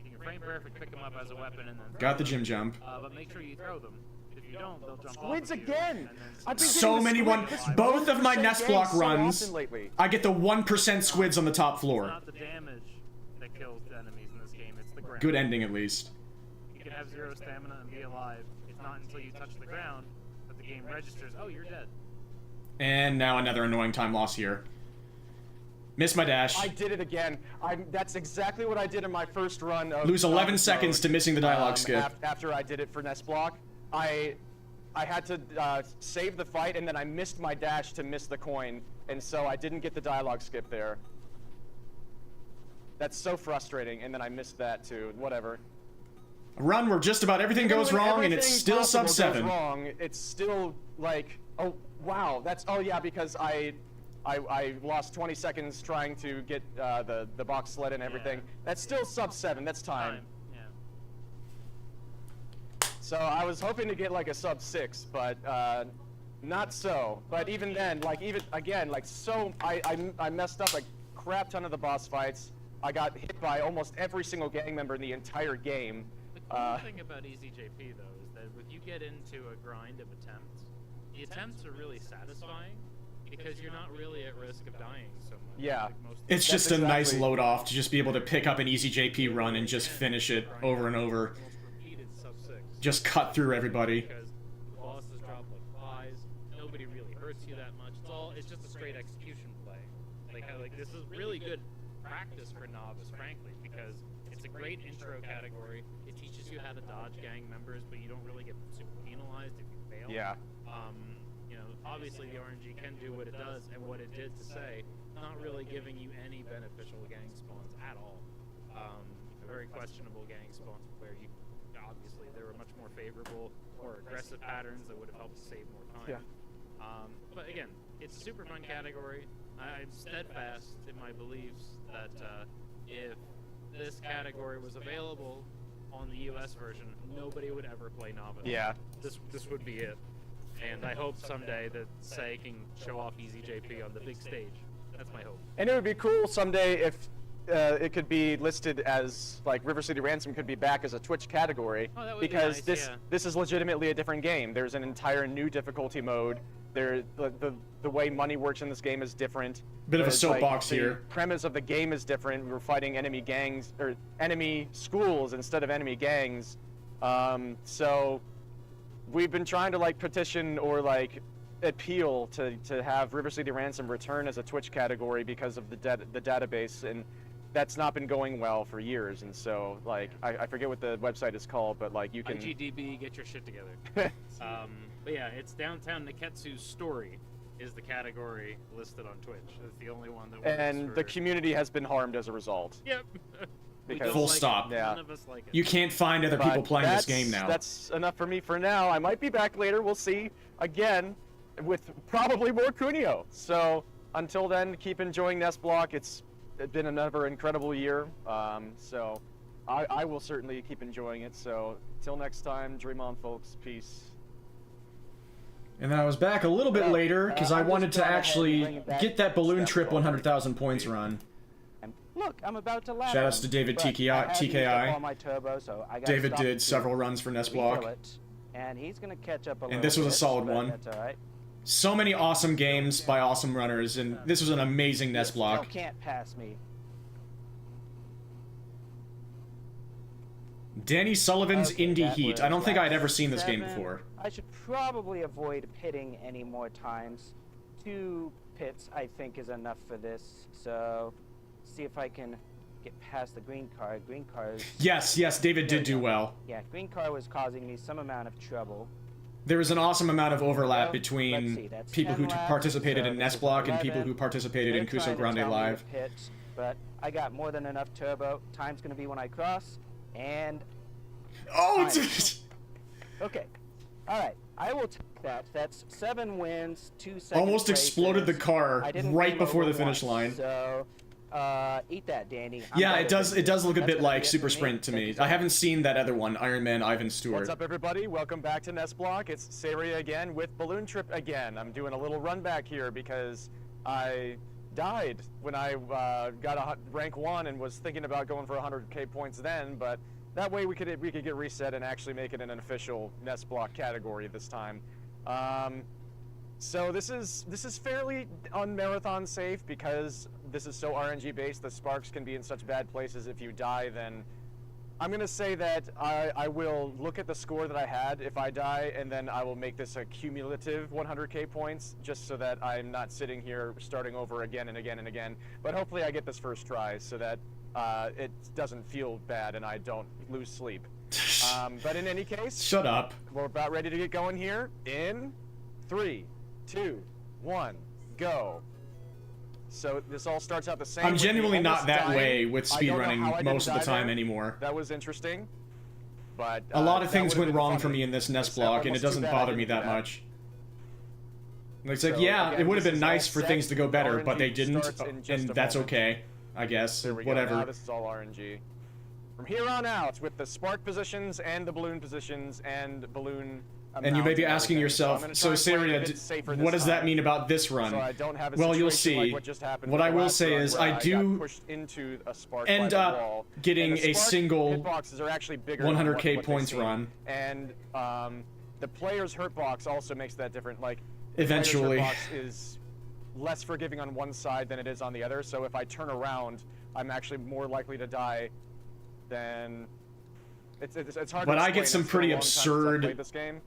You can frame perfect, pick them up as a weapon, and then Got the throw them, gym jump. But make sure you throw them. If you don't, they'll jump Squids off of you, again! and then I've been So getting many the one. squid- this Both of my 1% NES gang Block so runs, often lately. I get the 1% squids on the top It's floor. not the damage that kills the enemies in this game, it's the ground. Good ending, at least. You can have 0 stamina and be alive. It's not until you touch the ground that the game registers, oh, you're dead. And now another annoying time loss here. Missed my dash. I did it again. That's exactly what I did in my first run of Lose 11 Novice seconds mode, to missing the dialogue skip. After I did it for NES Block, I had to save the fight, and then I missed my dash to miss the coin, and so I didn't get the dialogue skip there. That's so frustrating, and then I missed that too. Whatever. A run where just about everything Even goes when wrong, and it's everything still possible sub 7. goes wrong, it's still like, oh wow, that's yeah, because I lost 20 seconds trying to get the box sled and everything. Yeah. That's still sub 7. That's time. Yeah. So I was hoping to get like a sub 6, but not so. But even then, like I messed up a crap ton of the boss fights. I got hit by almost every single gang member in the entire game. The cool thing about EasyJP though is that if you get into a grind of attempts, the attempts are really satisfying because you're not really at risk of dying so much. Yeah. Like most It's That's just a nice exactly- load off to just be able to pick up an easy JP run and just finish it over and over. Almost repeated sub 6. Just cut through everybody. Because the bosses drop like flies. Nobody really hurts you that much. It's just a straight execution play. Like this is really good practice for novice, frankly, because it's a great intro category. It teaches you how to dodge gang members, but you don't really get super penalized if you fail. Yeah. You know, obviously the RNG can do what it does and what it did to say, not really giving you any beneficial gang spawns at all. Very questionable gang spawns where you obviously there were much more favorable or aggressive patterns that would have helped save more time. Yeah. But again, it's a super fun category. I'm steadfast in my beliefs that if this category was available on the US version, nobody would ever play novice. Yeah. This would be it. And I hope someday that Say can show off EasyJP on the big stage. That's my hope. And it would be cool someday if it could be listed as like River City Ransom could be back as a Twitch category, Oh, that would be because nice, yeah. this is legitimately a different game. There's an entire new difficulty mode. The way money works in this game is different. Bit of a There's, soapbox the here. premise of the game is different. We're fighting enemy gangs or enemy schools instead of enemy gangs. So we've been trying to like petition or like appeal to have River City Ransom return as a Twitch category because of the database, and that's not been going well for years. And so like I forget what the website is called, but like you can IGDB, get your shit together. But yeah, it's Downtown Neketsu's Story is the category listed on Twitch. It's the only one that works and for... the community has been harmed as a result. Yep. We Because- don't Full like it. stop. Yeah. None of us like it. You can't find other But people playing this that's- game now. That's enough for me for now. I might be back later. We'll see. Again, with probably more Cuneo. So until then, keep enjoying NES Block. It's been another incredible year. So I will certainly keep enjoying it. So till next time, dream on, folks. Peace. And then I was back a little bit Well, later because I I'm just wanted to going ahead and actually bring it back get that balloon step trip forward. 100,000 points run. Look, I'm about to laugh. Shoutouts to David but I have used up TKI. all my turbo, so I gotta David stop did to several runs for NES Block. refill it, and he's gonna catch up a And little this was a bit, solid but one. That's all right. So many awesome games by awesome runners, and this was an amazing NES Still Block. can't pass me. Danny Sullivan's Okay, Indie that Heat. was I don't think lap I'd ever seen this game 7. before. I should probably avoid pitting any more times. 2 pits, I think, is enough for this. So, see if I can get past the green car. Green car is... Yes, David did do well. Yeah, green car was causing me some amount of trouble. There was an awesome amount of overlap Well, let's see, between that's people who 10 laps, participated so in this NES is Block and people 11. who participated in They're Kuso trying to Grande tell me to Live. pit, but I got more than enough turbo. Time's gonna be when I cross, and Oh! okay. All right, I will take that. That's 7 wins, 2 seconds. Almost exploded the car I didn't right game before over the finish once, line. So, eat that, Danny. I'm Yeah, better it does. than It does you. look a That's bit gonna like be it Super for Sprint to Thank me. you so I haven't much. seen that other one, Iron Man Ivan Stewart. What's up, everybody? Welcome back to NES Block. It's Saria again with Balloon Trip again. I'm doing a little run back here because I died when I got a rank 1 and was thinking about going for 100k points then, but That way we could get reset and actually make it an official NES Block category this time. So this is fairly unmarathon safe because this is so RNG based. The sparks can be in such bad places. If you die, then I'm gonna say that I will look at the score that I had if I die, and then I will make this a cumulative 100k points, just so that I'm not sitting here starting over again and again and again. But hopefully I get this first try so that it doesn't feel bad and I don't lose sleep. But in any case, Shut up. we're about ready to get going here. In 3, 2, 1, go. So this all starts out the same. I'm with me genuinely not almost that dying. way with I don't know speedrunning how I didn't most of the die time there. anymore. That was interesting, but A lot of that things would've went been wrong for funny. me in this NES It's Block, and it almost too doesn't bad I bother me didn't do that much. It's like, So, yeah, again, it would have this been is nice all for set. things to go better, but they RNG didn't, starts in just and a that's moment. okay, I guess. There we go. Whatever. Now this is all RNG. From here on out, with the spark positions and the balloon positions and balloon And you may be asking yourself, so Saria, what does that mean about this run? So I don't have a Well, you'll situation see. like what just happened What with I the will last say run is where I got do pushed into a spark end by the up wall. getting And the a spark single hitboxes are actually bigger than 100k what they points seem. run. And the player's hurt box also makes that different. Like Eventually. the player's hurt box is less forgiving on one side than it is on the other. So if I turn around, I'm actually more likely to die than. It's hard. But to I get explain. some It's been a pretty long time since I've absurd, played this game.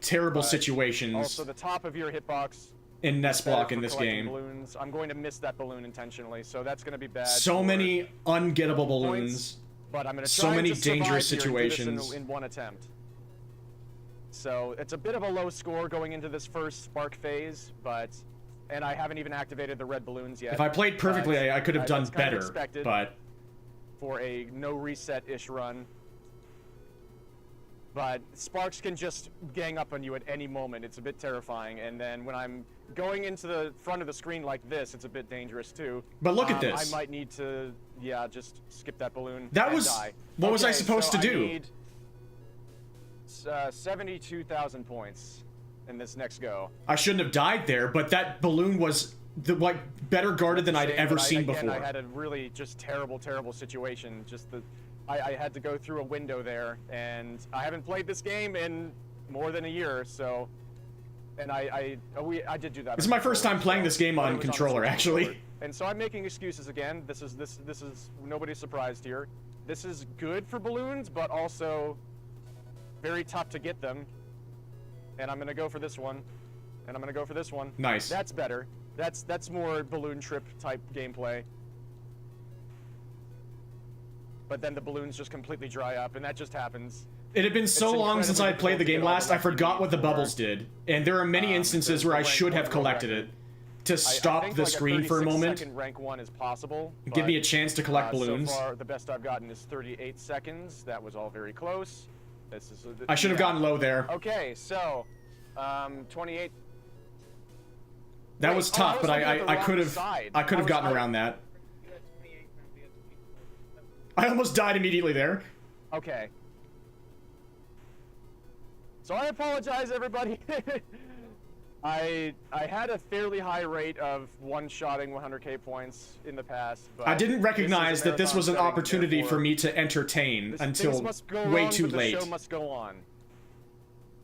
terrible But situations Also, the top of your hitbox in NES is better Block for in this collecting game. Balloons. I'm going to miss that balloon intentionally, so that's going to be bad. So for many ungettable points, balloons. but I'm going to so try and many just survive dangerous here and do this situations. in one attempt. So it's a bit of a low score going into this first spark phase, and I haven't even activated the red balloons yet. If I played perfectly, but I could have done that's kind of better, expected but for a no reset-ish run. But sparks can just gang up on you at any moment. It's a bit terrifying. And then when I'm going into the front of the screen like this, it's a bit dangerous too. But look at this. I might need to, yeah, just skip that balloon. That and was- die. what was I supposed to I do? need 72,000 points in this next go. I shouldn't have died there, but that balloon was better guarded than I'd Shame, ever but seen again, before. I had a really just terrible situation. I had to go through a window there, and I haven't played this game in more than a year, so. And I did do that. This is my first time playing this game but it on was the controller, Smart actually. controller. And so I'm making excuses again. This is nobody's surprised here. This is good for balloons, but also very tough to get them. And I'm gonna go for this one. And I'm gonna go for this one. Nice. That's better. That's more balloon trip type gameplay. But then the balloons just completely dry up, and that just happens. It had been so It's long since I had played the incredibly game difficult to last, get I all the forgot lucky what the for, bubbles did. And there are many instances the where I rank should have one collected record. it to I stop think the like screen for a 36 moment. second rank 1 is possible. Give me but, a chance to collect balloons. So far, the best I've gotten is 38 seconds. That was all very close. This is. I should have yeah. gotten low there. Okay, so 28. That Wait, was oh, tough, I was but looking at the I wrong could side. have I was- gotten around that. I almost died immediately there. Okay. So I apologize, everybody. I had a fairly high rate of one-shotting 100k points in the past, but I didn't recognize that this was an marathon opportunity setting, for me to entertain therefore, until things must go way wrong, too but late. The show must go on.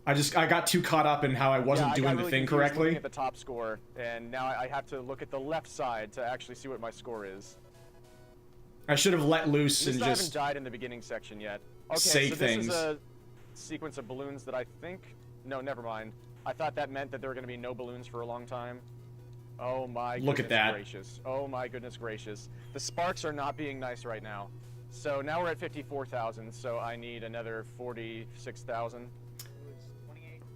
I got too caught up in how I wasn't Yeah, I doing got the really thing confused looking correctly. at the top score, and now I have to look at the left side to actually see what my score is. I should have let loose At least and I haven't just died in the beginning section yet. Okay, save so this things. is a sequence of balloons that I think. No, never mind. I thought that meant that there were going to be no balloons for a long time. Oh my goodness Look at that. gracious. Oh my goodness gracious. The sparks are not being nice right now. So now we're at 54,000, so I need another 46,000.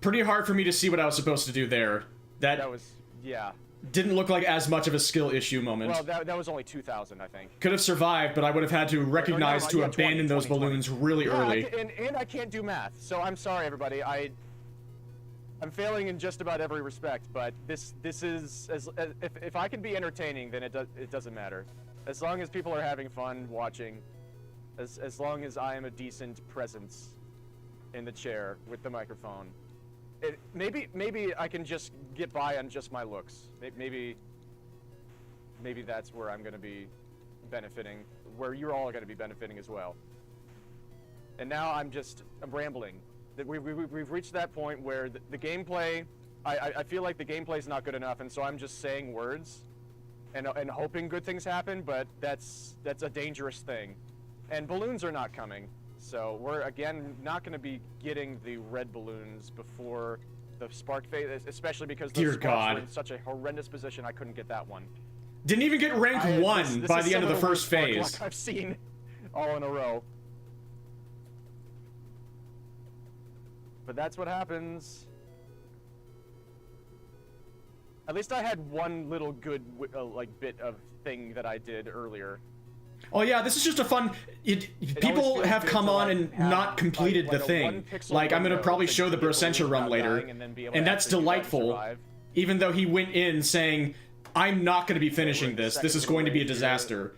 Pretty hard for me to see what I was supposed to do there. That was, yeah. Didn't look like as much of a skill issue moment. Well, that was only 2,000, I think. Could have survived, but I would have had to recognize mind, to yeah, abandon 20, those 20. balloons really Yeah, early. and I can't do math, so I'm sorry, everybody. I'm failing in just about every respect, but this is if I can be entertaining, then it doesn't matter. As long as people are having fun watching, as long as I am a decent presence in the chair with the microphone. Maybe I can just get by on just my looks. Maybe that's where I'm going to be benefiting, where you're all going to be benefiting as well. And now I'm rambling. We've reached that point where the gameplay, I feel like the gameplay's not good enough, and so I'm just saying words and hoping good things happen, but that's a dangerous thing. And balloons are not coming, so we're, again, not going to be getting the red balloons before the spark phase, especially because those sparks were in such a horrendous position I couldn't get that one. Didn't even get rank 1 by the end of the first phase. Luck I've seen all in a row. But that's what happens. At least I had one little good, bit of thing that I did earlier. Oh yeah, this is just a fun... people have come on and not completed the thing. Like, I'm gonna probably show the Brosentia run later, and that's delightful. Even though he went in saying, I'm not gonna be finishing this. This is going to be a disaster.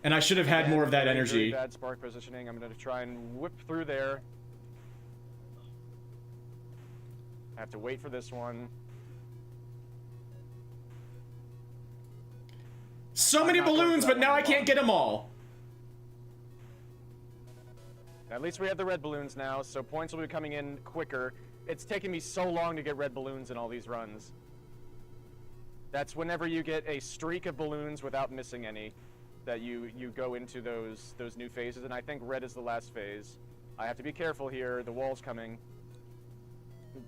And I should have had more of that energy. Bad spark positioning. I'm gonna try and whip through there. I have to wait for this one. So many balloons, but now I can't get them all. At least we have the red balloons now, so points will be coming in quicker. It's taken me so long to get red balloons in all these runs. That's whenever you get a streak of balloons without missing any, that you go into those new phases, and I think red is the last phase. I have to be careful here. The wall's coming.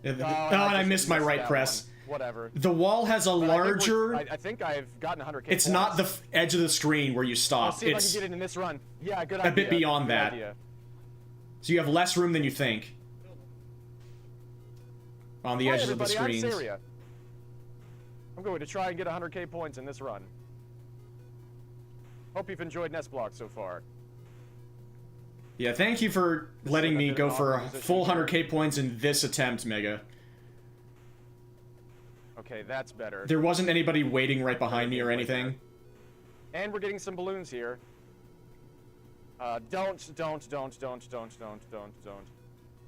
And I missed my right press. Whatever. The wall has a larger... I think I've gotten 100k It's points. not the edge of the screen where you stop. Let's see if It's I can get it in this run. Yeah, good a idea. bit beyond Good that. idea. So you have less room than you think. On the Hi, edges of the everybody, screens. I'm Saria. I'm going to try and get 100k points in this run. Hope you've enjoyed NES Block so far. Yeah, thank you for letting me go for a full 100k points in this attempt, Mega. Okay, that's better. There wasn't anybody waiting right behind me or anything. And we're getting some balloons here. Don't.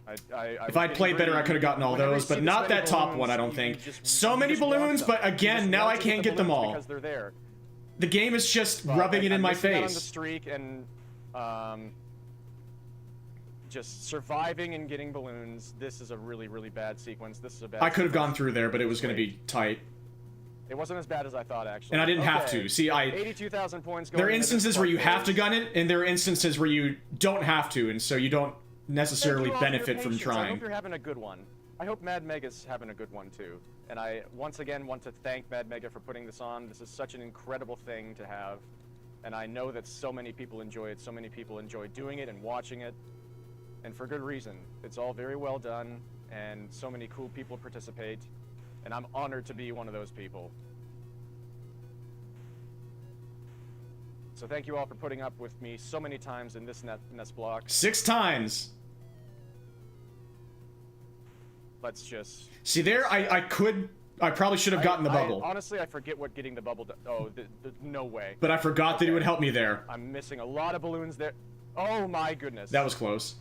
If I'd played better, I could have gotten all those, but not that top one, I don't think. So many balloons, but again, now I can't get them all. Because they're there. The game is just rubbing it in my Out on the face. streak and just surviving and getting balloons. This is a really, really bad sequence. This is a bad. I could have gone through there, but it was going to be tight. It wasn't as bad as I thought, actually. And I didn't have to. See, 82,000 points. There are instances where you have to gun it, and there are instances where you don't have to, and so you don't necessarily benefit from I trying. hope you're having a good one. I hope Mad Mega's having a good one too. And I once again want to thank Mad Mega for putting this on. This is such an incredible thing to have. And I know that so many people enjoy it. So many people enjoy doing it and watching it. And for good reason. It's all very well done, and so many cool people participate. And I'm honored to be one of those people. So thank you all for putting up with me so many times in this NES Block. 6 times. Let's just... See there, I probably should have gotten the bubble. Honestly, I forget what getting the bubble... Oh, no way. But I forgot that it would help me there. I'm missing a lot of balloons there. Oh my goodness. That was close.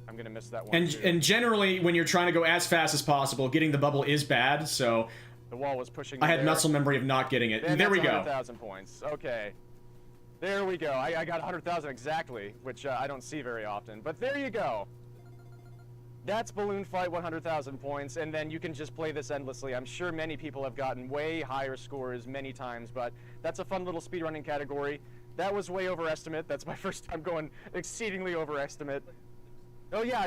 I'm gonna miss that one too. And generally, when you're trying to go as fast as possible, getting the bubble is bad, so... The wall was pushing I had there. muscle memory of not getting it. And there we go. 100,000 points. Okay. There we go. I got 100,000 exactly, which I don't see very often. But there you go. That's Balloon Fight 100,000 points, and then you can just play this endlessly. I'm sure many people have gotten way higher scores many times, but that's a fun little speedrunning category. That was way overestimate. That's my first time going exceedingly overestimate. Oh yeah,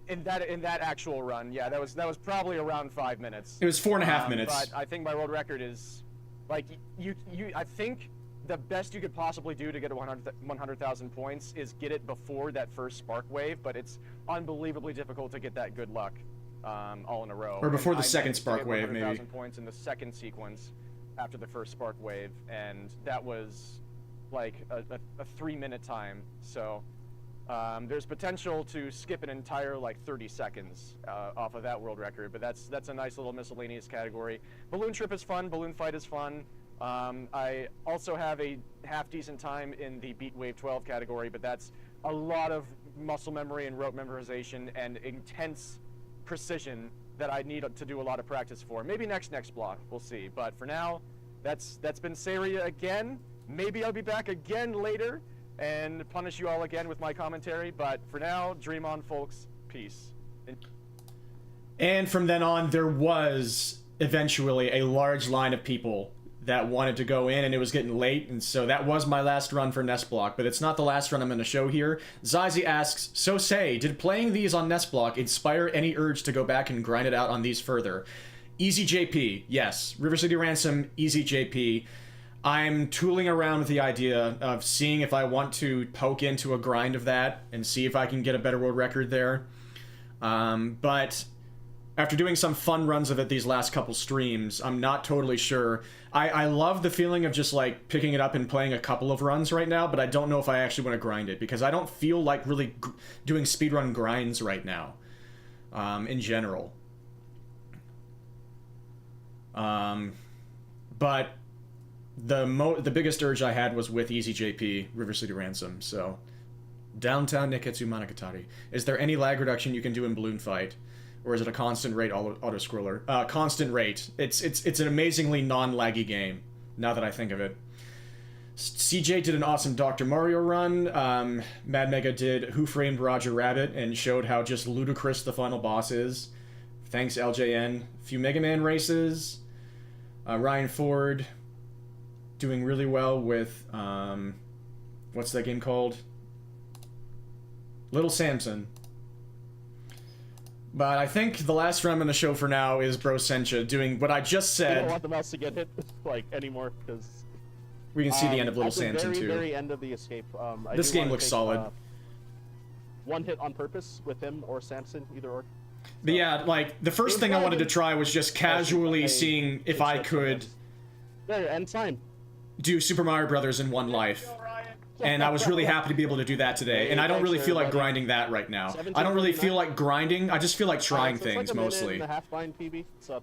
in that actual run, yeah, that was probably around 5 minutes. It was 4.5 minutes. But I think my world record is, like, I think the best you could possibly do to get 100,000 points is get it before that first spark wave, but it's unbelievably difficult to get that good luck all in a row. Or before And the second managed to spark get wave, maybe. 100,000 points in the second sequence after the first spark wave, and that was like a 3-minute time. So there's potential to skip an entire like 30 seconds off of that world record, but that's a nice little miscellaneous category. Balloon Trip is fun. Balloon Fight is fun. I also have a half-decent time in the Beat Wave 12 category, but that's a lot of muscle memory and rote memorization and intense precision that I need to do a lot of practice for. Maybe next block, we'll see. But for now, that's been Saria again. Maybe I'll be back again later and punish you all again with my commentary, but for now, dream on, folks. Peace. And from then on, there was eventually a large line of people that wanted to go in, and it was getting late, and so that was my last run for NES Block, but it's not the last run I'm going to show here. Zazie asks, so say, did playing these on NES Block inspire any urge to go back and grind it out on these further? Easy JP, yes. River City Ransom, easy JP. I'm tooling around with the idea of seeing if I want to poke into a grind of that and see if I can get a better world record there. But after doing some fun runs of it these last couple streams, I'm not totally sure. I love the feeling of just like picking it up and playing a couple of runs right now, but I don't know if I actually want to grind it because I don't feel like really doing speedrun grinds right now, in general. But the biggest urge I had was with Easy JP, River City Ransom, so. Downtown Neketsu Monogatari. Is there any lag reduction you can do in Balloon Fight? Or is it a constant rate auto-scroller? Constant rate. It's an amazingly non-laggy game, now that I think of it. CJ did an awesome Dr. Mario run. Mad Mega did Who Framed Roger Rabbit and showed how just ludicrous the final boss is. Thanks, LJN. A few Mega Man races. Ryan Ford doing really well with, what's that game called? Little Samson. But I think the last run I'm going to show for now is Bro Sencha doing what I just said. I don't want the mouse to get hit, like, anymore, because... We can see the end of Little Samson, too. too. At the very end of the escape, this game looks solid. One hit on purpose with him or Samson, either or. But yeah, like, the first thing I wanted to try was just casually seeing if I could... There, end time. Do Super Mario Brothers in one life. And I was really happy to be able to do that today. And I don't really feel like grinding that right now. I don't really feel like grinding. I just feel like trying things, like mostly. a half line PB. So.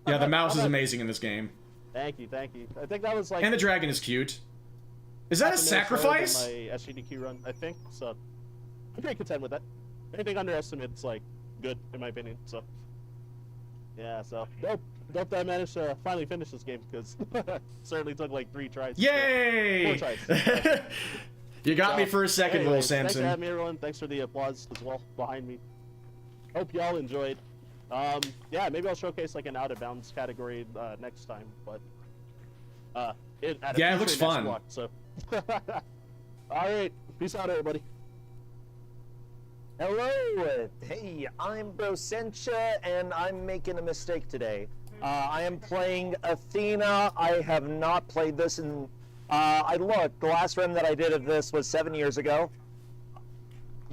Yeah, the mouse is amazing in this game. Thank you, thank you. I think that was like... And the dragon is cute. Is that a sacrifice? My SGDQ run, I think. So, I'm pretty content with that. Anything underestimated is, like, good, in my opinion. So, yeah, so... Nope. Dope that I managed to finally finish this game, because certainly took like 3 tries. Yay! 4 tries. You got me for a second, anyways, Little Samson. Thanks for having me, everyone. Thanks for the applause as well behind me. Hope y'all enjoyed. Yeah, maybe I'll showcase like an out of bounds category next time, but it looks fun. Block, so. All right, peace out, everybody. Hello, hey, I'm Bro Sencha, and I'm making a mistake today. I am playing Athena. I have not played this in... I looked, the last run that I did of this was 7 years ago.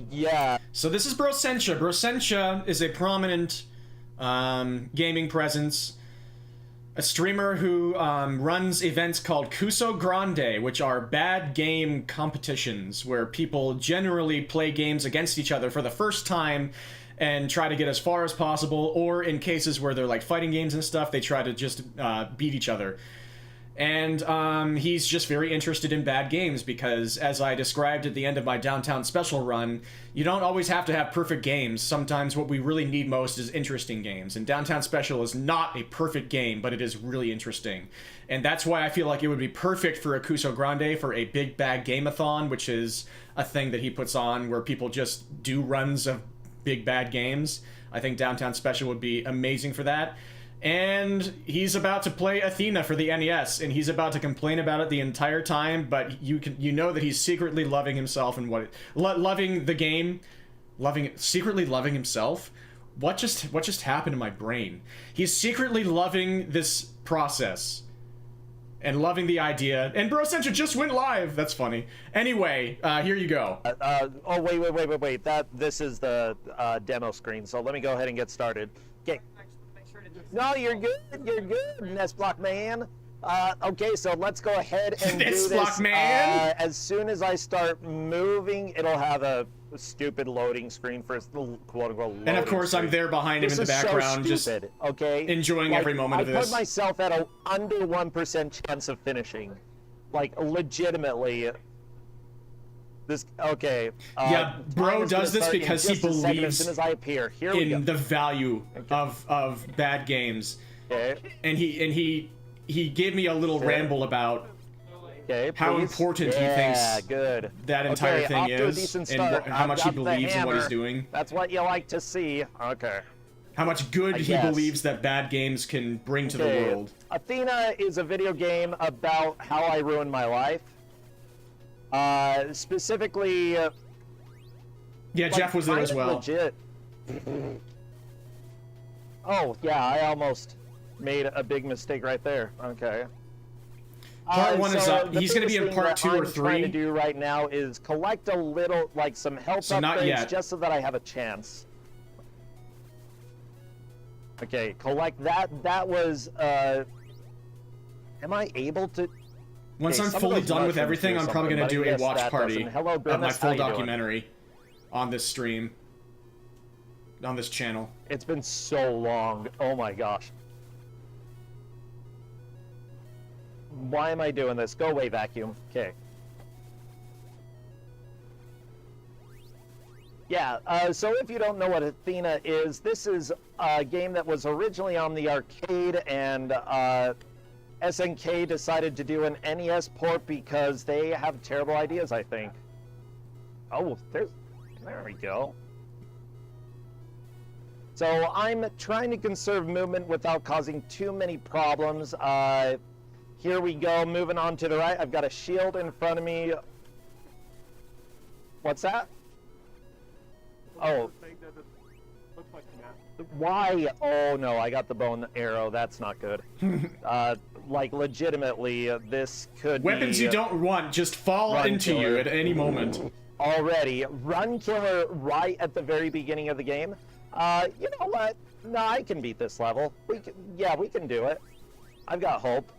Yeah. So this is Bro Sencha. Bro Sencha is a prominent gaming presence. A streamer who runs events called Kuso Grande, which are bad game competitions, where people generally play games against each other for the first time and try to get as far as possible, or in cases where they're like fighting games and stuff, they try to just beat each other. And he's just very interested in bad games because, as I described at the end of my Downtown Special run, you don't always have to have perfect games. Sometimes what we really need most is interesting games. And Downtown Special is not a perfect game, but it is really interesting. And that's why I feel like it would be perfect for a Kuso Grande, for a big bad game-a-thon, which is a thing that he puts on where people just do runs of big bad games. I think Downtown Special would be amazing for that. And he's about to play Athena for the NES, and he's about to complain about it the entire time, but you know that he's secretly loving himself and loving the game, secretly loving himself. What just happened to my brain? He's secretly loving this process and loving the idea. And Bro Sencha just went live. That's funny. Anyway, here you go. Oh wait. This is the demo screen. So let me go ahead and get started. Okay. No, you're good. You're good, NES Block man. Okay, so let's go ahead and do this. Block man. As soon as I start moving, it'll have a stupid loading screen for quote-unquote loading And of course, screen. I'm there behind him in the background, so stupid, just okay? Enjoying every moment of this. I put myself at an under 1% chance of finishing. Like, legitimately. This okay. Yeah, Bro does this because he believes as soon as I appear. Here we go. in the value of bad games. Okay. And he gave me a little ramble about Okay, how please. important he Yeah, thinks good. that entire Okay, thing off to a is, decent and start. how I've much he got the believes in what he's hammer. doing. That's what you like to see. Okay. How much good I he guess. believes that bad games can bring to the Okay, world. Athena is a video game about how I ruined my life. Specifically. Yeah, Jeff was there as well. Legit. Oh yeah, I almost made a big mistake right there. Okay. Part 1 is up. the He's going to be in biggest thing part that 2 or I'm trying to 3. do right now is collect a little, like some health So not upgrades, yet. just so that I have a chance. Okay, collect that. That was. Am I able to? Once Okay, I'm some of fully those done with mushrooms everything, do I'm probably going to something, do but a I guess watch that party doesn't. Hello, of my Grimace, how full you doing? documentary on this stream, on this channel. It's been so long. Oh my gosh. Why am I doing this? Go away, vacuum. Okay. Yeah, so if you don't know what Athena is, this is a game that was originally on the arcade, and SNK decided to do an NES port because they have terrible ideas, I think. Oh, there we go. So I'm trying to conserve movement without causing too many problems. Here we go, moving on to the right. I've got a shield in front of me. What's that? Oh. Why? Oh no, I got the bow and the arrow. That's not good. Like legitimately, this could Weapons be you don't want just fall Run into killer. you at any moment. already. Run killer right at the very beginning of the game. You know what? No, I can beat this level. We can do it. I've got hope.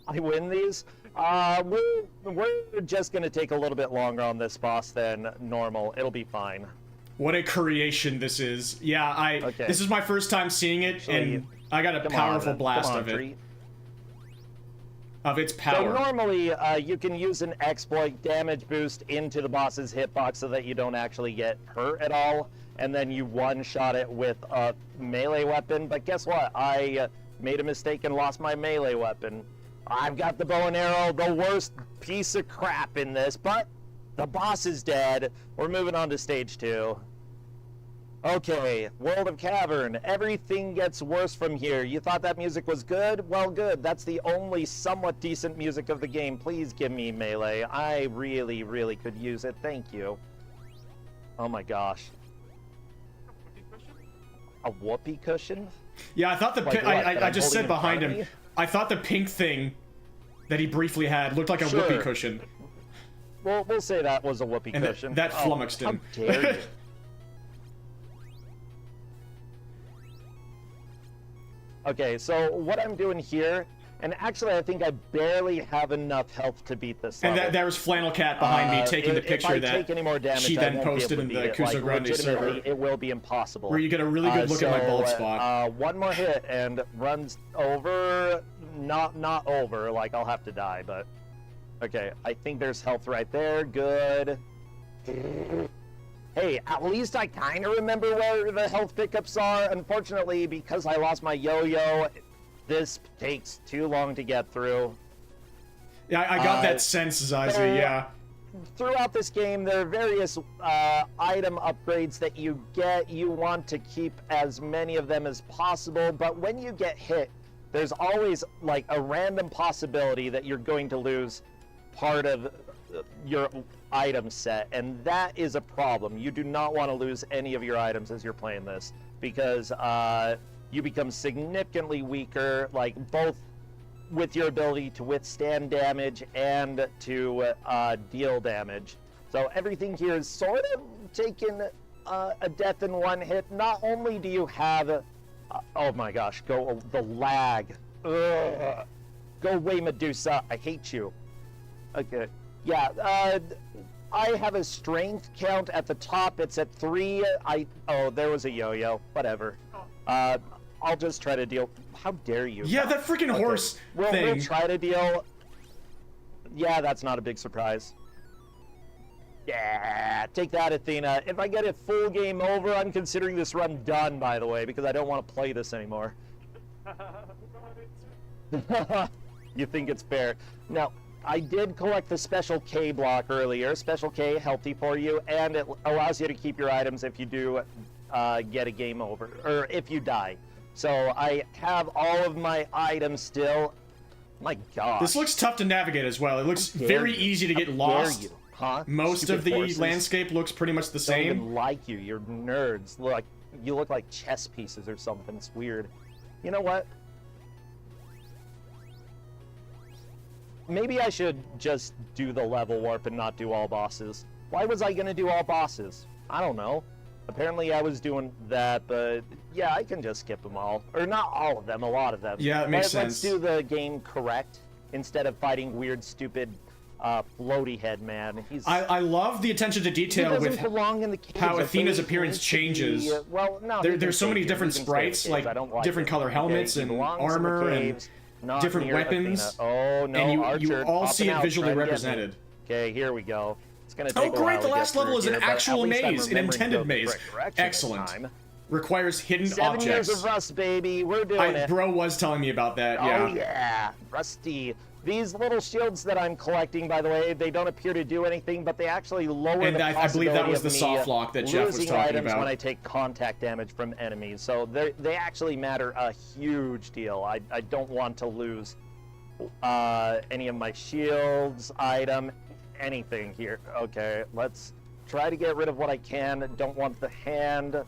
I win these. We're just gonna take a little bit longer on this boss than normal. It'll be fine. What a creation this is. Yeah, Okay. This is my first time seeing it, and I got a Come powerful on, blast come on, of it. Tree. Of its So power. normally, you can use an exploit damage boost into the boss's hitbox so that you don't actually get hurt at all, and then you one-shot it with a melee weapon. But guess what? I made a mistake and lost my melee weapon. I've got the bow and arrow, the worst piece of crap in this, but the boss is dead. We're moving on to stage 2. Okay, World of Cavern. Everything gets worse from here. You thought that music was good? Well, good. That's the only somewhat decent music of the game. Please give me melee. I really, really could use it. Thank you. Oh my gosh. A whoopee cushion? Yeah, I thought the Like pi- what, that I I'm just said holding in front behind of him. me? I thought the pink thing that he briefly had looked like a Sure. whoopee cushion. Well, we'll say that was a whoopee And cushion. that flummoxed him. How dare you? Okay, so what I'm doing here, and actually I think I barely have enough health to beat this And level. there was Flannel Cat behind me taking the If picture I that take any more damage, she I then won't be posted able in to the beat it. Kuso Like, Grande legitimately, server, it will be impossible. where you get a really good look at my bald spot. One more hit and runs over, not over, like I'll have to die, but okay, I think there's health right there. Good. Hey, at least I kind of remember where the health pickups are. Unfortunately, because I lost my yo-yo, this takes too long to get through. Yeah, I got that sense, Zazie, so- yeah. Throughout this game, there are various item upgrades that you get. You want to keep as many of them as possible, but when you get hit, there's always like a random possibility that you're going to lose part of your item set, and that is a problem. You do not want to lose any of your items as you're playing this, because you become significantly weaker, like both with your ability to withstand damage and to deal damage. So everything here is sort of taking a death in one hit. Not only do you have, oh my gosh, the lag. Ugh. Go away, Medusa. I hate you. Okay. Yeah. I have a strength count at the top. It's at 3. Oh, there was a yo-yo. Whatever. I'll just try to deal. How dare you? Yeah, that freaking horse We'll thing. try to deal. Yeah, that's not a big surprise. Yeah, take that, Athena. If I get a full game over, I'm considering this run done, by the way, because I don't want to play this anymore. You think it's fair. Now, I did collect the Special K block earlier. Special K, healthy for you, and it allows you to keep your items if you do get a game over, or if you die. So I have all of my items still. My God. This looks tough to navigate as well. It looks very easy to get lost. You, huh? Most Stupid of the horses. landscape looks pretty much the Don't same. even like you. You're nerds. You look like chess pieces or something. It's weird. You know what? Maybe I should just do the level warp and not do all bosses. Why was I gonna do all bosses? I don't know. Apparently I was doing that, but yeah, I can just skip them all. Or not all of them, a lot of them. Yeah, it makes Let's sense. do the game correct instead of fighting weird, stupid, floaty head man. I love the attention to detail he with doesn't belong in the cage, how okay? Athena's He appearance needs to be, changes. well, no, There's so many different sprites, like different color helmets and armor and different weapons. Oh no, and you Archer, all see it popping out, visually trying to get me. represented. Okay, here we go. It's gonna take Oh a while great, to the last get level through is an here, but at actual least I'm maze, an remembering to intended go the maze. correct direction this Excellent. time. Requires hidden 7 objects. years of rust, baby. We're doing it. Bro was telling me about that, yeah. Oh yeah, rusty. These little shields that I'm collecting, by the way, they don't appear to do anything, but they actually lower And the I believe that possibility was of the me, soft lock that Jeff was losing talking items about. when I take contact damage from enemies. So they actually matter a huge deal. I don't want to lose any of my shields, item, anything here. Okay, let's try to get rid of what I can. Don't want the hand.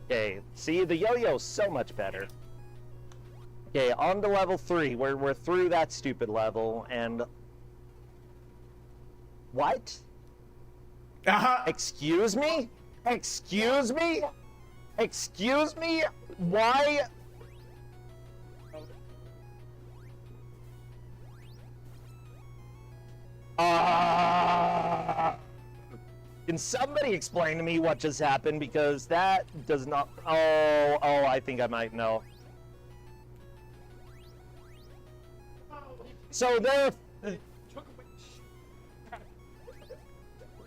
Okay, see, the yo-yo's so much better. Okay, on to level 3. We're through that stupid level, and... What? Excuse me? Excuse me? Excuse me? Why? Can somebody explain to me what just happened? Because that does not... Oh, I think I might know. So there...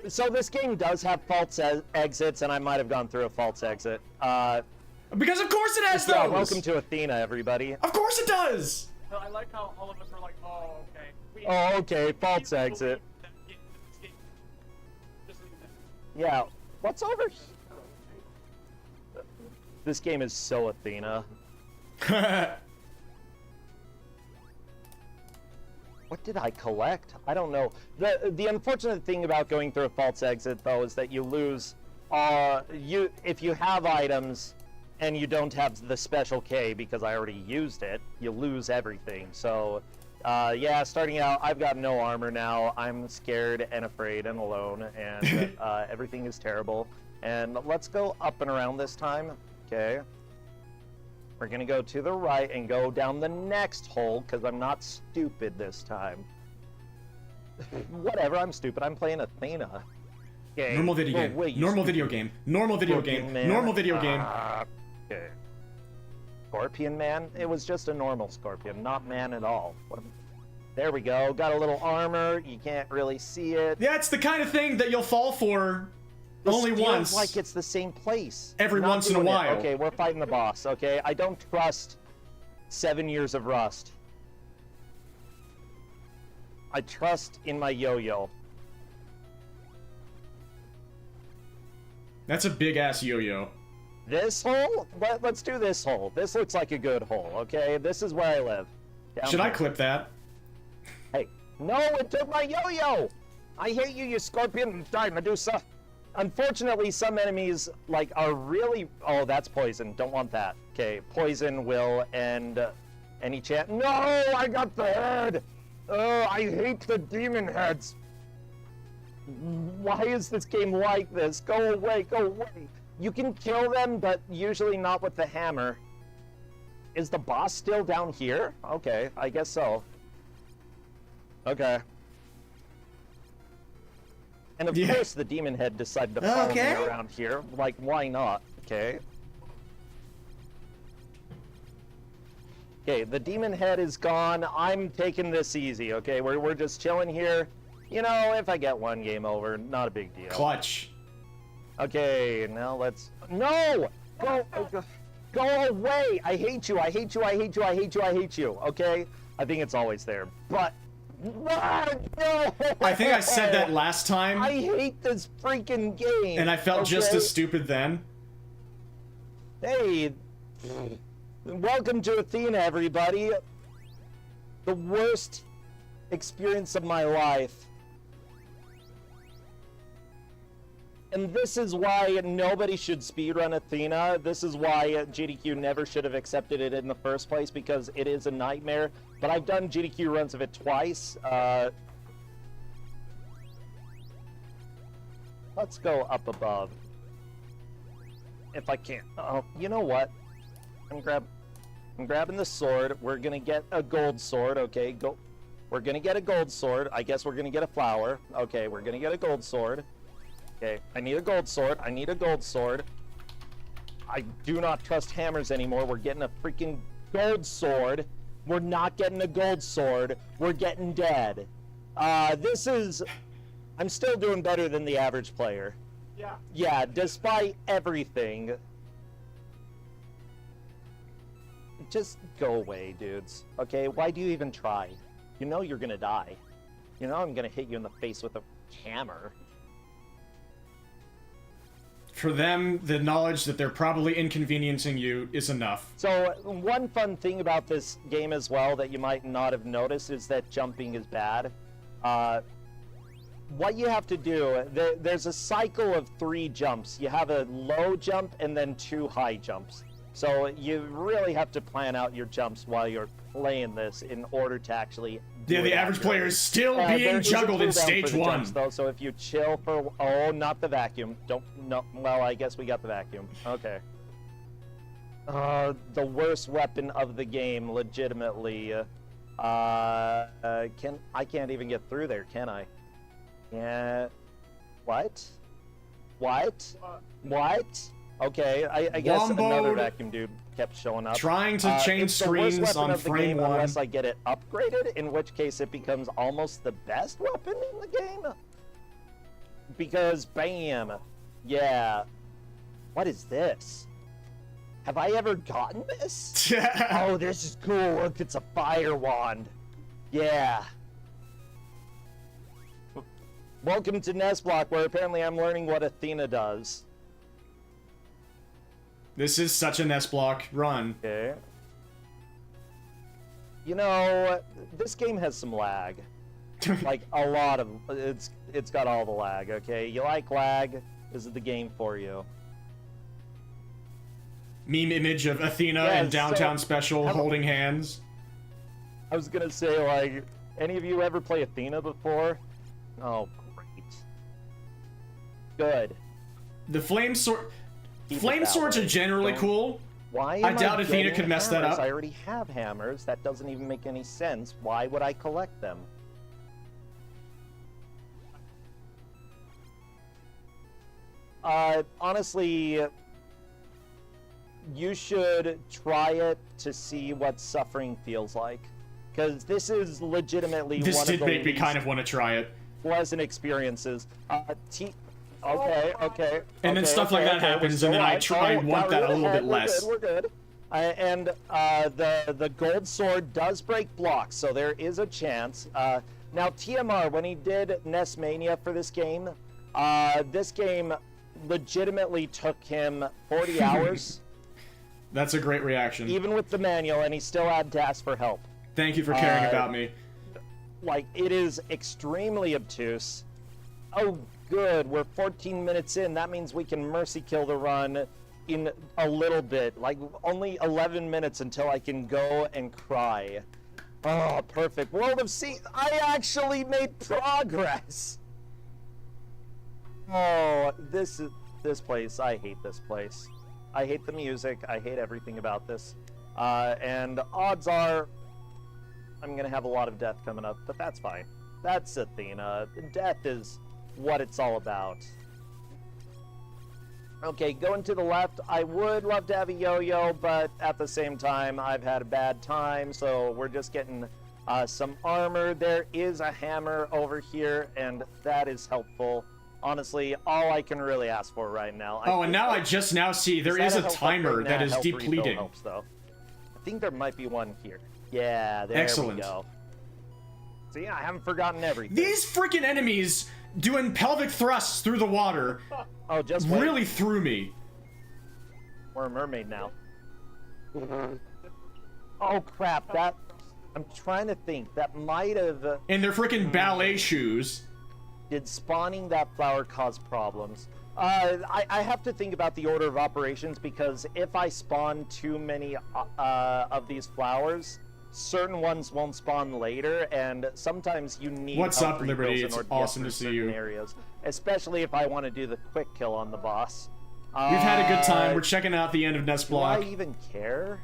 So this game does have false exits, and I might have gone through a false exit. Because of course it has yeah, those! welcome to Athena, everybody. Of course it does! I like how all of us were like, oh, okay. Oh, okay, false exit. Yeah, what's over here? This game is so Athena. What did I collect? I don't know. The unfortunate thing about going through a false exit, though, is that you lose... if you have items and you don't have the Special K, because I already used it, you lose everything. So, yeah, starting out, I've got no armor now. I'm scared and afraid and alone, and everything is terrible. And let's go up and around this time. Okay. We're gonna go to the right and go down the next hole, because I'm not stupid this time. Whatever, I'm stupid. I'm playing Athena. Okay. Normal video game. Wait, Normal video game. Normal video game. Normal video game. Okay. Scorpion Man? It was just a normal scorpion, not man at all. There we go. Got a little armor. You can't really see it. Yeah, it's the kind of thing that you'll fall for only feels once. Like it's the same place. Every Not once in a doing it. while. Okay, we're fighting the boss. Okay, I don't trust 7 years of rust. I trust in my yo-yo. That's a big ass yo-yo. This hole? Let's do this hole. This looks like a good hole, okay? This is where I live. Down Should I here. clip that? Hey, no, it took my yo-yo! I hate you, you scorpion. Die, Medusa. Unfortunately, some enemies, like, are really... Oh, that's poison. Don't want that. Okay, poison will end any chance... No, I got the head! Oh, I hate the demon heads. Why is this game like this? Go away, go away. You can kill them, but usually not with the hammer. Is the boss still down here? Okay, I guess so. Okay. And of course the demon head decided to follow me around here. Like, why not? Okay. Okay, the demon head is gone. I'm taking this easy, okay? We're just chilling here. You know, if I get one game over, not a big deal. Clutch. Okay, now let's... No! Go away! I hate you, I hate you, I hate you, I hate you, I hate you, okay? I think it's always there. But no! I think I said that last time. I hate this freaking game. And I felt just okay? as stupid then. Hey, welcome to Athena, everybody. The worst experience of my life. And this is why nobody should speedrun Athena. This is why GDQ never should have accepted it in the first place, because it is a nightmare. But I've done GDQ runs of it twice. Let's go up above. If I can. Oh, you know what? I'm grabbing the sword. We're gonna get a gold sword. Okay, go. We're gonna get a gold sword. I guess we're gonna get a flower. Okay, we're gonna get a gold sword. Okay, I need a gold sword. I need a gold sword. I do not trust hammers anymore. We're getting a freaking gold sword. We're not getting a gold sword. We're getting dead. This is... I'm still doing better than the average player. Yeah. Yeah, despite everything. Just go away, dudes. Okay, why do you even try? You know you're gonna die. You know I'm gonna hit you in the face with a hammer. For them, the knowledge that they're probably inconveniencing you is enough. So, one fun thing about this game as well that you might not have noticed is that jumping is bad. What you have to do, there's a cycle of 3 jumps. You have a low jump and then 2 high jumps. So you really have to plan out your jumps while you're playing this in order to actually do Yeah, the it average accurately. player is still There being is a juggled in cooldown stage for the 1. jumps, though, so if you chill for... Oh, not the vacuum. Don't... No, well, I guess we got the vacuum. Okay. The worst weapon of the game, legitimately. I can't even get through there, can I? Yeah. What? What? What? Okay, I guess Womboed. another vacuum dude kept showing up. Trying to change it's the worst screens weapon on of the frame game 1. unless I get it upgraded, in which case it becomes almost the best weapon in the game. Because, bam. Yeah. What is this? Have I ever gotten this? Oh, this is cool. Look, it's a fire wand. Yeah. Welcome to NES Block, where apparently I'm learning what Athena does. This is such a NES Block run. Okay. You know, this game has some lag. Like, a lot of... It's got all the lag, okay? You like lag, this is the game for you. Meme image of Athena Yeah, and Downtown so- Special holding hands. I was gonna say, like, any of you ever play Athena before? Oh, great. Good. The flame sword... Keep it Flame that swords way. are generally Don't- cool. Why I am doubt Athena getting could mess that hammers? up. I already have hammers. That doesn't even make any sense. Why would I collect them? Honestly, you should try it to see what suffering feels like. Because this is legitimately This one did of the make me least kind of want to try it. pleasant experiences. Okay. And then stuff like that happens, and then I want that a little bit less. We're good. And the gold sword does break blocks, so there is a chance. Now TMR, when he did NES Mania for this game legitimately took him 40 hours. That's a great reaction. Even with the manual, and he still had to ask for help. Thank you for caring about me. Like, it is extremely obtuse. Oh, good. We're 14 minutes in. That means we can mercy kill the run in a little bit. Like, only 11 minutes until I can go and cry. Oh, perfect. World of Sea. I actually made progress. Oh, this place. I hate this place. I hate the music. I hate everything about this. And odds are I'm going to have a lot of death coming up, but that's fine. That's Athena. Death is what it's all about. Okay, going to the left. I would love to have a yo-yo, but at the same time, I've had a bad time, so we're just getting some armor. There is a hammer over here, and that is helpful. Honestly, all I can really ask for right now. Oh, and now I just now see there is a timer that is depleting. Helps, though. I think there might be one here. Yeah, there Excellent. we go. See, I haven't forgotten everything. These freaking enemies doing pelvic thrusts through the water Oh, just wait. really threw me. We're a mermaid now. Oh crap! That I'm trying to think. That might have. In their freaking ballet shoes. Did spawning that flower cause problems? I have to think about the order of operations, because if I spawn too many of these flowers, certain ones won't spawn later, and sometimes you need. What's up, refills Liberty? in It's order get awesome through to see certain you. Areas, especially if I want to do the quick kill on the boss. We've had a good time. We're checking out the end of NES Do Block. I even care?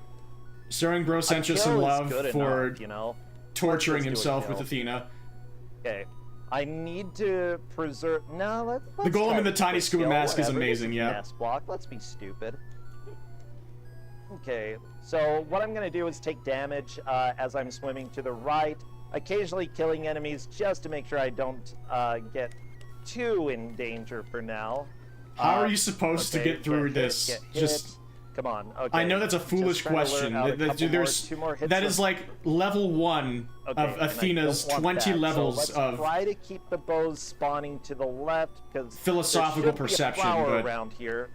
Showing Bro A Sencha kill some is love good for enough, you know. torturing Let's just do a himself with kill. Athena. Okay. I need to preserve. No, let's golem try in the tiny quick scuba kill, mask is whatever. amazing, This yeah. NES Block. Let's be stupid. Okay, so what I'm gonna do is take damage as I'm swimming to the right, occasionally killing enemies just to make sure I don't get too in danger for now. How are you supposed to okay, get through hit, this? get hit. Just, Come on. Okay. I know that's a just foolish trying to learn question. out a couple There's two more hits that of- is like level 1 Okay, of and I Athena's don't want 20 that. levels so let's of try to keep the bows spawning to the left, because philosophical perception, Be a flower but- around here.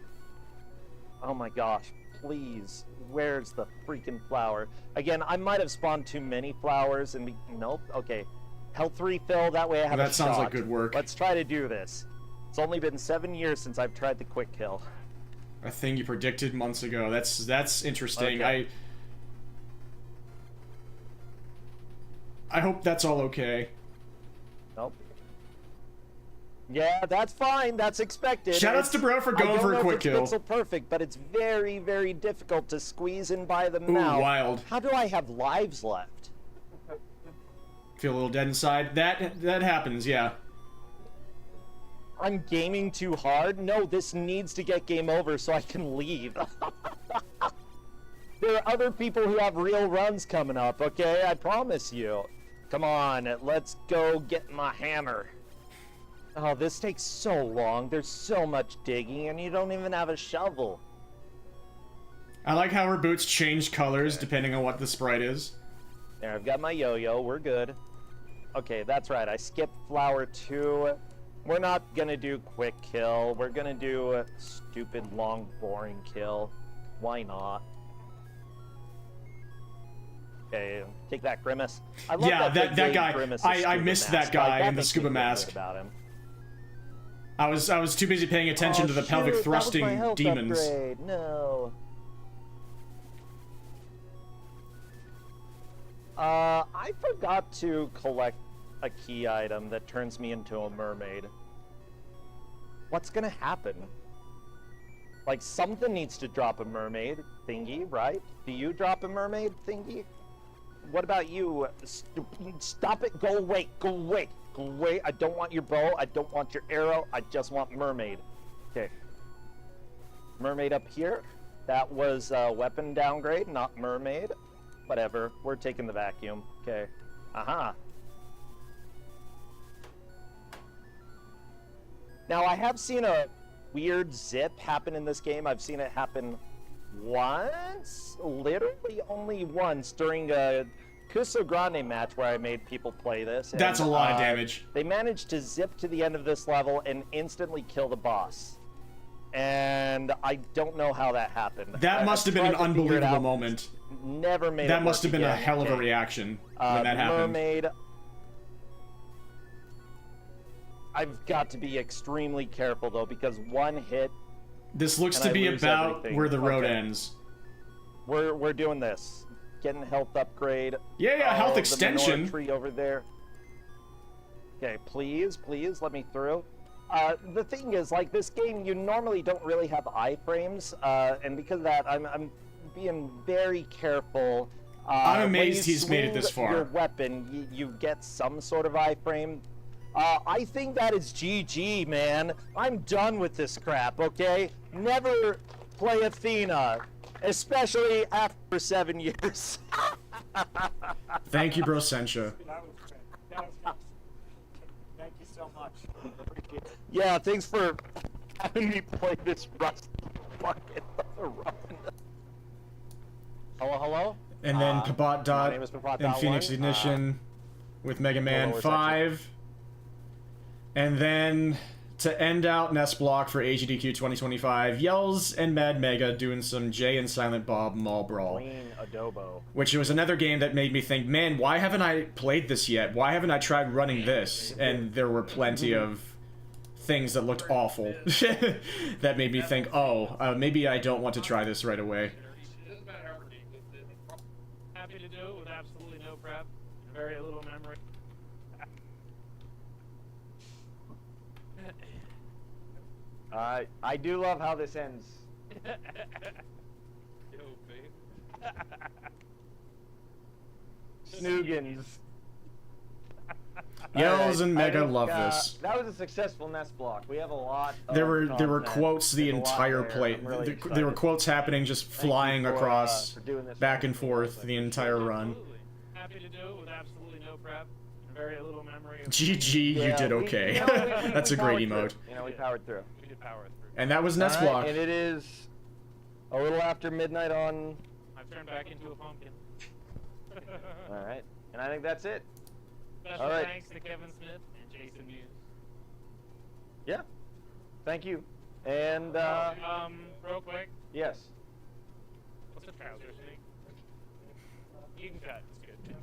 Oh my gosh! Please, where's the freaking flower? Again, I might have spawned too many flowers and nope. Okay, health refill. That way I have a That sounds like shot. good work. Let's try to do this. It's only been 7 years since I've tried the quick kill. a thing you predicted months ago. That's interesting. Okay. I hope that's all okay. Nope. Yeah, that's fine. That's expected. Shoutouts to Bro for I going don't for a know if quick it's kill. Pixel perfect, but it's very, very difficult to squeeze in by them Ooh, now. wild. How do I have lives left? Feel a little dead inside. That happens, yeah. I'm gaming too hard? No, this needs to get game over so I can leave. There are other people who have real runs coming up, okay? I promise you. Come on, let's go get my hammer. Oh, this takes so long. There's so much digging, and you don't even have a shovel. I like how her boots change colors depending on what the sprite is. There, I've got my yo-yo. We're good. Okay, that's right. I skipped flower 2. We're not gonna do quick kill. We're gonna do a stupid, long, boring kill. Why not? Okay, take that, Grimace. I love Yeah, that that guy. Grimace's I scuba missed mask. that guy Like, in the makes me scuba feel good mask. about him. I was too busy paying attention to the pelvic shoot, thrusting that was my health demons. upgrade. No. I forgot to collect a key item that turns me into a mermaid. What's gonna happen? Like, something needs to drop a mermaid thingy, right? Do you drop a mermaid thingy? What about you? Stop it, go away, go away, go away. I don't want your bow, I don't want your arrow, I just want mermaid. Okay. Mermaid up here. That was weapon downgrade, not mermaid. Whatever, we're taking the vacuum. Okay. Aha. Now, I have seen a weird zip happen in this game. I've seen it happen once, literally only once, during a Cuso Grande match where I made people play this. That's a lot of damage. They managed to zip to the end of this level and instantly kill the boss. And I don't know how that happened. That must have been an tried to figure it unbelievable out, moment. Never made it That must work have been a again. hell of a Okay. reaction when that happened. Mermaid. I've got to be extremely careful though, because one hit. This looks and to I be lose about everything. where the road Okay. ends. We're doing this. Getting health upgrade. Yeah, health The extension. menorah tree over there. Okay, please, let me through. The thing is, like, this game, you normally don't really have iframes, and because of that, I'm being very careful. I'm when amazed you he's made it swing this far. Your weapon, you get some sort of iframe. I think that is GG, man. I'm done with this crap, okay? Never play Athena, especially after 7 years. Thank you, Bro Sencha. That was great. That was great. Thank you so much. Appreciate it. Yeah, thanks for having me play this rust bucket of a run. Hello, hello? And then Pabot My Dot name is Pabot and Dot Phoenix 1. Ignition with Mega Man lower 5. And then to end out NES Block for AGDQ 2025, Yells and Mad Mega doing some Jay and Silent Bob Mall Brawl. Clean adobo. Which was another game that made me think, man, why haven't I played this yet? Why haven't I tried running this? And there were plenty of things that looked awful that made me think, oh, maybe I don't want to try this right away. Happy to do it with absolutely no prep, very little memory. I do love how this ends. Yo, babe. Snoogans. Yells and I Mega think, love this. That was a successful NES Block. We have a lot of There were content. quotes the There's a lot entire there. play. I'm really There were excited. quotes happening, just Thank you flying for, across, for doing this back for and me. forth the entire run. Absolutely. Happy to do it with absolutely no prep, very little memory. GG, you Yeah, did we- okay. you know, we That's a great powered emote. through. You know, we powered through. We did power through. And that was NES All right, Block. and it is a little after midnight on. I've turned back into a pumpkin. All right, and I think that's it. Special All right. thanks to Kevin Smith and Jason Mewes. Yeah. Thank you. And Real quick, yes. what's the trouser thing? You can cut. It's good.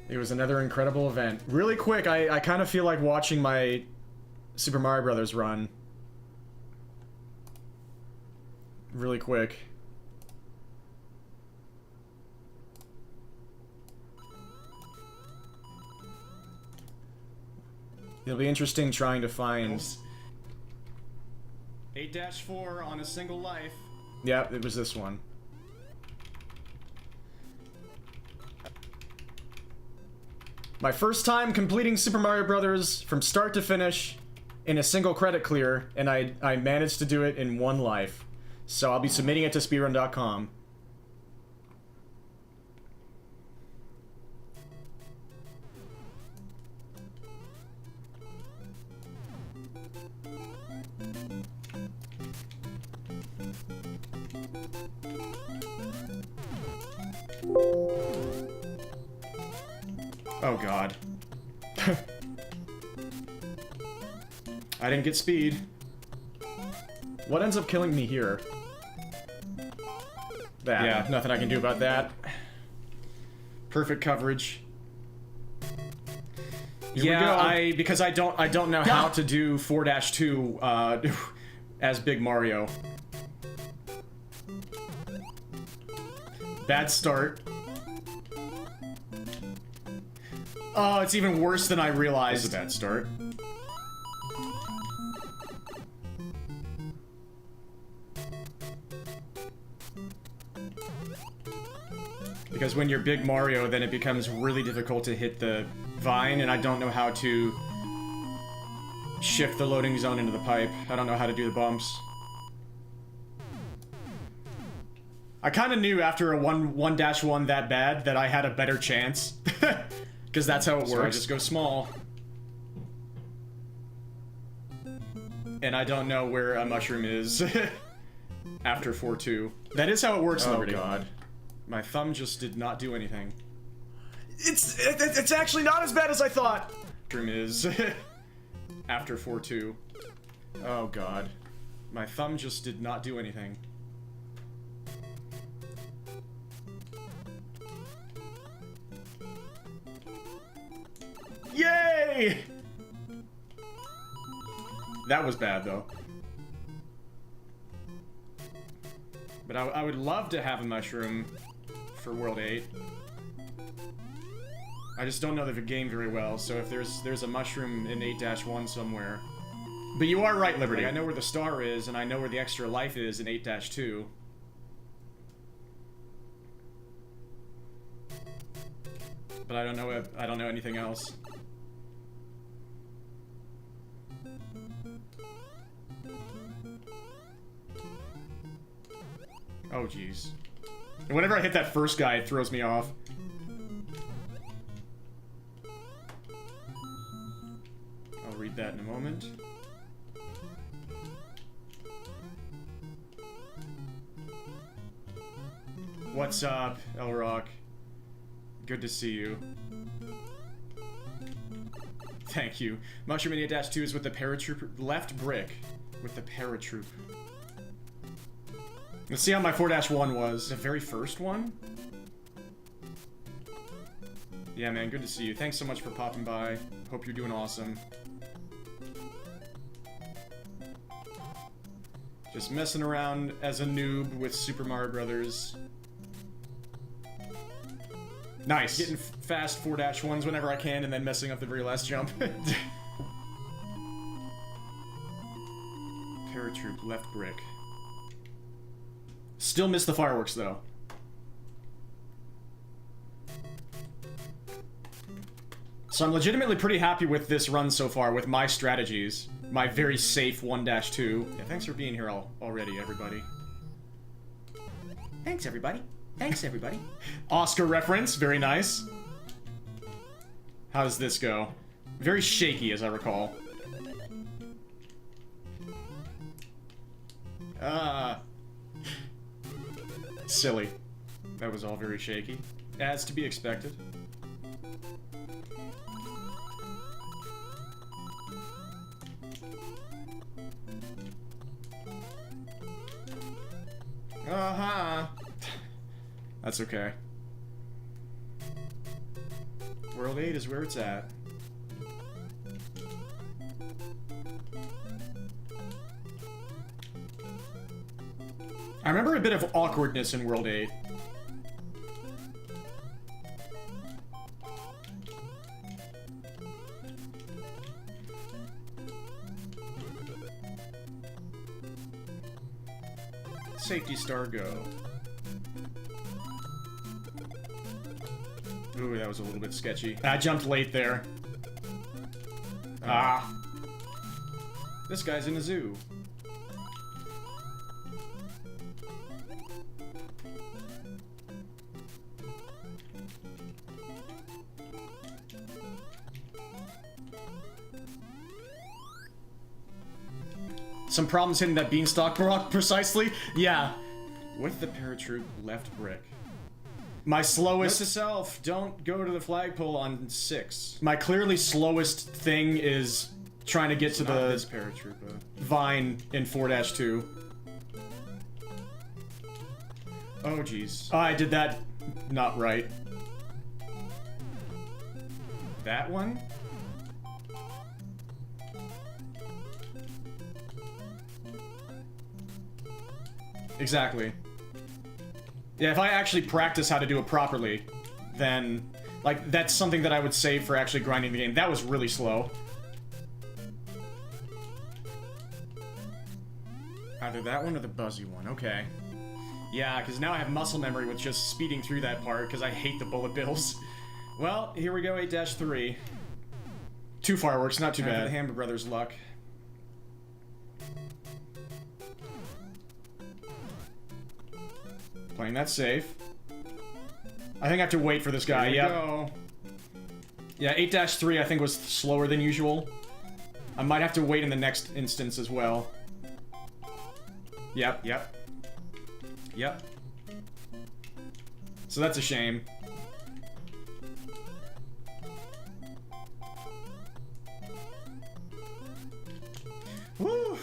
It was another incredible event. Really quick, I kind of feel like watching my Super Mario Brothers run. Really quick. It'll be interesting trying to find 8-4 on a single life. Yep, it was this one. My first time completing Super Mario Brothers from start to finish in a single credit clear, and I managed to do it in one life. So I'll be submitting it to speedrun.com. Oh god. I didn't get speed. What ends up killing me here? That. Yeah, nothing I can do about that. Perfect coverage. Yeah, because I don't know how to do 4-2 as Big Mario. Bad start. Oh, it's even worse than I realized. It's a bad start. Because when you're Big Mario, then it becomes really difficult to hit the vine, and I don't know how to shift the loading zone into the pipe. I don't know how to do the bumps. I kind of knew after a 1-1 that bad that I had a better chance. Because that's how it works. So I just go small. And I don't know where a mushroom is after 4-2. That is how it works, Liberty. Oh god. My thumb just did not do anything. It's actually not as bad as I thought! Mushroom is after 4-2. Oh god. My thumb just did not do anything. Yay! That was bad, though. But I would love to have a mushroom for World 8. I just don't know the game very well, so if there's a mushroom in 8-1 somewhere. But you are right, Liberty. I know where the star is, and I know where the extra life is in 8-2. But I don't know anything else. Oh, jeez. And whenever I hit that first guy, it throws me off. I'll read that in a moment. What's up, Elrock? Good to see you. Thank you. Mushroom Idiot Dash 2 is with the paratroop left brick. With the paratroop. Let's see how my 4-1 was. The very first one? Yeah, man, good to see you. Thanks so much for popping by. Hope you're doing awesome. Just messing around as a noob with Super Mario Brothers. Nice. Getting fast 4-1s whenever I can and then messing up the very last jump. Paratroop, left brick. Still miss the fireworks, though. So I'm legitimately pretty happy with this run so far, with my strategies. My very safe 1-2. Yeah, thanks for being here already, everybody. Thanks, everybody. Thanks, everybody. Oscar reference, very nice. How does this go? Very shaky, as I recall. Silly. That was all very shaky. As to be expected. That's okay. World 8 is where it's at. I remember a bit of awkwardness in World 8. Safety star go. Ooh, that was a little bit sketchy. I jumped late there. Ah. This guy's in a zoo. Some problems hitting that beanstalk block precisely? Yeah. With the paratroop left brick. My slowest... Note to self, don't go to the flagpole on 6. My clearly slowest thing is trying to get to the this paratroop, vine in 4-2. Oh, jeez. Oh, I did that not right. That one? Exactly. Yeah, if I actually practice how to do it properly, then, like, that's something that I would save for actually grinding the game. That was really slow. Either that one or the buzzy one. Okay. Yeah, because now I have muscle memory with just speeding through that part, because I hate the bullet bills. Well, here we go, 8-3. 2 fireworks, not too bad. The Hammer Brothers' luck. Playing that safe. I think I have to wait for this guy. Yep. Go. Yeah, 8-3 I think was slower than usual. I might have to wait in the next instance as well. Yep, yep. Yep. So that's a shame. Woo!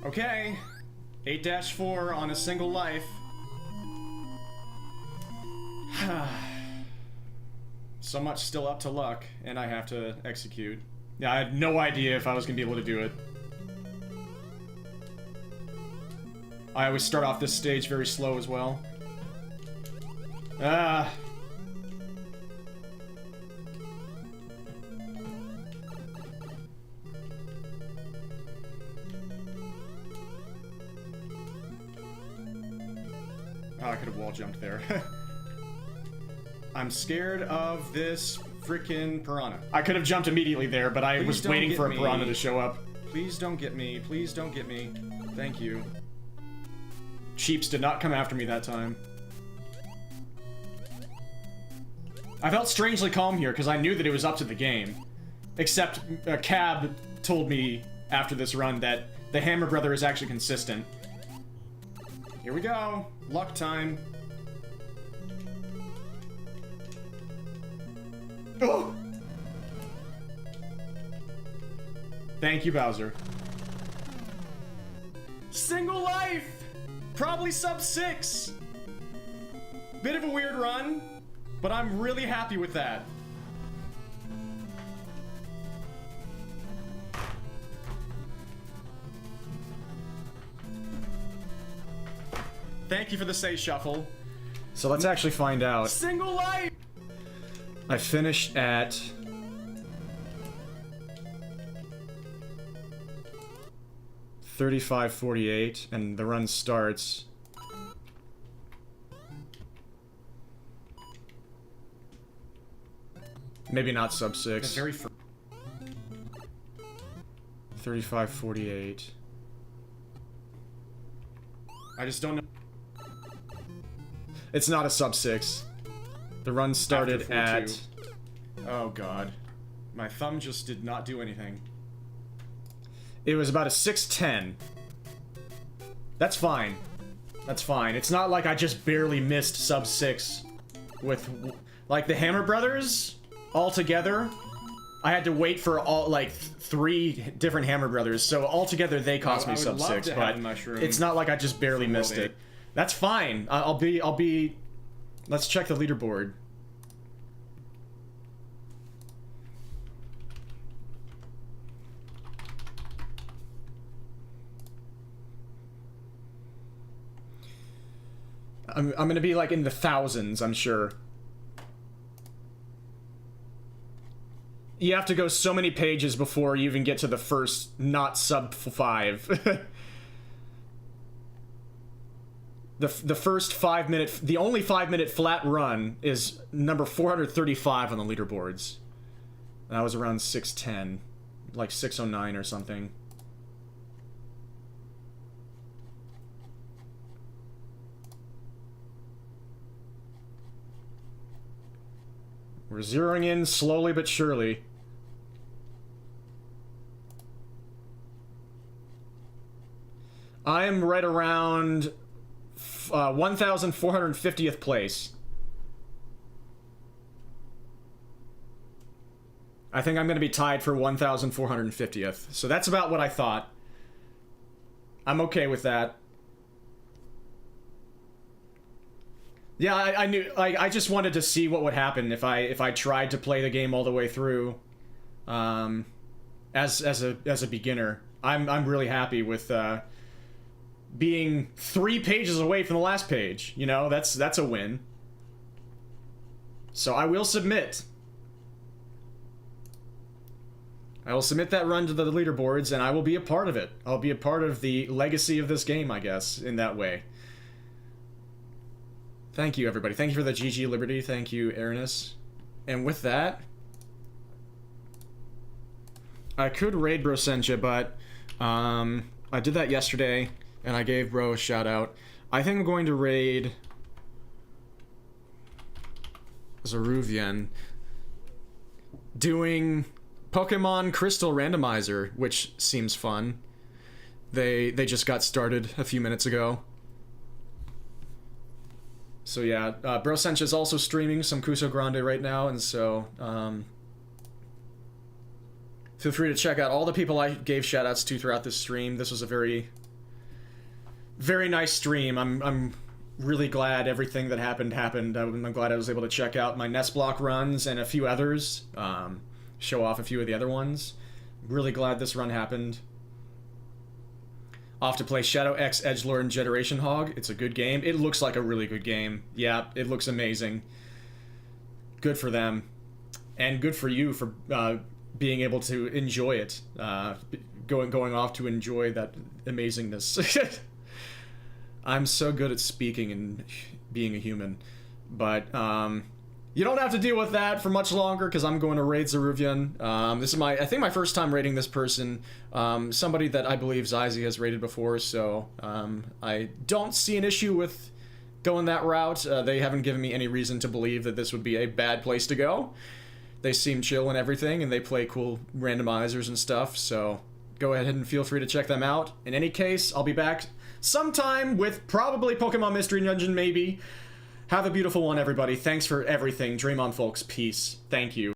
Okay. 8-4 on a single life. So much still up to luck, and I have to execute. Yeah, I had no idea if I was gonna be able to do it. I always start off this stage very slow as well. Ah. Oh, I could have wall jumped there. I'm scared of this frickin' piranha. I could have jumped immediately there, but I was waiting for a piranha to show up. Please don't get me. Please don't get me. Thank you. Sheeps did not come after me that time. I felt strangely calm here because I knew that it was up to the game. Except Cab told me after this run that the Hammer Brother is actually consistent. Here we go. Luck time. Oh! Thank you, Bowser. Single life! Probably sub 6. Bit of a weird run, but I'm really happy with that. Thank you for the say shuffle. So let's actually find out. Single life! I finished at 35:48, and the run starts. Maybe not sub 6. 35:48. I just don't know. It's not a sub 6. The run started at... Oh god. My thumb just did not do anything. It was about a 6:10. That's fine. That's fine. It's not like I just barely missed sub 6 with... Like, the Hammer Brothers, all together, I had to wait for all, like, 3 different Hammer Brothers, so altogether they cost me sub 6, but it's not like I just barely missed it. That's fine. I'll be... Let's check the leaderboard. I'm gonna be like in the thousands, I'm sure. You have to go so many pages before you even get to the first not sub 5. The first 5 minute, the only 5 minute flat run is number 435 on the leaderboards. That was around 6:10, like 6:09 or something. We're zeroing in slowly but surely. I am right around 1,450th place. I think I'm going to be tied for 1,450th. So that's about what I thought. I'm okay with that. Yeah, I knew. I just wanted to see what would happen if I tried to play the game all the way through, as a beginner. I'm really happy with being 3 pages away from the last page. You know, that's a win. So I will submit. I will submit that run to the leaderboards, and I will be a part of it. I'll be a part of the legacy of this game, I guess, in that way. Thank you, everybody. Thank you for the GG Liberty. Thank you, Aranus. And with that, I could raid Brosentia, but I did that yesterday, and I gave Bro a shout out. I think I'm going to raid Zeruvian, doing Pokemon Crystal Randomizer, which seems fun. They just got started a few minutes ago. So yeah, Brosentia is also streaming some Kuso Grande right now, and so feel free to check out all the people I gave shoutouts to throughout this stream. This was a very, very nice stream. I'm really glad everything that happened. I'm glad I was able to check out my NES Block runs and a few others, show off a few of the other ones. Really glad this run happened. Off to play Shadow X Edgelord and Generation Hog. It's a good game. It looks like a really good game. Yeah, it looks amazing. Good for them. And good for you for being able to enjoy it. Going off to enjoy that amazingness. I'm so good at speaking and being a human. But you don't have to deal with that for much longer, because I'm going to raid Zeruvian. This is I think my first time raiding this person. Somebody that I believe Zyzie has raided before, so I don't see an issue with going that route. They haven't given me any reason to believe that this would be a bad place to go. They seem chill and everything, and they play cool randomizers and stuff, so go ahead and feel free to check them out. In any case, I'll be back sometime with probably Pokemon Mystery Dungeon, maybe. Have a beautiful one, everybody. Thanks for everything. Dream on, folks. Peace. Thank you.